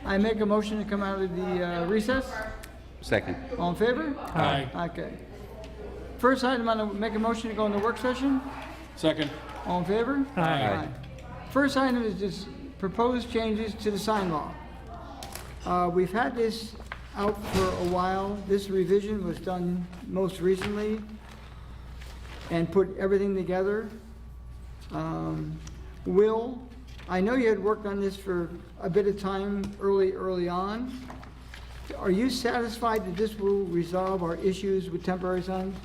I make a motion to come out of the recess. Second. All in favor? Aye. Okay. First item, I'm going to make a motion to go into work session. Second. All in favor? Aye. First item is just proposed changes to the sign law. We've had this out for a while. This revision was done most recently and put everything together. Will I know you had worked on this for a bit of time early on. Are you satisfied that this will resolve our issues with temporary signs?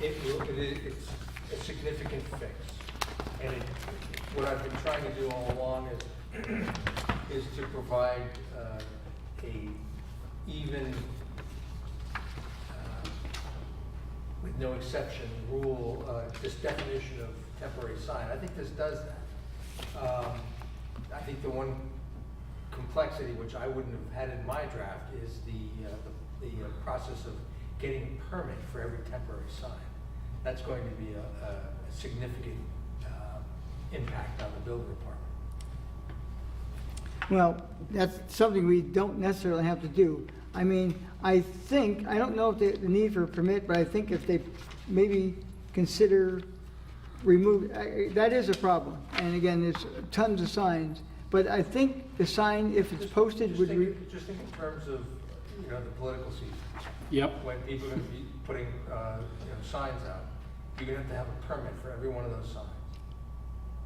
It's a significant fix. And what I've been trying to do all along is to provide a even, with no exception, rule, this definition of temporary sign. I think this does that. I think the one complexity, which I wouldn't have had in my draft, is the process of getting a permit for every temporary sign. That's going to be a significant impact on the building department. Well, that's something we don't necessarily have to do. I mean, I don't know if the need for a permit, but I think if they maybe consider that is a problem. And again, there's tons of signs. But I think the sign, if it's posted, would... Just think in terms of, the political season. Yep. When people are going to be putting, signs out, you're going to have to have a permit for every one of those signs.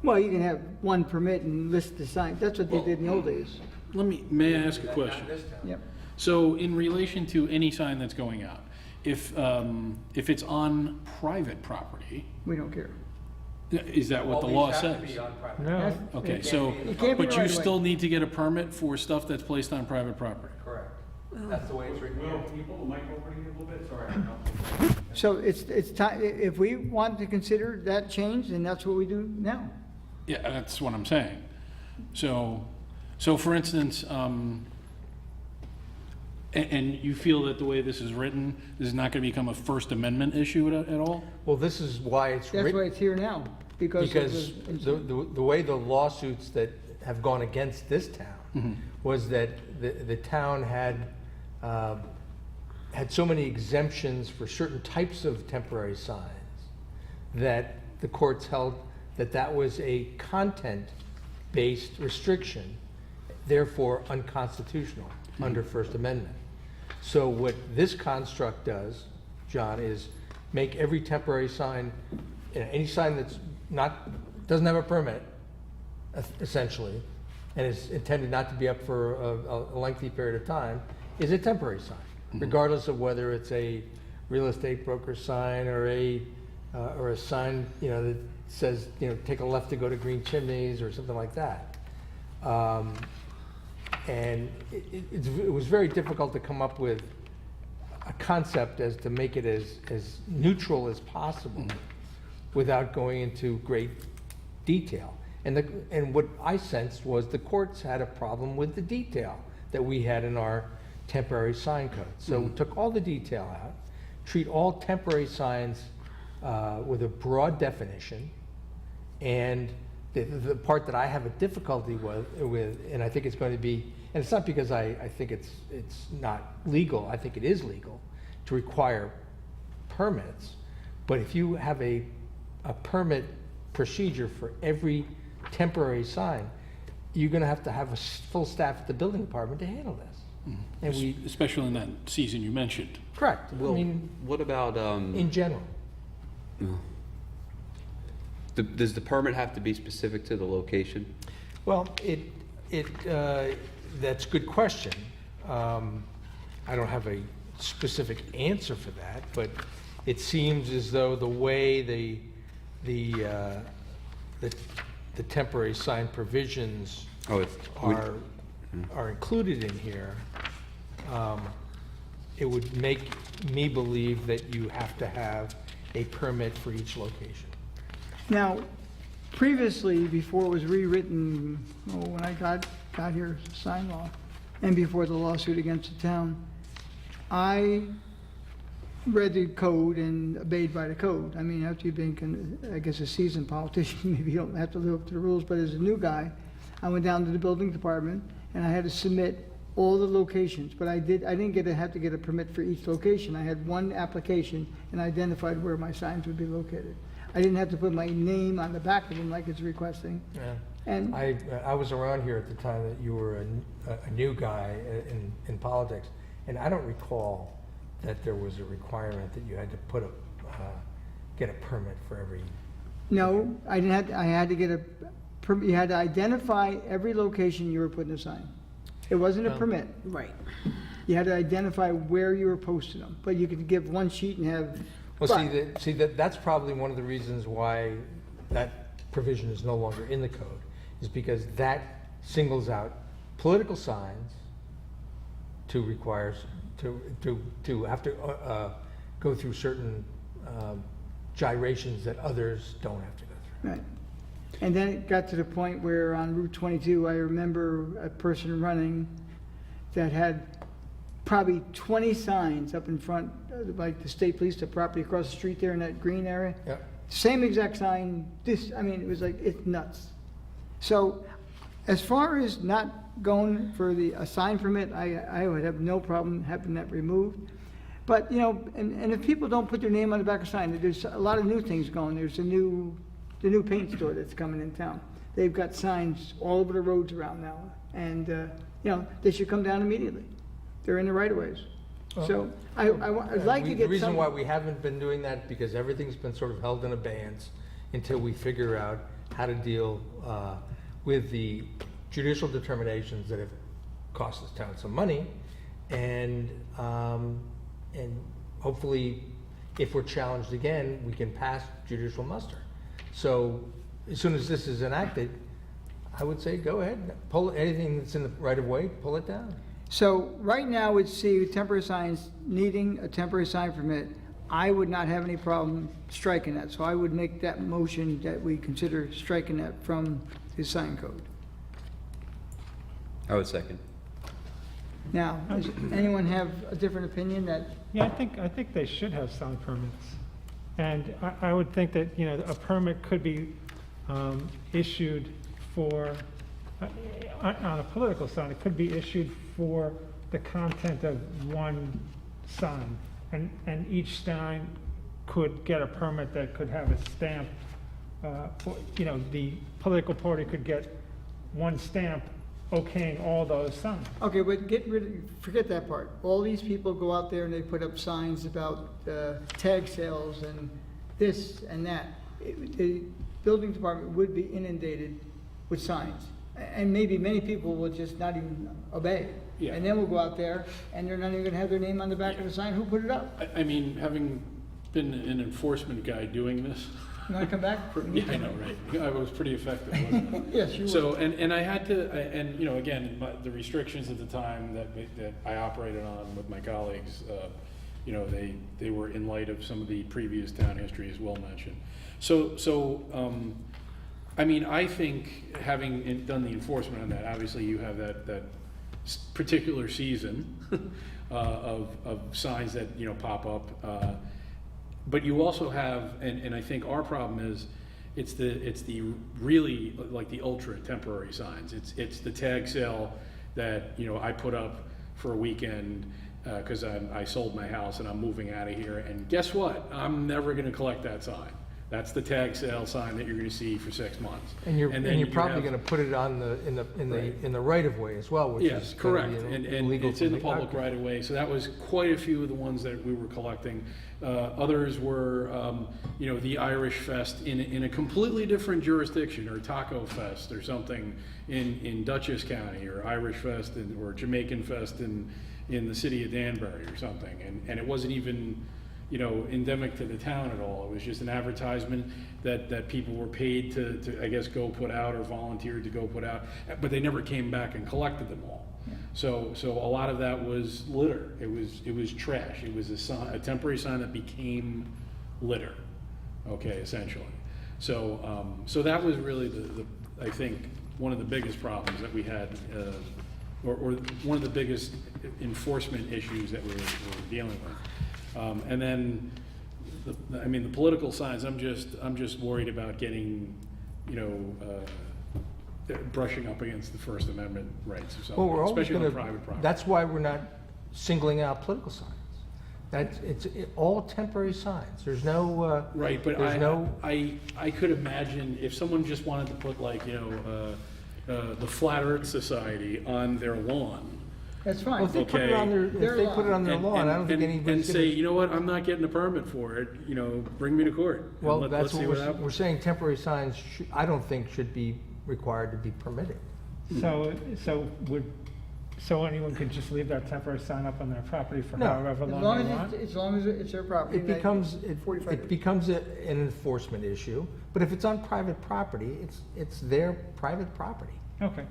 Well, you can have one permit and list the signs. That's what they did in the old days. May I ask a question? Not in this town. Yep. So in relation to any sign that's going out, if it's on private property, We don't care. is that what All the these law have to says? be on private. No. Okay, It so, can't be right but you away. still need to get a permit for stuff that's placed on private property? Correct. That's the way it's written. Can you pull the mic over a little bit? Sorry. So it's time, if we want to consider that change, then that's what we do now. Yeah, that's what I'm saying. So for instance, and you feel that the way this is written, this is not going to become a First Amendment issue at all? Well, this is why it's That's written. why it's here now, because The way the lawsuits that have gone against this town was that the town had so many exemptions for certain types of temporary signs that the courts held that was a content-based restriction, therefore unconstitutional under First Amendment. So what this construct does, John, is make every temporary sign, any sign that's doesn't have a permit, essentially, and is intended not to be up for a lengthy period of time, is a temporary sign, regardless of whether it's a real estate broker sign or a sign, that says, take a left to go to Green Chimneys or something like that. And it was very difficult to come up with a concept as to make it as neutral as possible without going into great detail. And what I sensed was the courts had a problem with the detail that we had in our temporary sign code. So we took all the detail out, treat all temporary signs with a broad definition, and the part that I have a difficulty with, and I think it's going to be, and it's not because I think it's not legal, I think it is legal to require permits, but if you have a permit procedure for every temporary sign, you're going to have a full staff at the building department to handle this. And especially in that season you mentioned. Correct. Well, what about in general. Does the permit have to be specific to the location? Well, that's a good question. I don't have a specific answer for that, but it seems as though the way the temporary sign provisions are included in here, it would make me believe that you have to have a permit for each location. Now, previously, before it was rewritten, when I got here, sign law, and before the lawsuit against the town, I read the code and obeyed by the code. I mean, after you've been, I guess, a seasoned politician, maybe you don't have to live up to the rules, but as a new guy, I went down to the building department and I had to submit all the locations, but I didn't have to get a permit for each location. I had one application and identified where my signs would be located. I didn't have to put my name on the back of them like it's requesting. Yeah. And I was around here at the time that you were a new guy in politics, and I don't recall that there was a requirement that you had to get a permit for every No, I didn't have, I had to get a, you had to identify every location you were putting a sign. It wasn't a permit. Right. You had to identify where you were posting them, but you could give one sheet and have. Well, but- that's probably one of the reasons why that provision is no longer in the code, is because that singles out political signs to require, to have to go through certain gyrations that others don't have to go through. Right. And then it got to the point where on Route 22, I remember a person running that had probably 20 signs up in front, like the state police, the property across the street there in that green area. Yeah. Same exact sign, I mean, it was like, it's nuts. So as far as not going for a sign permit, I would have no problem having that removed. But, you know, and if people don't put their name on the back of a sign, there's a lot of new things going. There's the new paint store that's coming in town. They've got signs all over the roads around now. And, you know, they should come down immediately. They're in the right of ways. So I'd like to get The reason some. why we haven't been doing that, because everything's been sort of held in abeyance until we figure out how to deal with the judicial determinations that have cost this town some money, and hopefully, if we're challenged again, we can pass judicial muster. So as soon as this is enacted, I would say go ahead, pull anything that's in the right of way, pull it down. So right now, we'd see temporary signs needing a temporary sign permit. I would not have any problem striking that. So I would make that motion that we consider striking that from the sign code. I would second. Now, does anyone have a different opinion that? Yeah, I think they should have sign permits. And I would think that, you know, a permit could be issued for, on a political sign, it could be issued for the content of one sign. And each sign could get a permit that could have a stamp. You know, the political party could get one stamp okaying all those signs. Okay, but forget that part. All these people go out there and they put up signs about tag sales and this and that. The building department would be inundated with signs. And maybe many people will just not even obey. Yeah. And then we'll go out there and they're not even gonna have their name on the back of the sign. Who put it up? I mean, having been an enforcement guy doing this. You wanna come back? Yeah, I know, right? I was pretty effective, wasn't I? Yes, you were. So, and I had to, and, you know, again, the restrictions at the time that I operated on with my colleagues, you know, they were in light of some of the previous town history, as Will mentioned. So, I mean, I think having done the enforcement on that, obviously you have that particular season of signs that, you know, pop up. But you also have, and I think our problem is, it's the really, like the ultra temporary signs. It's the tag sale that, you know, I put up for a weekend because I sold my house and I'm moving out of here. And guess what? I'm never going to collect that sign. That's the tag sale sign that you're going to see for 6 months. And you're probably have- going to put it on in the right of way as well, which Yes, is gonna correct, be and illegal it's to in the make- public right of way, so that was quite a few of the ones that we were collecting. Others were, you know, the Irish Fest in a completely different jurisdiction, or Taco Fest or something in Dutchess County, or Irish Fest or Jamaican Fest in the city of Danbury or something, and it wasn't even, you know, endemic to the town at all. It was just an advertisement that people were paid to, I guess, go put out, or volunteered to go put out, but they never came back and collected them all. Yeah. So a lot of that was litter. It was trash. It was a temporary sign that became litter. Okay, essentially. So that was really the I think one of the biggest problems that we had, or one of the biggest enforcement issues that we were dealing with. And then, I mean, the political signs, I'm just worried about getting, you know, brushing up against the First Amendment rights or something, Well, we're always especially on gonna, private property. that's why we're not singling out political signs. It's all temporary signs. There's no, Right, but there's no, I could imagine if someone just wanted to put, like, you know, the Flat Earth Society on their lawn, That's fine. Well, if they put it Okay. on their, if they put it on their lawn, I don't think And anybody's say, gonna. you know what, I'm not getting a permit for it, you know, bring me to court. and Well, let's that's see what happens. we're saying, temporary signs, I don't think should be required to be permitted. So anyone could just leave that temporary sign up on their property for No. however As long long they want? as it's their property. It and they- becomes, 45 it becomes an enforcement issue, but if it's on private property, it's their private property. Okay.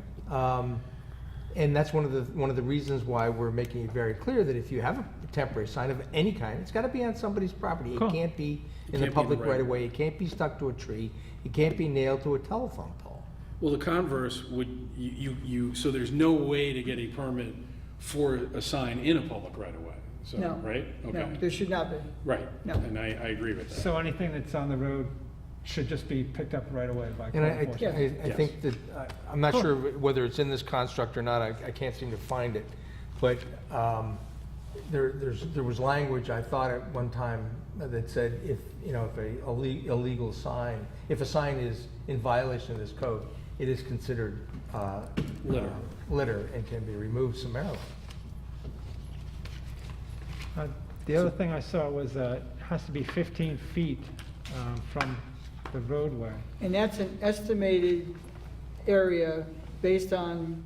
And that's one of the reasons why we're making it very clear that if you have a temporary sign of any kind, it's gotta be on somebody's property. It Cool. can't be in can't the be public in the right of way, it can't be stuck to a tree, it can't be nailed to a telephone pole. Well, the converse would, so there's no way to get a permit for a sign in a public right of way, so, No. right? No, Okay, there should not be. right, No. and I agree with that. So anything that's on the road should just be picked up right away by And code I enforcement? think that, I'm not sure whether it's in this construct or not, I can't seem to find it, but there was language, I thought at one time, that said if, you know, if a illegal sign, if a sign is in violation of this code, it is considered litter and can be removed summarily. The other thing I saw was it has to be 15 feet from the roadway. And that's an estimated area based on.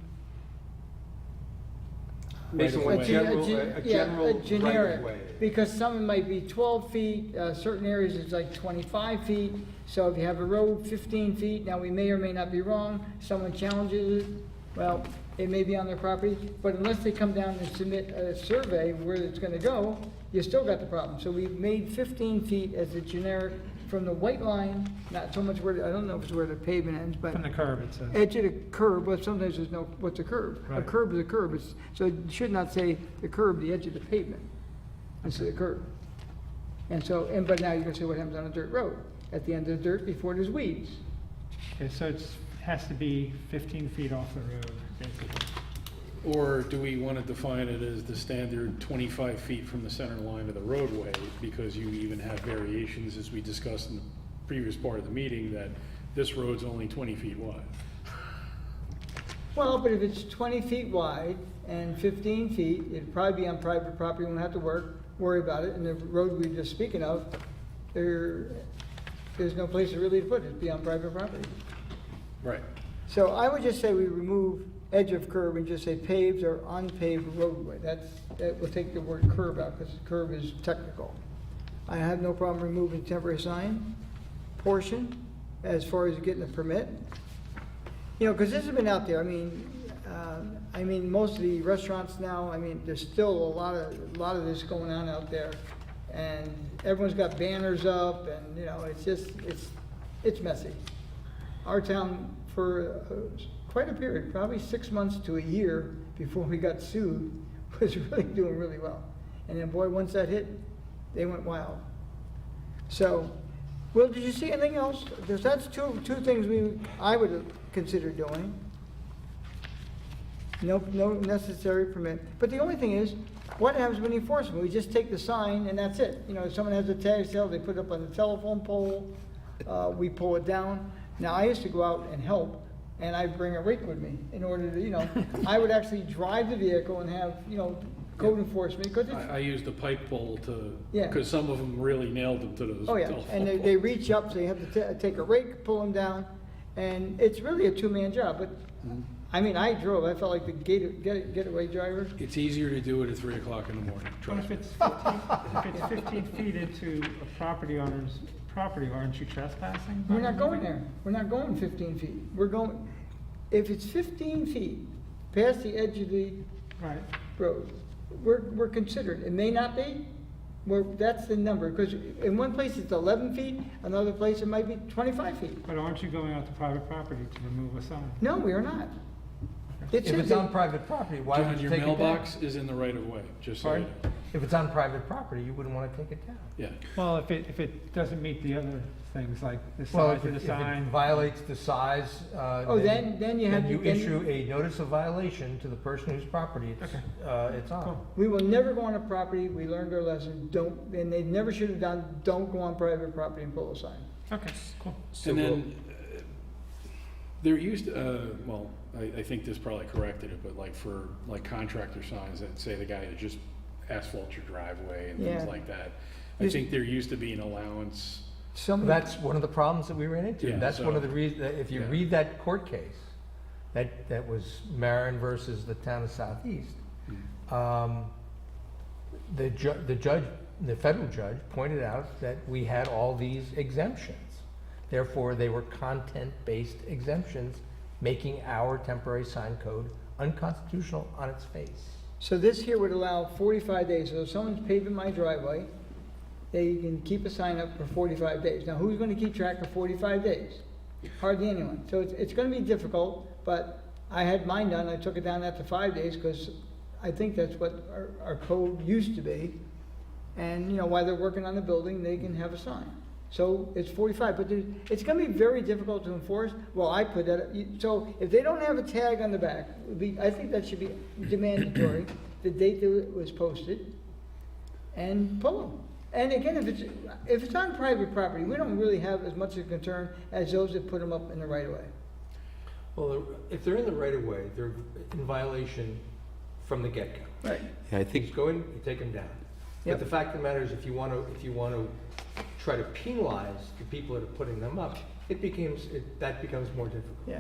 Based on A what ge- general, ge- a yeah, general a right generic, of way. because some might be 12 feet, certain areas it's like 25 feet. So if you have a road 15 feet, now we may or may not be wrong, someone challenges it, well, it may be on their property, but unless they come down and submit a survey where it's gonna go, you still got the problem. So we made 15 feet as a generic from the white line, not so much where, I don't know if it's where the pavement ends, but. From the curb, it says. Edge of the curb, but sometimes there's no, what's a curb? A Right. curb is a curb, so it should not say the curb, the edge of the pavement. It's the curb. And so, but now you're gonna say what happens on a dirt road? At the end of the dirt, before there's weeds. Okay, so it has to be 15 feet off the road, basically. Or do we want to define it as the standard 25 feet from the center line of the roadway? Because you even have variations, as we discussed in the previous part of the meeting, that this road's only 20 feet wide. Well, but if it's 20 feet wide and 15 feet, it'd probably be on private property, we won't have to worry about it. And the road we were just speaking of, there's no place really to put it, it'd be on private property. Right. So I would just say we remove edge of curb and just say paved or unpaved roadway. That will take the word curb out, because curb is technical. I have no problem removing temporary sign portion as far as getting a permit. You know, because this has been out there, I mean, most of the restaurants now, I mean, there's still a lot of this going on out there. And everyone's got banners up and, you know, it's just, it's messy. Our town, for quite a period, probably 6 months to a year before we got sued, was really doing really well. And then boy, once that hit, they went wild. So, Will, did you see anything else? Because that's two things I would consider doing. No necessary permit. But the only thing is, what happens when you enforce them? We just take the sign and that's it. You know, if someone has a tag sale, they put it up on the telephone pole, we pull it down. Now, I used to go out and help, and I'd bring a rake with me in order to, you know, I would actually drive the vehicle and have, you know, code enforcement, because it's, I used a pipe pole to, Yeah. because some of them really nailed them to those. oh yeah, telephone and they reach up, so you have to take a rake, pull them down, and it's really a two-man job, but, I mean, I drove, I felt like the getaway driver. It's easier to do it at 3 o'clock in the morning, But trust if me. it's 15 feet into a property owner's property, aren't you trespassing? We're not going there. We're not going 15 feet. We're going, if it's 15 feet past the edge of the Right. road, we're considered. It may not be, that's the number, because in one place it's 11 feet, another place it might be 25 feet. But aren't you going out to private property to remove a sign? No, we are not. If it's on private property, why John, would you your take it down? mailbox is in the right of way, just so you Pardon? know. If it's on private property, you wouldn't want to take it down. Yeah. Well, if it doesn't meet the other things, like the Well, size if of the it sign. violates the size, then you have to- then- issue a notice of violation to the person whose property it's on. We will never go on a property, we learned our lesson, and they never should have done, don't go on private property and pull a sign. Okay, cool. And then, There used, well, I think this probably corrected it, but like for like contractor signs that say the guy that just asphalt your driveway and things Yeah. like that. I think there used to be an allowance. That's one of the problems that we ran into. Yeah, That's one so- of the reasons, if you yeah. read that court case, that was Marin versus the town of Southeast, the judge, the federal judge pointed out that we had all these exemptions. Therefore, they were content-based exemptions, making our temporary sign code unconstitutional on its face. So this here would allow 45 days. So if someone's paving my driveway, they can keep a sign up for 45 days. Now, who's going to keep track of 45 days? Hardly anyone. So it's going to be difficult, but I had mine done. I took it down after 5 days because I think that's what our code used to be. And, you know, while they're working on the building, they can have a sign. So it's 45, but it's going to be very difficult to enforce. Well, I put that, so if they don't have a tag on the back, I think that should be mandatory, the date that it was posted, and pull them. And again, if it's on private property, we don't really have as much of a concern as those that put them up in the right of way. Well, if they're in the right of way, they're in violation from the get-go. Right. Yeah, I think He's going, you take him down. Yep. But the fact of the matter is, if you want to try to penalize the people that are putting them up, that becomes more difficult. Yeah.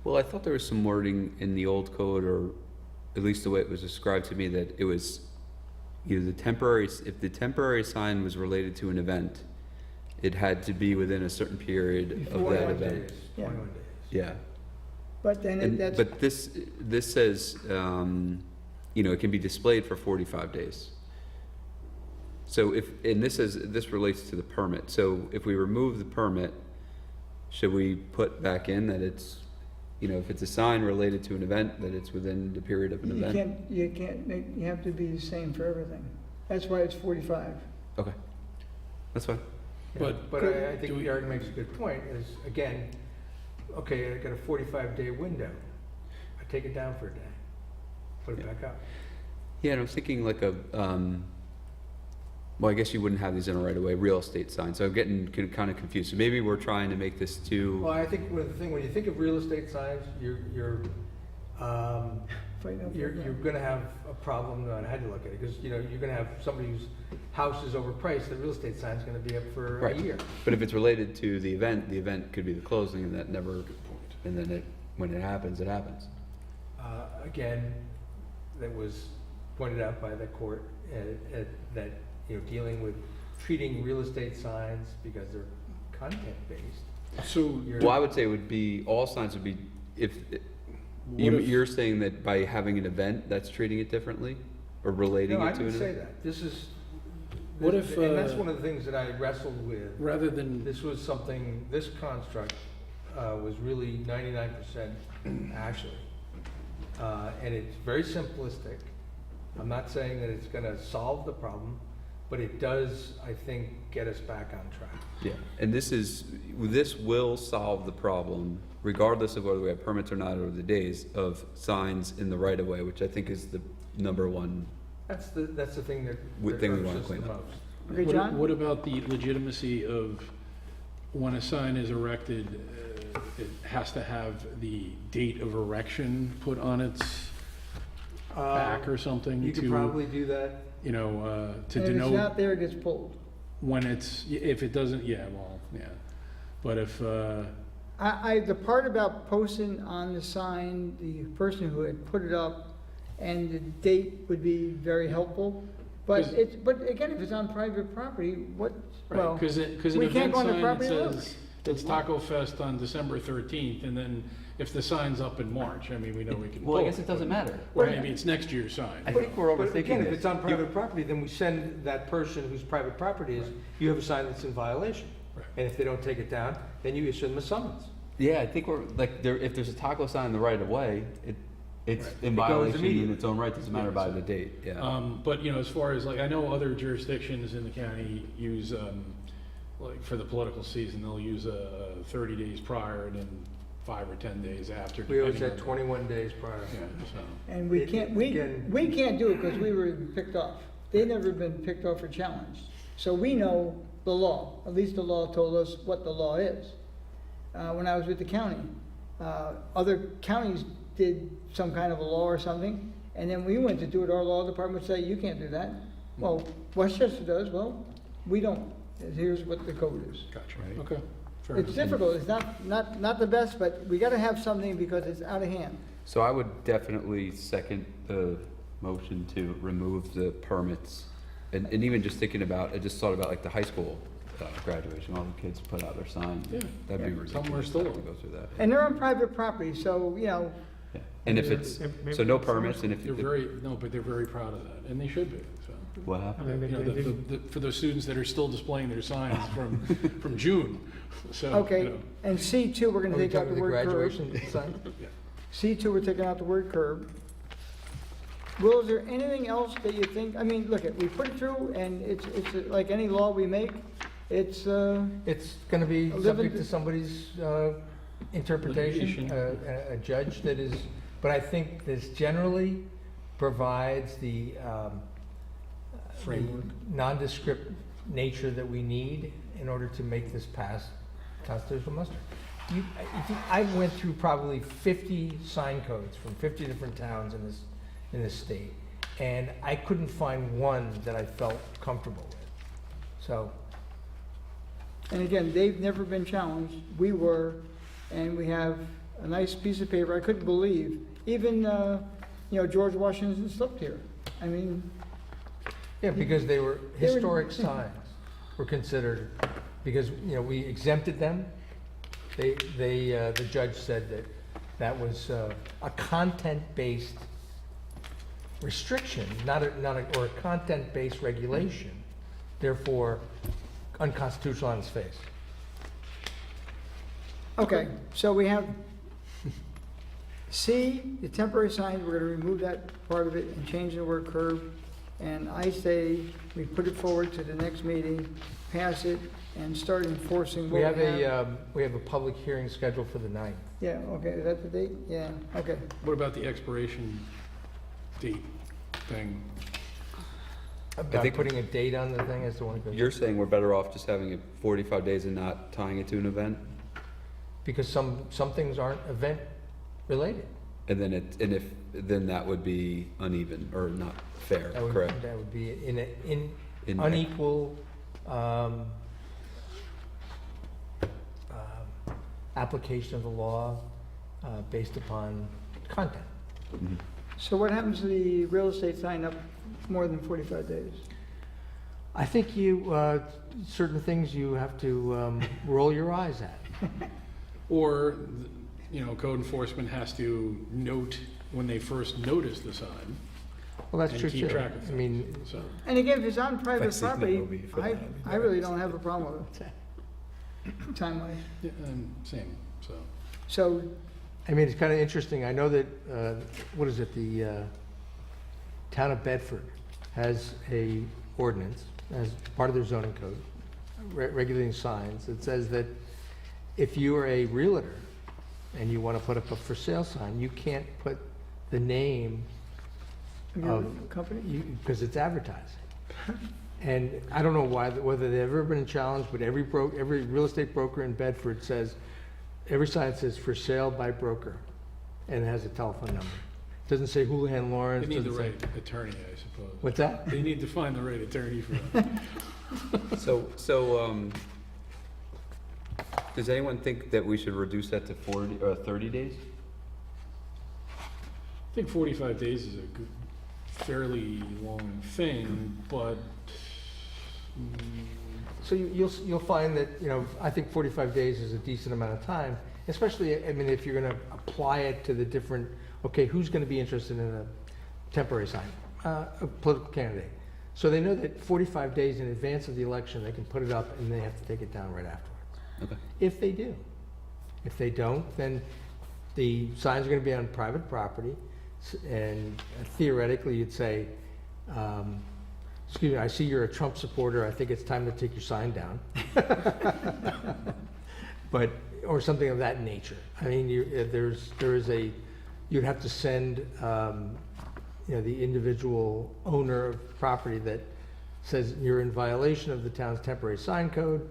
Well, I thought there was some wording in the old code, or at least the way it was described to me, that it was either if the temporary sign was related to an event, it had to be within a certain period of that event. Yeah. 21 days. Yeah. But then that's. But this says, you know, it can be displayed for 45 days. So this relates to the permit. So if we remove the permit, should we put back in that it's, you know, if it's a sign related to an event, that it's within the period of an event? You have to be the same for everything. That's why it's 45. Okay, that's fine. But I think Eric makes a good point, is, again, okay, I got a 45-day window. I take it down for a day, put it back up. Yeah, and I'm thinking like a, well, I guess you wouldn't have these in a right-of-way real estate sign, so I'm getting kind of confused. So maybe we're trying to make this too. Well, I think when you think of real estate signs, you're going to have a problem. I had to look at it because, you know, you're going to have somebody whose house is overpriced. The real estate sign's going to be up for Right. a year. But if it's related to the event could be the closing, and that never, and then when it happens, it happens. Again, that was pointed out by the court that, you know, dealing with treating real estate signs because they're content-based. So, Well, I would say it would be, all signs would be, you're saying that by having an event, that's treating it differently? Or relating No, it I to an would event? say that. This is, What if, and that's one of the things that I wrestled with. rather than, This was something, this construct was really 99% Ashley. And it's very simplistic. I'm not saying that it's going to solve the problem, but it does, I think, get us back on track. Yeah, and this will solve the problem, regardless of whether we have permits or not, or the days of signs in the right of way, which I think is the number one. That's the thing that Thing we hurts wanna us clean the up. most. Okay, John? what about the legitimacy of when a sign is erected, it has to have the date of erection put on its back or something? You could probably do that. You know, to And if it's denote not there, it gets pulled. when it's, if it doesn't, yeah, well, yeah. But if, The part about posting on the sign, the person who had put it up, and the date would be very helpful. But again, if it's on private property, well, because an we can't event go on the sign that property says it's Taco Fest on December 13th, and then if the sign's up in March, I mean, we know we can pull Well, I guess it doesn't matter. Or maybe it's next year's sign. I think we're But again, overthinking if it's this. on private property, then we send that person whose private property is, you have a sign that's in violation. Right. And if they don't take it down, then you issue them a summons. Yeah, I think we're, like, if there's a taco sign in the right of way, it's in It goes violation in immediately. its own right, doesn't matter by the date, yeah. But, you know, as far as, like, I know other jurisdictions in the county use, like, for the political season, they'll use 30 days prior and then 5 or 10 days after. We always depending had on 21 days prior. the- Yeah, so. and we can't do it because we were picked off. They've never been picked off or challenged. So we know the law, at least the law told us what the law is, when I was with the county. other counties did some kind of a law or something, and then we went to do it, our law department said, you can't do that. Well, Westchester does, well, we don't. Here's what the code is. Gotcha, okay. Fair It's enough. difficult, it's not the best, but we gotta have something because it's out of hand. So I would definitely second the motion to remove the permits. And even just thinking about, I just thought about like the high school graduation, all the kids put out their signs. Yeah. That'd be Yeah. ridiculous. Somewhere to still. have to go through that. And they're on private property, so, you know, Yeah. And if it's, so no permits, and if, They're very, no, but they're very proud of that, and they should be, so. what happened? You know, for those students that are still displaying their signs from June, so, you okay. know. And C2, we're gonna Are we take out talking the the word curb. graduation sign? Yeah. C2, we're taking out the word curb. Will, is there anything else that you think, I mean, look, we put it through, and it's like any law we make, it's, It's gonna be A living- subject to somebody's interpretation, Litigation. a judge that is, but I think this generally provides the Framework. nondescript nature that we need in order to make this pass constitutional muster. I went through probably 50 sign codes from 50 different towns in this state, and I couldn't find one that I felt comfortable with. So, and again, they've never been challenged. We were, and we have a nice piece of paper. I couldn't believe, even, George Washington slipped here. I mean, yeah, because they were They were- historic signs were considered, because, we exempted them. The judge said that that was a content-based restriction, or a content-based regulation, therefore unconstitutional on its face. okay, so we have C, the temporary signs, we're gonna remove that part of it and change the word curb. And I say we put it forward to the next meeting, pass it, and start enforcing what We have a public hearing scheduled for the 9th. Yeah, okay, is that the date? Yeah, okay. What about the expiration date thing? About think- putting a date on the thing as to when it goes. You're saying we're better off just having it 45 days and not tying it to an event? Because some things aren't event related. And then that would be uneven or not fair, That would, correct? that would be In- unequal application of the law based upon content. Mhm. So what happens to the real estate sign up more than 45 days? I think certain things you have to roll your eyes at. Or, code enforcement has to note when they first notice the sign. Well, that's and true keep too. track of I mean, things, so. And again, if it's on private If I see no property, movie for that, I really don't have a problem with it. Time-wise. Yeah, same, so. So, I mean, it's kind of interesting. I know that, what is it, the town of Bedford has a ordinance as part of their zoning code, regulating signs. It says that if you are a realtor and you want to put up a for sale sign, you can't put the name of company? because it's advertising. And I don't know whether they've ever been challenged, but every real estate broker in Bedford says, every sign says for sale by broker, and it has a telephone number. It doesn't say Houlihan Lawrence. They need the doesn't say- right attorney, I suppose. What's that? They need to find the right attorney for that. So, does anyone think that we should reduce that to 40 or 30 days? I think 45 days is a good, fairly long thing, but So you'll find that, I think 45 days is a decent amount of time, especially, I mean, if you're gonna apply it to the different, okay, who's gonna be interested in a temporary sign? A political candidate. So they know that 45 days in advance of the election, they can put it up and they have to take it down right afterwards. Okay. If they do. If they don't, then the signs are gonna be on private property, and theoretically, you'd say, excuse me, I see you're a Trump supporter, I think it's time to take your sign down. But, or something of that nature. I mean, you'd have to send, the individual owner of property that says you're in violation of the town's temporary sign code,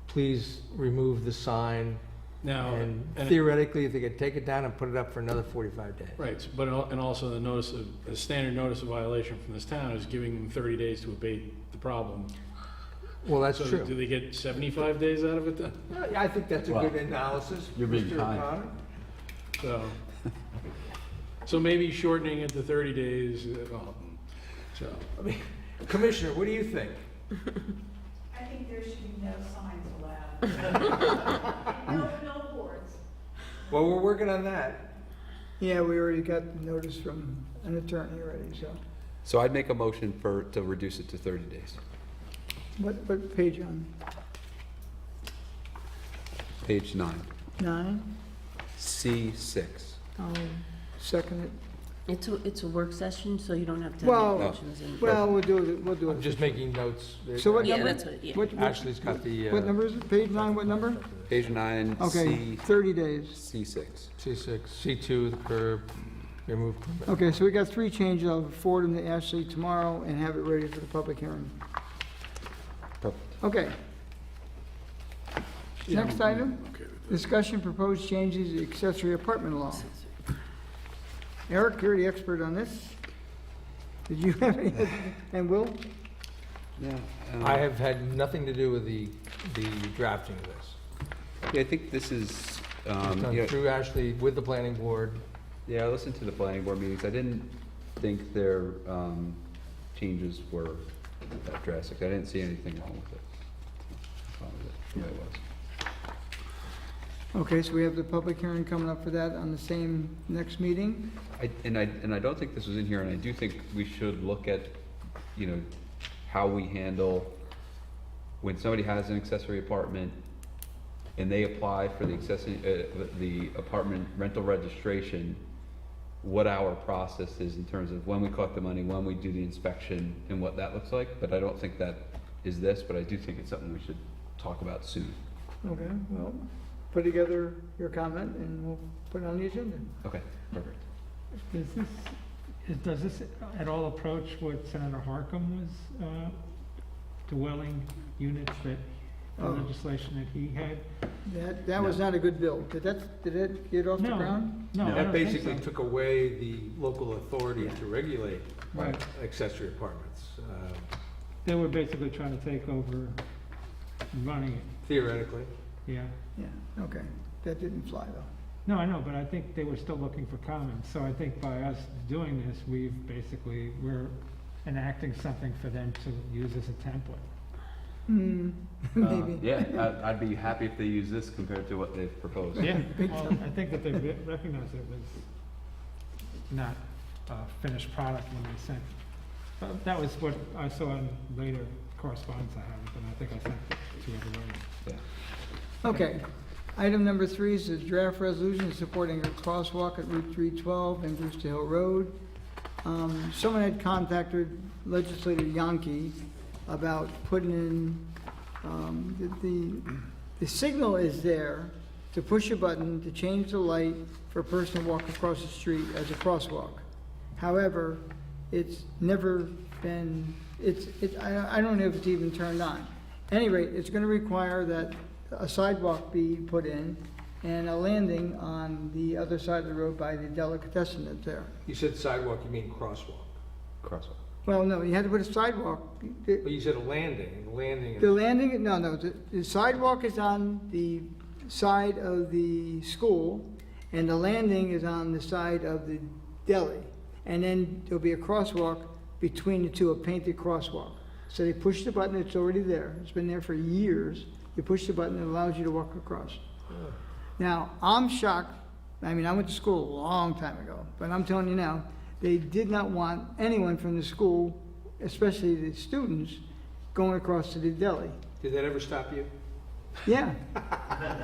please remove the sign Now, And and- theoretically, if they could take it down and put it up for another 45 days. Right, but, and also the standard notice of violation from this town is giving them 30 days to abate the problem. Well, that's So true. do they get 75 days out of it then? Yeah, I think that's a Well, good analysis. you're being Mr. kind. O'Connor. So maybe shortening it to 30 days, well, so. I mean, Commissioner, what do you think? I think there should be no signs allowed. No boards. Well, we're working on that. Yeah, we already got the notice from an attorney already, so. So I'd make a motion to reduce it to 30 days. What page on? Page 9, 9? C6. I'll second it. It's a work session, so you don't have to Well, have motions in. well, we'll do it. I'm just making notes. So what Yeah, number? that's what- yeah. Ashley's got the. What number is it? Page 9, what number? Page 9, Okay, 30 days. C6. C6, C2, the curb, remove permit. Okay, so we got 3 changes. I'll forward them to Ashley tomorrow and have it ready for the public hearing. Perfect. Okay. Yeah, Next I'm item, okay with that. discussion proposed changes to accessory apartment law. Eric, you're the expert on this. Did you have any, and Will? Yeah. I have had nothing to do with the drafting of this. Yeah, I think this is, It's yeah, done through Ashley with the planning board. yeah, I listened to the planning board meetings. I didn't think their changes were that drastic. I didn't see anything wrong with it. Fine with it, the way it was. Okay, so we have the public hearing coming up for that on the same next meeting. And I don't think this was in here, and I do think we should look at, you know, how we handle when somebody has an accessory apartment and they apply for the apartment rental registration, what our process is in terms of when we collect the money, when we do the inspection, and what that looks like. But I don't think that is this, but I do think it's something we should talk about soon. Okay, well, put together your comment and we'll put it on the agenda. Okay, perfect. Does this at all approach what Senator Harkam was, dwelling units that, the Oh. legislation that he had? That was not a good bill. Did it get off the No. ground? No, I That don't think basically so. took away the local authority to regulate Right. accessory apartments, They were basically trying to take over running it, theoretically. yeah. Yeah, okay. That didn't fly though. No, I know, but I think they were still looking for comments, so I think by us doing this, we're enacting something for them to use as a template. Maybe. Yeah, I'd be happy if they use this compared to what they've proposed. Yeah, well, I think that they recognized it was not a finished product when they sent. But that was what I saw in later correspondence I have, and I think I sent it to everybody. Yeah. Okay. Item number 3 is a draft resolution supporting a crosswalk at Route 312 and Brewster Hill Road. Someone had contacted Legislator Yankee about putting in, the signal is there to push a button to change the light for a person to walk across the street as a crosswalk. However, it's never been, I don't know if it's even turned on. At any rate, it's gonna require that a sidewalk be put in and a landing on the other side of the road by the delicatessen that's there. You said sidewalk, you mean crosswalk. Crosswalk. Well, no, you had to put a sidewalk. But you said a landing, the landing The is, landing, no, the sidewalk is on the side of the school, and the landing is on the side of the deli. And then there'll be a crosswalk between the two, a painted crosswalk. So they push the button, it's already there, it's been there for years. You push the button, it allows you to walk across. Now, I'm shocked, I mean, I went to school a long time ago, but I'm telling you now, they did not want anyone from the school, especially the students, going across to the deli. did that ever stop you? Yeah.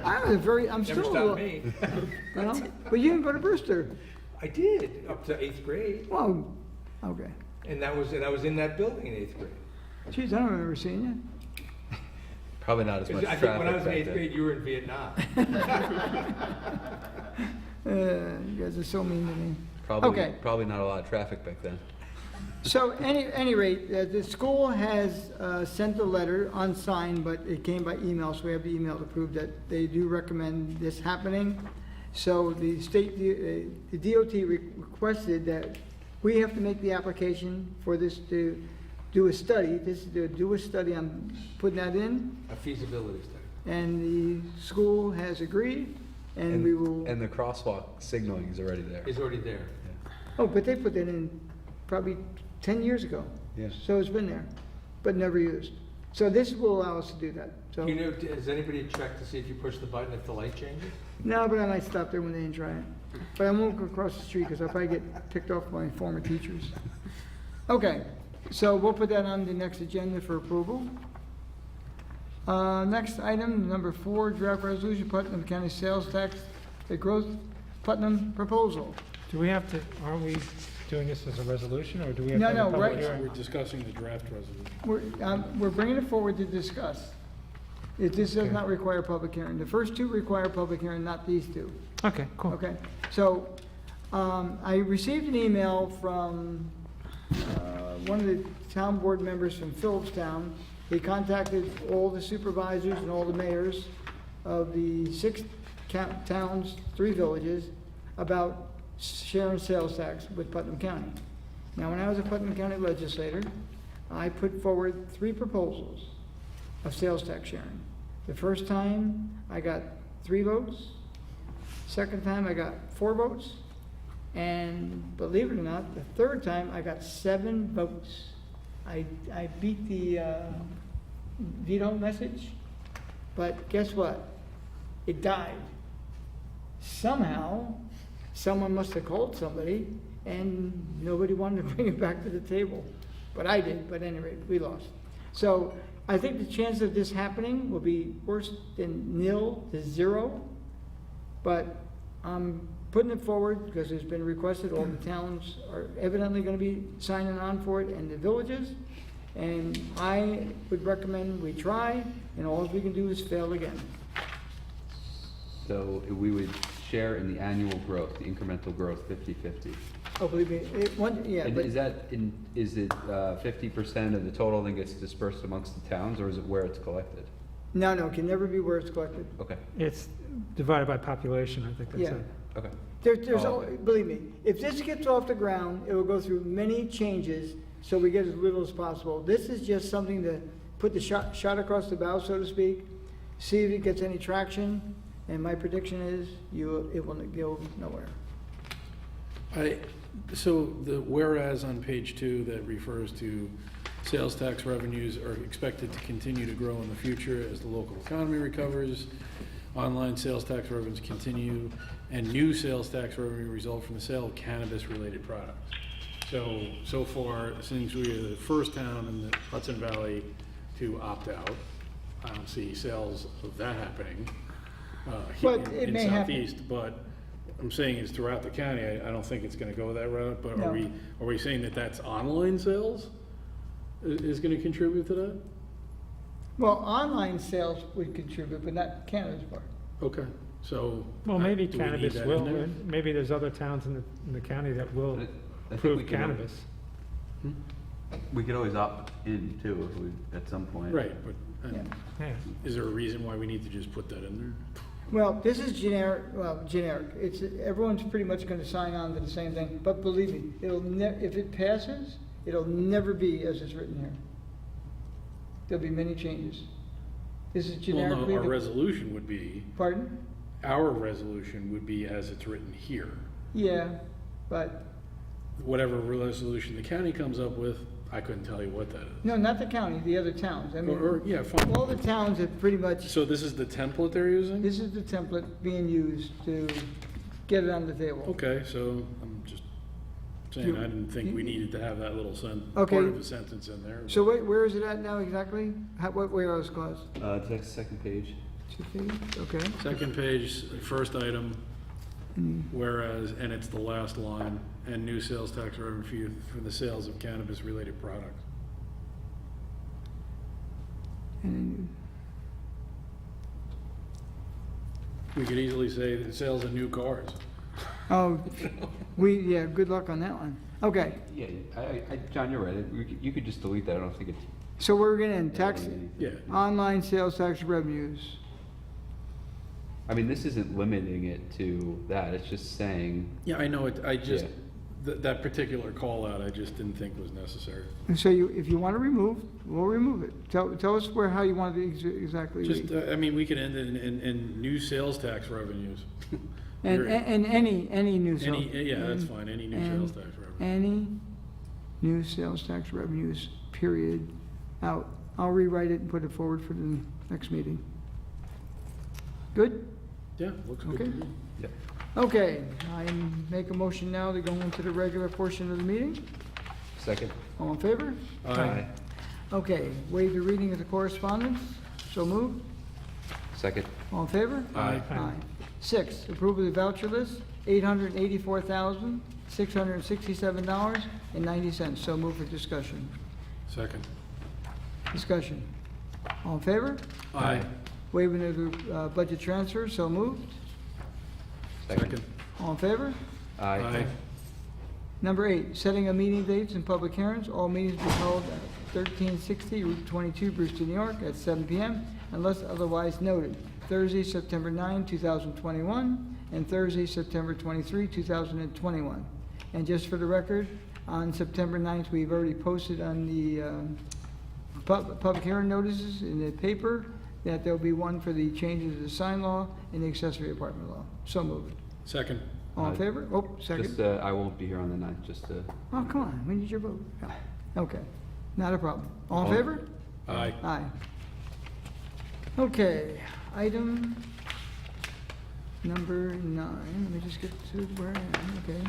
I'm Never still. stopped me. Well, but you didn't go to Brewster. I did, up to 8th grade, Well, okay. and I was in that building in 8th grade. Geez, I don't remember seeing you. Probably not as much I traffic think when I was in back 8th then. grade, you were in Vietnam. You guys are so mean to me. Probably, Okay. probably not a lot of traffic back then. So any rate, the school has sent a letter unsigned, but it came by email, so we have the email to prove that they do recommend this happening. So the state, the DOT requested that we have to make the application for this to do a study. This is to do a study on putting that in, A feasibility study. and the school has agreed, and we will. And the crosswalk signaling is already there. Is already there. Oh, but they put that in probably 10 years ago. Yeah. So it's been there, but never used. So this will allow us to do that. So, You know, has anybody checked to see if you push the button if the light changes? no, but I might stop there when they try it. But I won't go across the street because I'll probably get picked off by former teachers. Okay, so we'll put that on the next agenda for approval. Next item, number 4, draft resolution, Putnam County sales tax, the growth Putnam proposal. Do we have to, aren't we doing this as a resolution, or do we have No, to have a no, public right. hearing? We're discussing the draft resolution. We're bringing it forward to discuss. This does not require public hearing. The first 2 require public hearing, not these 2. Okay, cool. Okay, so, I received an email from, one of the town board members from Phillipstown. He contacted all the supervisors and all the mayors of the 6 towns, 3 villages, about sharing sales tax with Putnam County. Now, when I was a Putnam County legislator, I put forward 3 proposals of sales tax sharing. The first time, I got 3 votes. Second time, I got 4 votes. And believe it or not, the third time, I got 7 votes. I beat the veto message, but guess what? It died. Somehow, someone must have called somebody, and nobody wanted to bring it back to the table. But I did, but anyway, we lost. So I think the chance of this happening will be worse than 0 to 0, but I'm putting it forward because it's been requested. All the towns are evidently going to be signing on for it, and the villages. And I would recommend we try, and all we can do is fail again. So we would share in the annual growth, the incremental growth, 50/50. Oh, believe me, yeah, And but is it 50% of the total that gets dispersed amongst the towns, or is it where it's collected? no, it can never be where it's collected. Okay, It's divided by population, I think that's Yeah. it. okay. There's, Oh, okay. believe me, if this gets off the ground, it will go through many changes, so we get as little as possible. This is just something to put the shot across the bow, so to speak, see if it gets any traction, and my prediction is it will go nowhere. So the whereas on page 2 that refers to sales tax revenues are expected to continue to grow in the future as the local economy recovers, online sales tax revenues continue, and new sales tax revenue result from the sale of cannabis-related products. So far, since we are the first town in the Hudson Valley to opt out, I don't see sales of that happening But it in may happen. Southeast, but I'm saying is throughout the county, I don't think it's gonna go that route, but No. are we saying that that's online sales is gonna contribute to that? Well, online sales would contribute, but not cannabis part. Okay, so. Well, maybe do we need cannabis that in will, there? and maybe there's other towns in the county that will I think we approve can- cannabis. We could always opt in too, if we, at some point. Right, but Yeah. Yeah. is there a reason why we need to just put that in there? Well, this is generic, It's, everyone's pretty much gonna sign on to the same thing, but believe me, if it passes, it'll never be as it's written here. There'll be many changes. This is Well, generically. no, our resolution would be, Pardon? our resolution would be as it's written here. Yeah, but, Whatever resolution the county comes up with, I couldn't tell you what that is. no, not the county, the other towns. I mean, Yeah, fine. all the towns have pretty much, So this is the template they're using? this is the template being used to get it on the table. Okay, so I'm just saying, You- I didn't think we needed to have that little Okay. part of the sentence in there. So where is it at now exactly? What warehouse cost? The second page. 250? Okay. Second page, first item, whereas, and it's the last line, and new sales tax revenue for the sales of cannabis-related products. And We could easily say the sales of new cars. Oh, yeah, good luck on that one. Okay, Yeah, John, you're right. You could just delete that. I don't think it's. so we're gonna end tax, Yeah. online sales tax revenues. I mean, this isn't limiting it to that. It's just saying. Yeah, I know it, I just, Yeah. that particular call out, I just didn't think was necessary. And so if you want to remove, we'll remove it. Tell us how you want it exactly. Just, I mean, we could end it in new sales tax revenues. And any new sales. Yeah, that's fine, any new sales tax revenue. Any new sales tax revenues, period, out. I'll rewrite it and put it forward for the next meeting. Good? Yeah, looks good to Okay. me. Yep. Okay, I make a motion now to go into the regular portion of the meeting. Second. All in favor? Aye. Okay, waive the reading of the correspondence. So moved. Second. All in favor? Aye. Aye. 6, approve of the voucher list, $884,667.90. So move for discussion. Second. Discussion. All in favor? Aye. Waiving of the budget transfer. So moved. Second. All in favor? Aye. Number 8, setting of meeting dates and public hearings. All meetings be held at 1360 Route 22, Brewster, New York, at 7 p.m. unless otherwise noted. Thursday, September 9, 2021, and Thursday, September 23, 2021. And just for the record, on September 9th, we've already posted on the public hearing notices in the paper that there'll be one for the changes to the sign law and the accessory apartment law. So moved. Second. All in favor? Oh, second. Just, I won't be here on the 9th, just Oh, come on, we need your vote. Yeah. Okay, not a problem. All in favor? Aye. Aye. Okay, item number 9, let me just get to where I am, okay.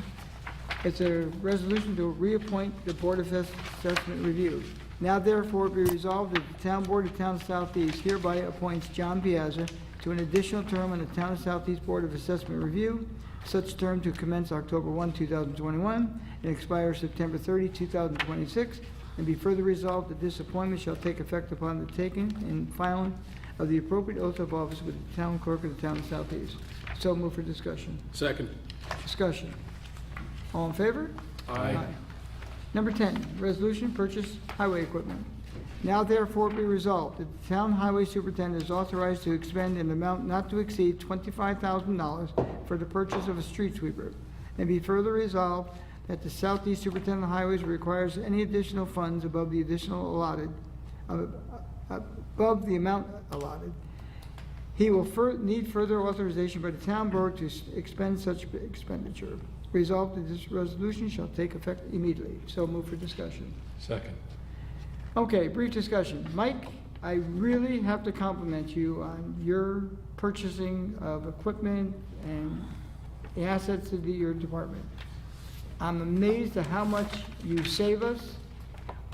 It's a resolution to reappoint the Board of Assessment Review. Now therefore be resolved that the Town Board of Town Southeast hereby appoints John Piazza to an additional term on the Town of Southeast Board of Assessment Review, such term to commence October 1, 2021, and expire September 30, 2026, and be further resolved that this appointment shall take effect upon the taking and filing of the appropriate oath of office with the Town Clerk of the Town of Southeast. So move for discussion. Second. Discussion. All in favor? Aye. Number 10, resolution purchase highway equipment. Now therefore be resolved that the town highway superintendent is authorized to expend an amount not to exceed $25,000 for the purchase of a street sweeper. And be further resolved that the Southeast Superintendent of Highways requires any additional funds above the additional allotted, above the amount allotted. He will need further authorization by the town board to expend such expenditure. Resolved that this resolution shall take effect immediately. So move for discussion. Second. Okay, brief discussion. Mike, I really have to compliment you on your purchasing of equipment and the assets of your department. I'm amazed at how much you save us.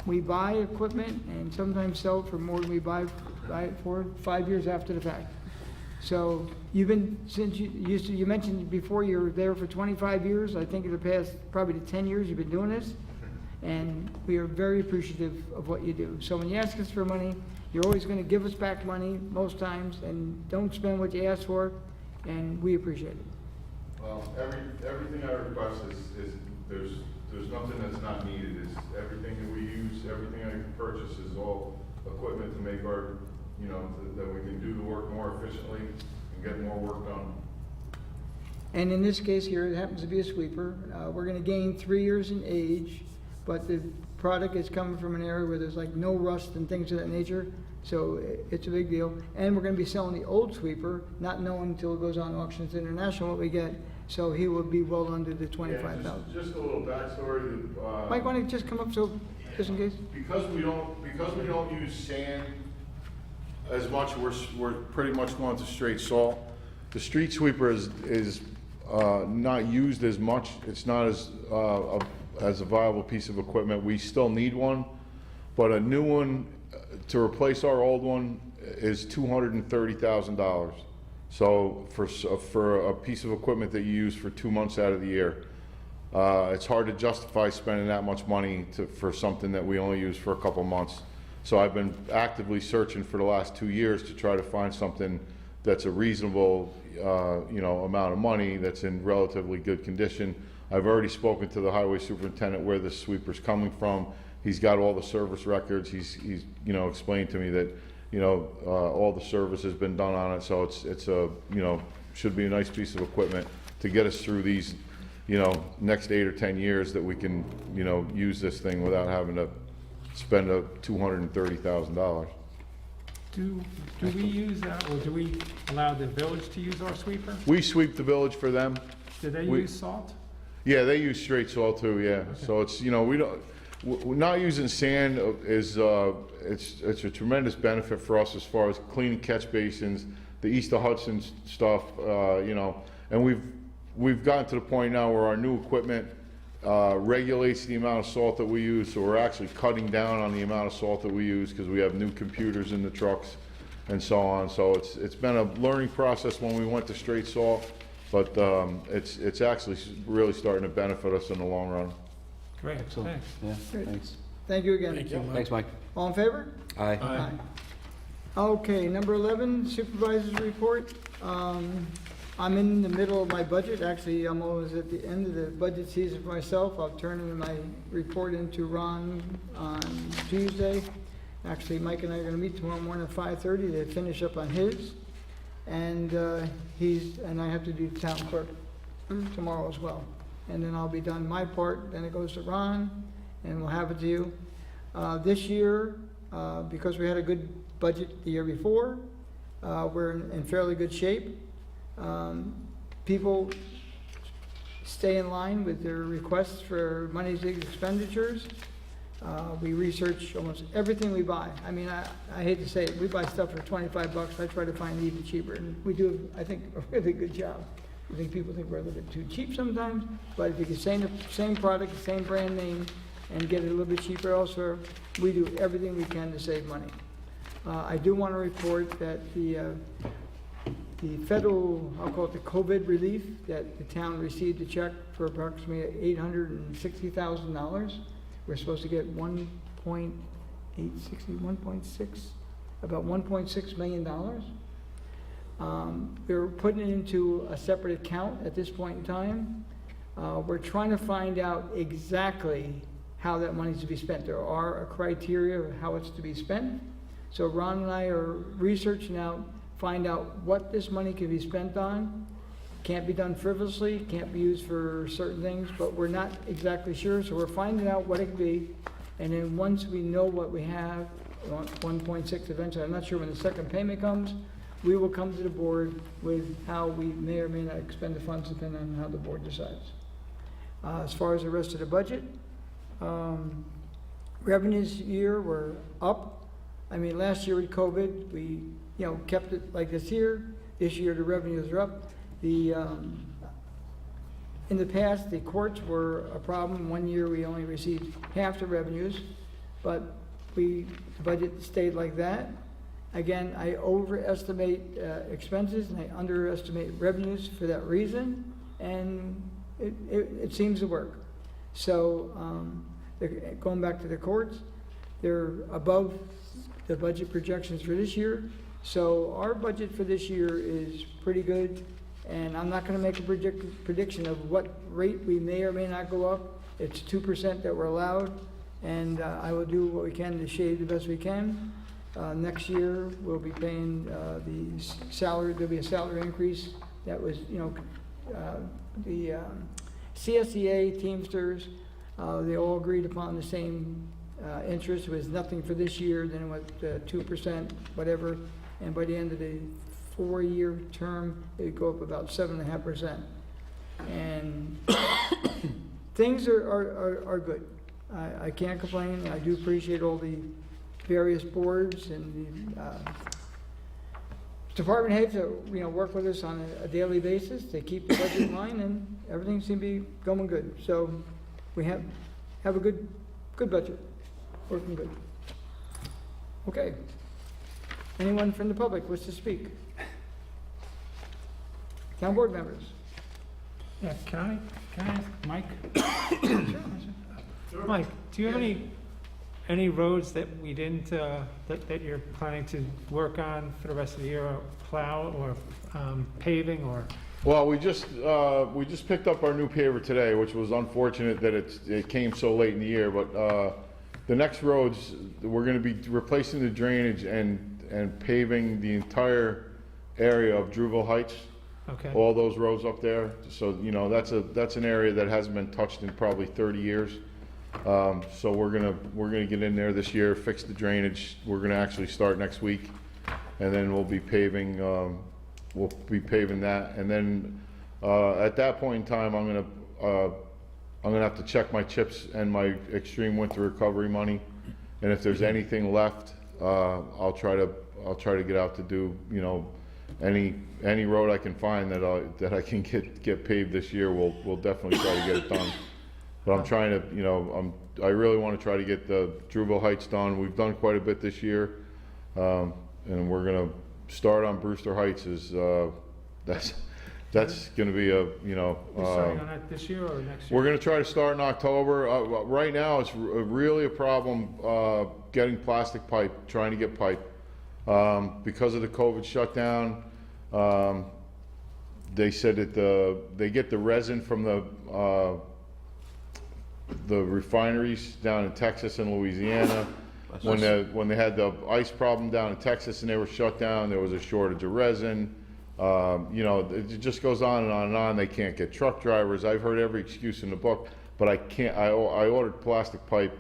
We buy equipment and sometimes sell it for more than we buy it for 5 years after the fact. So you've been, since you mentioned before you were there for 25 years, I think in the past probably 10 years you've been doing this, and we are very appreciative of what you do. So when you ask us for money, you're always going to give us back money most times, and don't spend what you ask for, and we appreciate it. Well, everything I request is there's nothing that's not needed. It's everything that we use, everything I purchase is all equipment to make our, that we can do the work more efficiently and get more work done. And in this case here, it happens to be a sweeper. We're going to gain 3 years in age, but the product is coming from an area where there's like no rust and things of that nature, so it's a big deal. And we're going to be selling the old sweeper, not knowing until it goes on Auctions International what we get, so he will be well under the $25,000. Just a little backstory. Mike, why don't you just come up just in case? Because we don't use sand as much, we're pretty much going to straight salt. The street sweeper is not used as much. It's not as a viable piece of equipment. We still need one, but a new one to replace our old one is $230,000. So for a piece of equipment that you use for 2 months out of the year, it's hard to justify spending that much money for something that we only use for a couple months. So I've been actively searching for the last 2 years to try to find something that's a reasonable, you know, amount of money, that's in relatively good condition. I've already spoken to the highway superintendent where this sweeper's coming from. He's got all the service records. He's you know, explained to me that, you know, all the service has been done on it, so it's a, you know, should be a nice piece of equipment to get us through these, you know, next 8 or 10 years, that we can, you know, use this thing without having to spend $230,000. Do we use that, or do we allow the village to use our sweeper? We sweep the village for them. Do they We- use salt? Yeah, they use straight salt too, yeah. So it's, you know, we don't, not using sand is, it's a tremendous benefit for us as far as cleaning catch basins, the east of Hudson stuff, you know, and we've gotten to the point now where our new equipment regulates the amount of salt that we use, so we're actually cutting down on the amount of salt that we use because we have new computers in the trucks and so on. So it's been a learning process when we went to straight salt, but it's actually really starting to benefit us in the long run. Great, Excellent. thanks. Yeah, Great. thanks. Thank you again. Thanks, Mike. All in favor? Aye. Aye. Okay, number 11, supervisor's report. I'm in the middle of my budget. Actually, I'm always at the end of the budget season for myself. I'll turn in my report into Ron on Tuesday. Actually, Mike and I are gonna meet tomorrow morning at 5:30 to finish up on his. And I have to do town clerk tomorrow as well. And then I'll be done my part, then it goes to Ron, and we'll have it to you. This year, because we had a good budget the year before, we're in fairly good shape. People stay in line with their requests for money expenditures. We research almost everything we buy. I mean, I hate to say it, we buy stuff for $25. I try to find it even cheaper, and we do, I think, a really good job. I think people think we're a little bit too cheap sometimes, but if you get same product, the same brand name, and get it a little bit cheaper elsewhere, we do everything we can to save money. I do want to report that the federal, I'll call it the COVID relief, that the town received a check for approximately $860,000. We're supposed to get about $1.6 million. We're putting it into a separate account at this point in time. We're trying to find out exactly how that money's to be spent. There are a criteria of how it's to be spent. So Ron and I are researching out, find out what this money can be spent on. Can't be done frivolously, can't be used for certain things, but we're not exactly sure, so we're finding out what it could be. And then once we know what we have, 1.6 eventually, I'm not sure when the second payment comes, we will come to the board with how we may or may not expend the funds depending on how the board decides. As far as the rest of the budget, revenues year were up. I mean, last year with COVID, we, you know, kept it like this year. This year the revenues are up. In the past, the courts were a problem. One year we only received half the revenues, but the budget stayed like that. Again, I overestimate expenses and I underestimate revenues for that reason, and it seems to work. So going back to the courts, they're above the budget projections for this year. So our budget for this year is pretty good, and I'm not going to make a prediction of what rate we may or may not go up. It's 2% that we're allowed, and I will do what we can to shave the best we can. Next year, we'll be paying the salary, there'll be a salary increase that was, you know, the CSEA, Teamsters, they all agreed upon the same interest. It was nothing for this year, then it went 2%, whatever, and by the end of the 4-year term, it'd go up about 7.5%. And things are good. I can't complain. I do appreciate all the various boards and the department heads that, you know, work with us on a daily basis. They keep the budget in line, and everything seems to be going good. So we have a good budget, working good. Okay. Anyone from the public wish to speak? Town board members. Yeah, can I ask Mike? Mike, do you have any any roads that we didn't, that you're planning to work on for the rest of the year, or plow, or paving, or? Well, we just picked up our new paver today, which was unfortunate that it came so late in the year, but the next roads, we're gonna be replacing the drainage and paving the entire area of Drewville Heights. Okay. All those roads up there, so, you know, that's an area that hasn't been touched in probably 30 years. So we're gonna get in there this year, fix the drainage. We're gonna actually start next week, and then we'll be paving that. And then, at that point in time, I'm gonna have to check my chips and my extreme winter recovery money. And if there's anything left, I'll try to get out to do, you know, any road I can find that I can get paved this year. We'll definitely try to get it done. But I'm trying to, you know, I really want to try to get the Drewville Heights done. We've done quite a bit this year, and we're gonna start on Brewster Heights. That's gonna be a, you know. You're starting on that this year or next year? We're gonna try to start in October. Right now, it's really a problem getting plastic pipe, trying to get pipe. Because of the COVID shutdown, they said that they get the resin from the refineries down in Texas and Louisiana. When they had the ice problem down in Texas and they were shut down, there was a shortage of resin. You know, it just goes on and on and on. They can't get truck drivers. I've heard every excuse in the book, but I can't. I ordered plastic pipe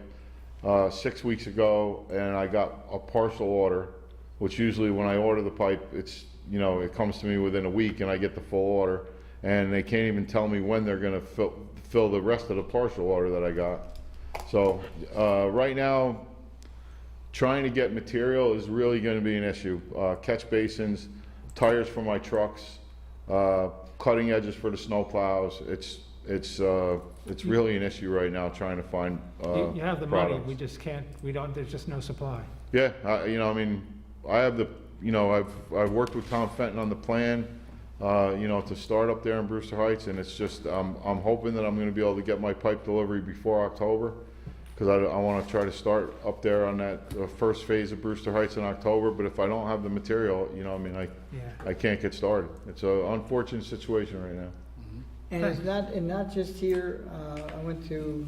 6 weeks ago, and I got a partial order, which usually when I order the pipe, it's, you know, it comes to me within a week and I get the full order, and they can't even tell me when they're gonna fill the rest of the partial order that I got. So right now, trying to get material is really gonna be an issue. Catch basins, tires for my trucks, cutting edges for the snow plows. It's really an issue right now, trying to find You have the money, products. we just can't, there's just no supply. Yeah, you know, I mean, I have you know, I've worked with Tom Fenton on the plan, you know, to start up there in Brewster Heights, and it's just, I'm hoping that I'm gonna be able to get my pipe delivery before October, because I wanna try to start up there on that first phase of Brewster Heights in October, but if I don't have the material, you know, I mean, I can't get started. It's an unfortunate situation right now. And it's not just here. I went to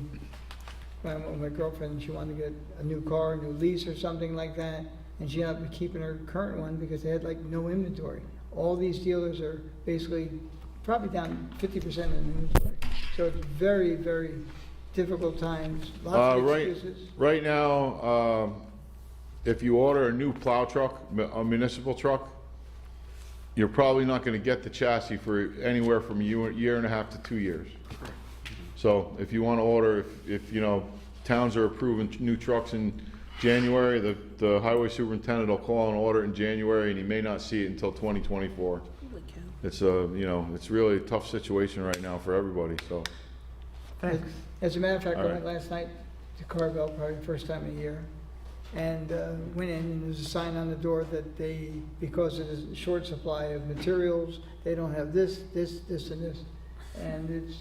my girlfriend, and she wanted to get a new car, a new lease or something like that, and she ended up keeping her current one because they had like no inventory. All these dealers are basically probably down 50% in inventory. So it's very, very difficult times, lots of excuses. Right now, if you order a new plow truck, a municipal truck, you're probably not gonna get the chassis for anywhere from a year and a half to 2 years. So if you wanna order, if you know, towns are approving new trucks in January, the highway superintendent will call and order in January, and he may not see it until 2024. It's you know, it's really a tough situation right now for everybody, so. Thanks. As a matter of fact, I All went right. last night to Carvel, probably the first time in a year, and went in, and there's a sign on the door that they, because of the short supply of materials, they don't have this, and this, and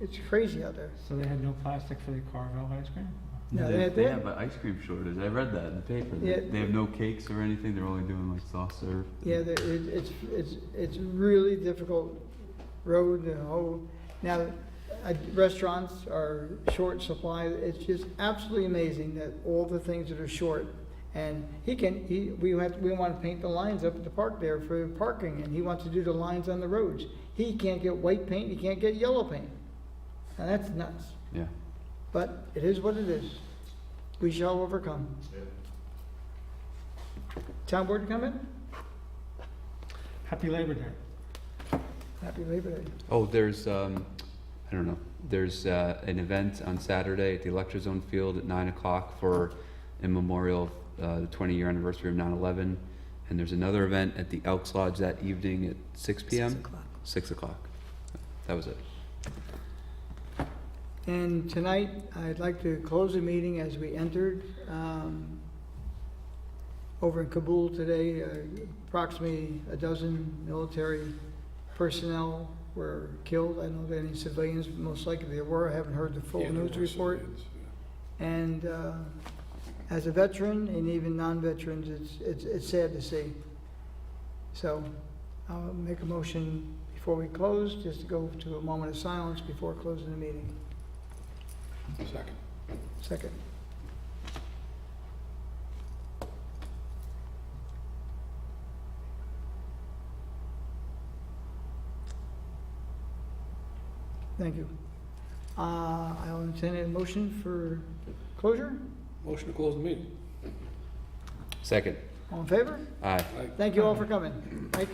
it's crazy out there. So they had no plastic for the Carvel ice cream? No, they they have an ice cream shortage. I read that in the paper. Yeah. They have no cakes or anything. They're only doing like soft serve. Yeah, it's really difficult road, the whole, now, restaurants are short supply. It's just absolutely amazing that all the things that are short, and we want to paint the lines up at the park there for parking, and he wants to do the lines on the roads. He can't get white paint, he can't get yellow paint. Now that's nuts. Yeah. But it is what it is. We shall overcome. Town board comment? Happy Labor Day. Happy Labor Day. Oh, there's I don't know. There's an event on Saturday at the Electro-Zone Field at 9 o'clock for in memorial of the 20-year anniversary of 9/11, and there's another event at the Elks Lodge that evening at 6 p.m. 6 o'clock. 6 o'clock. That was it. And tonight, I'd like to close the meeting as we entered. Over in Kabul today, approximately a dozen military personnel were killed. I don't know any civilians, most likely there were. I haven't heard the full news report. And as a veteran and even non-veterans, it's sad to see. So I'll make a motion before we close, just to go to a moment of silence before closing the meeting. Second. Second. Thank you. I'll entertain a motion for closure. Motion to close the meeting. Second. All in favor? Aye. Thank you all for coming. Mike?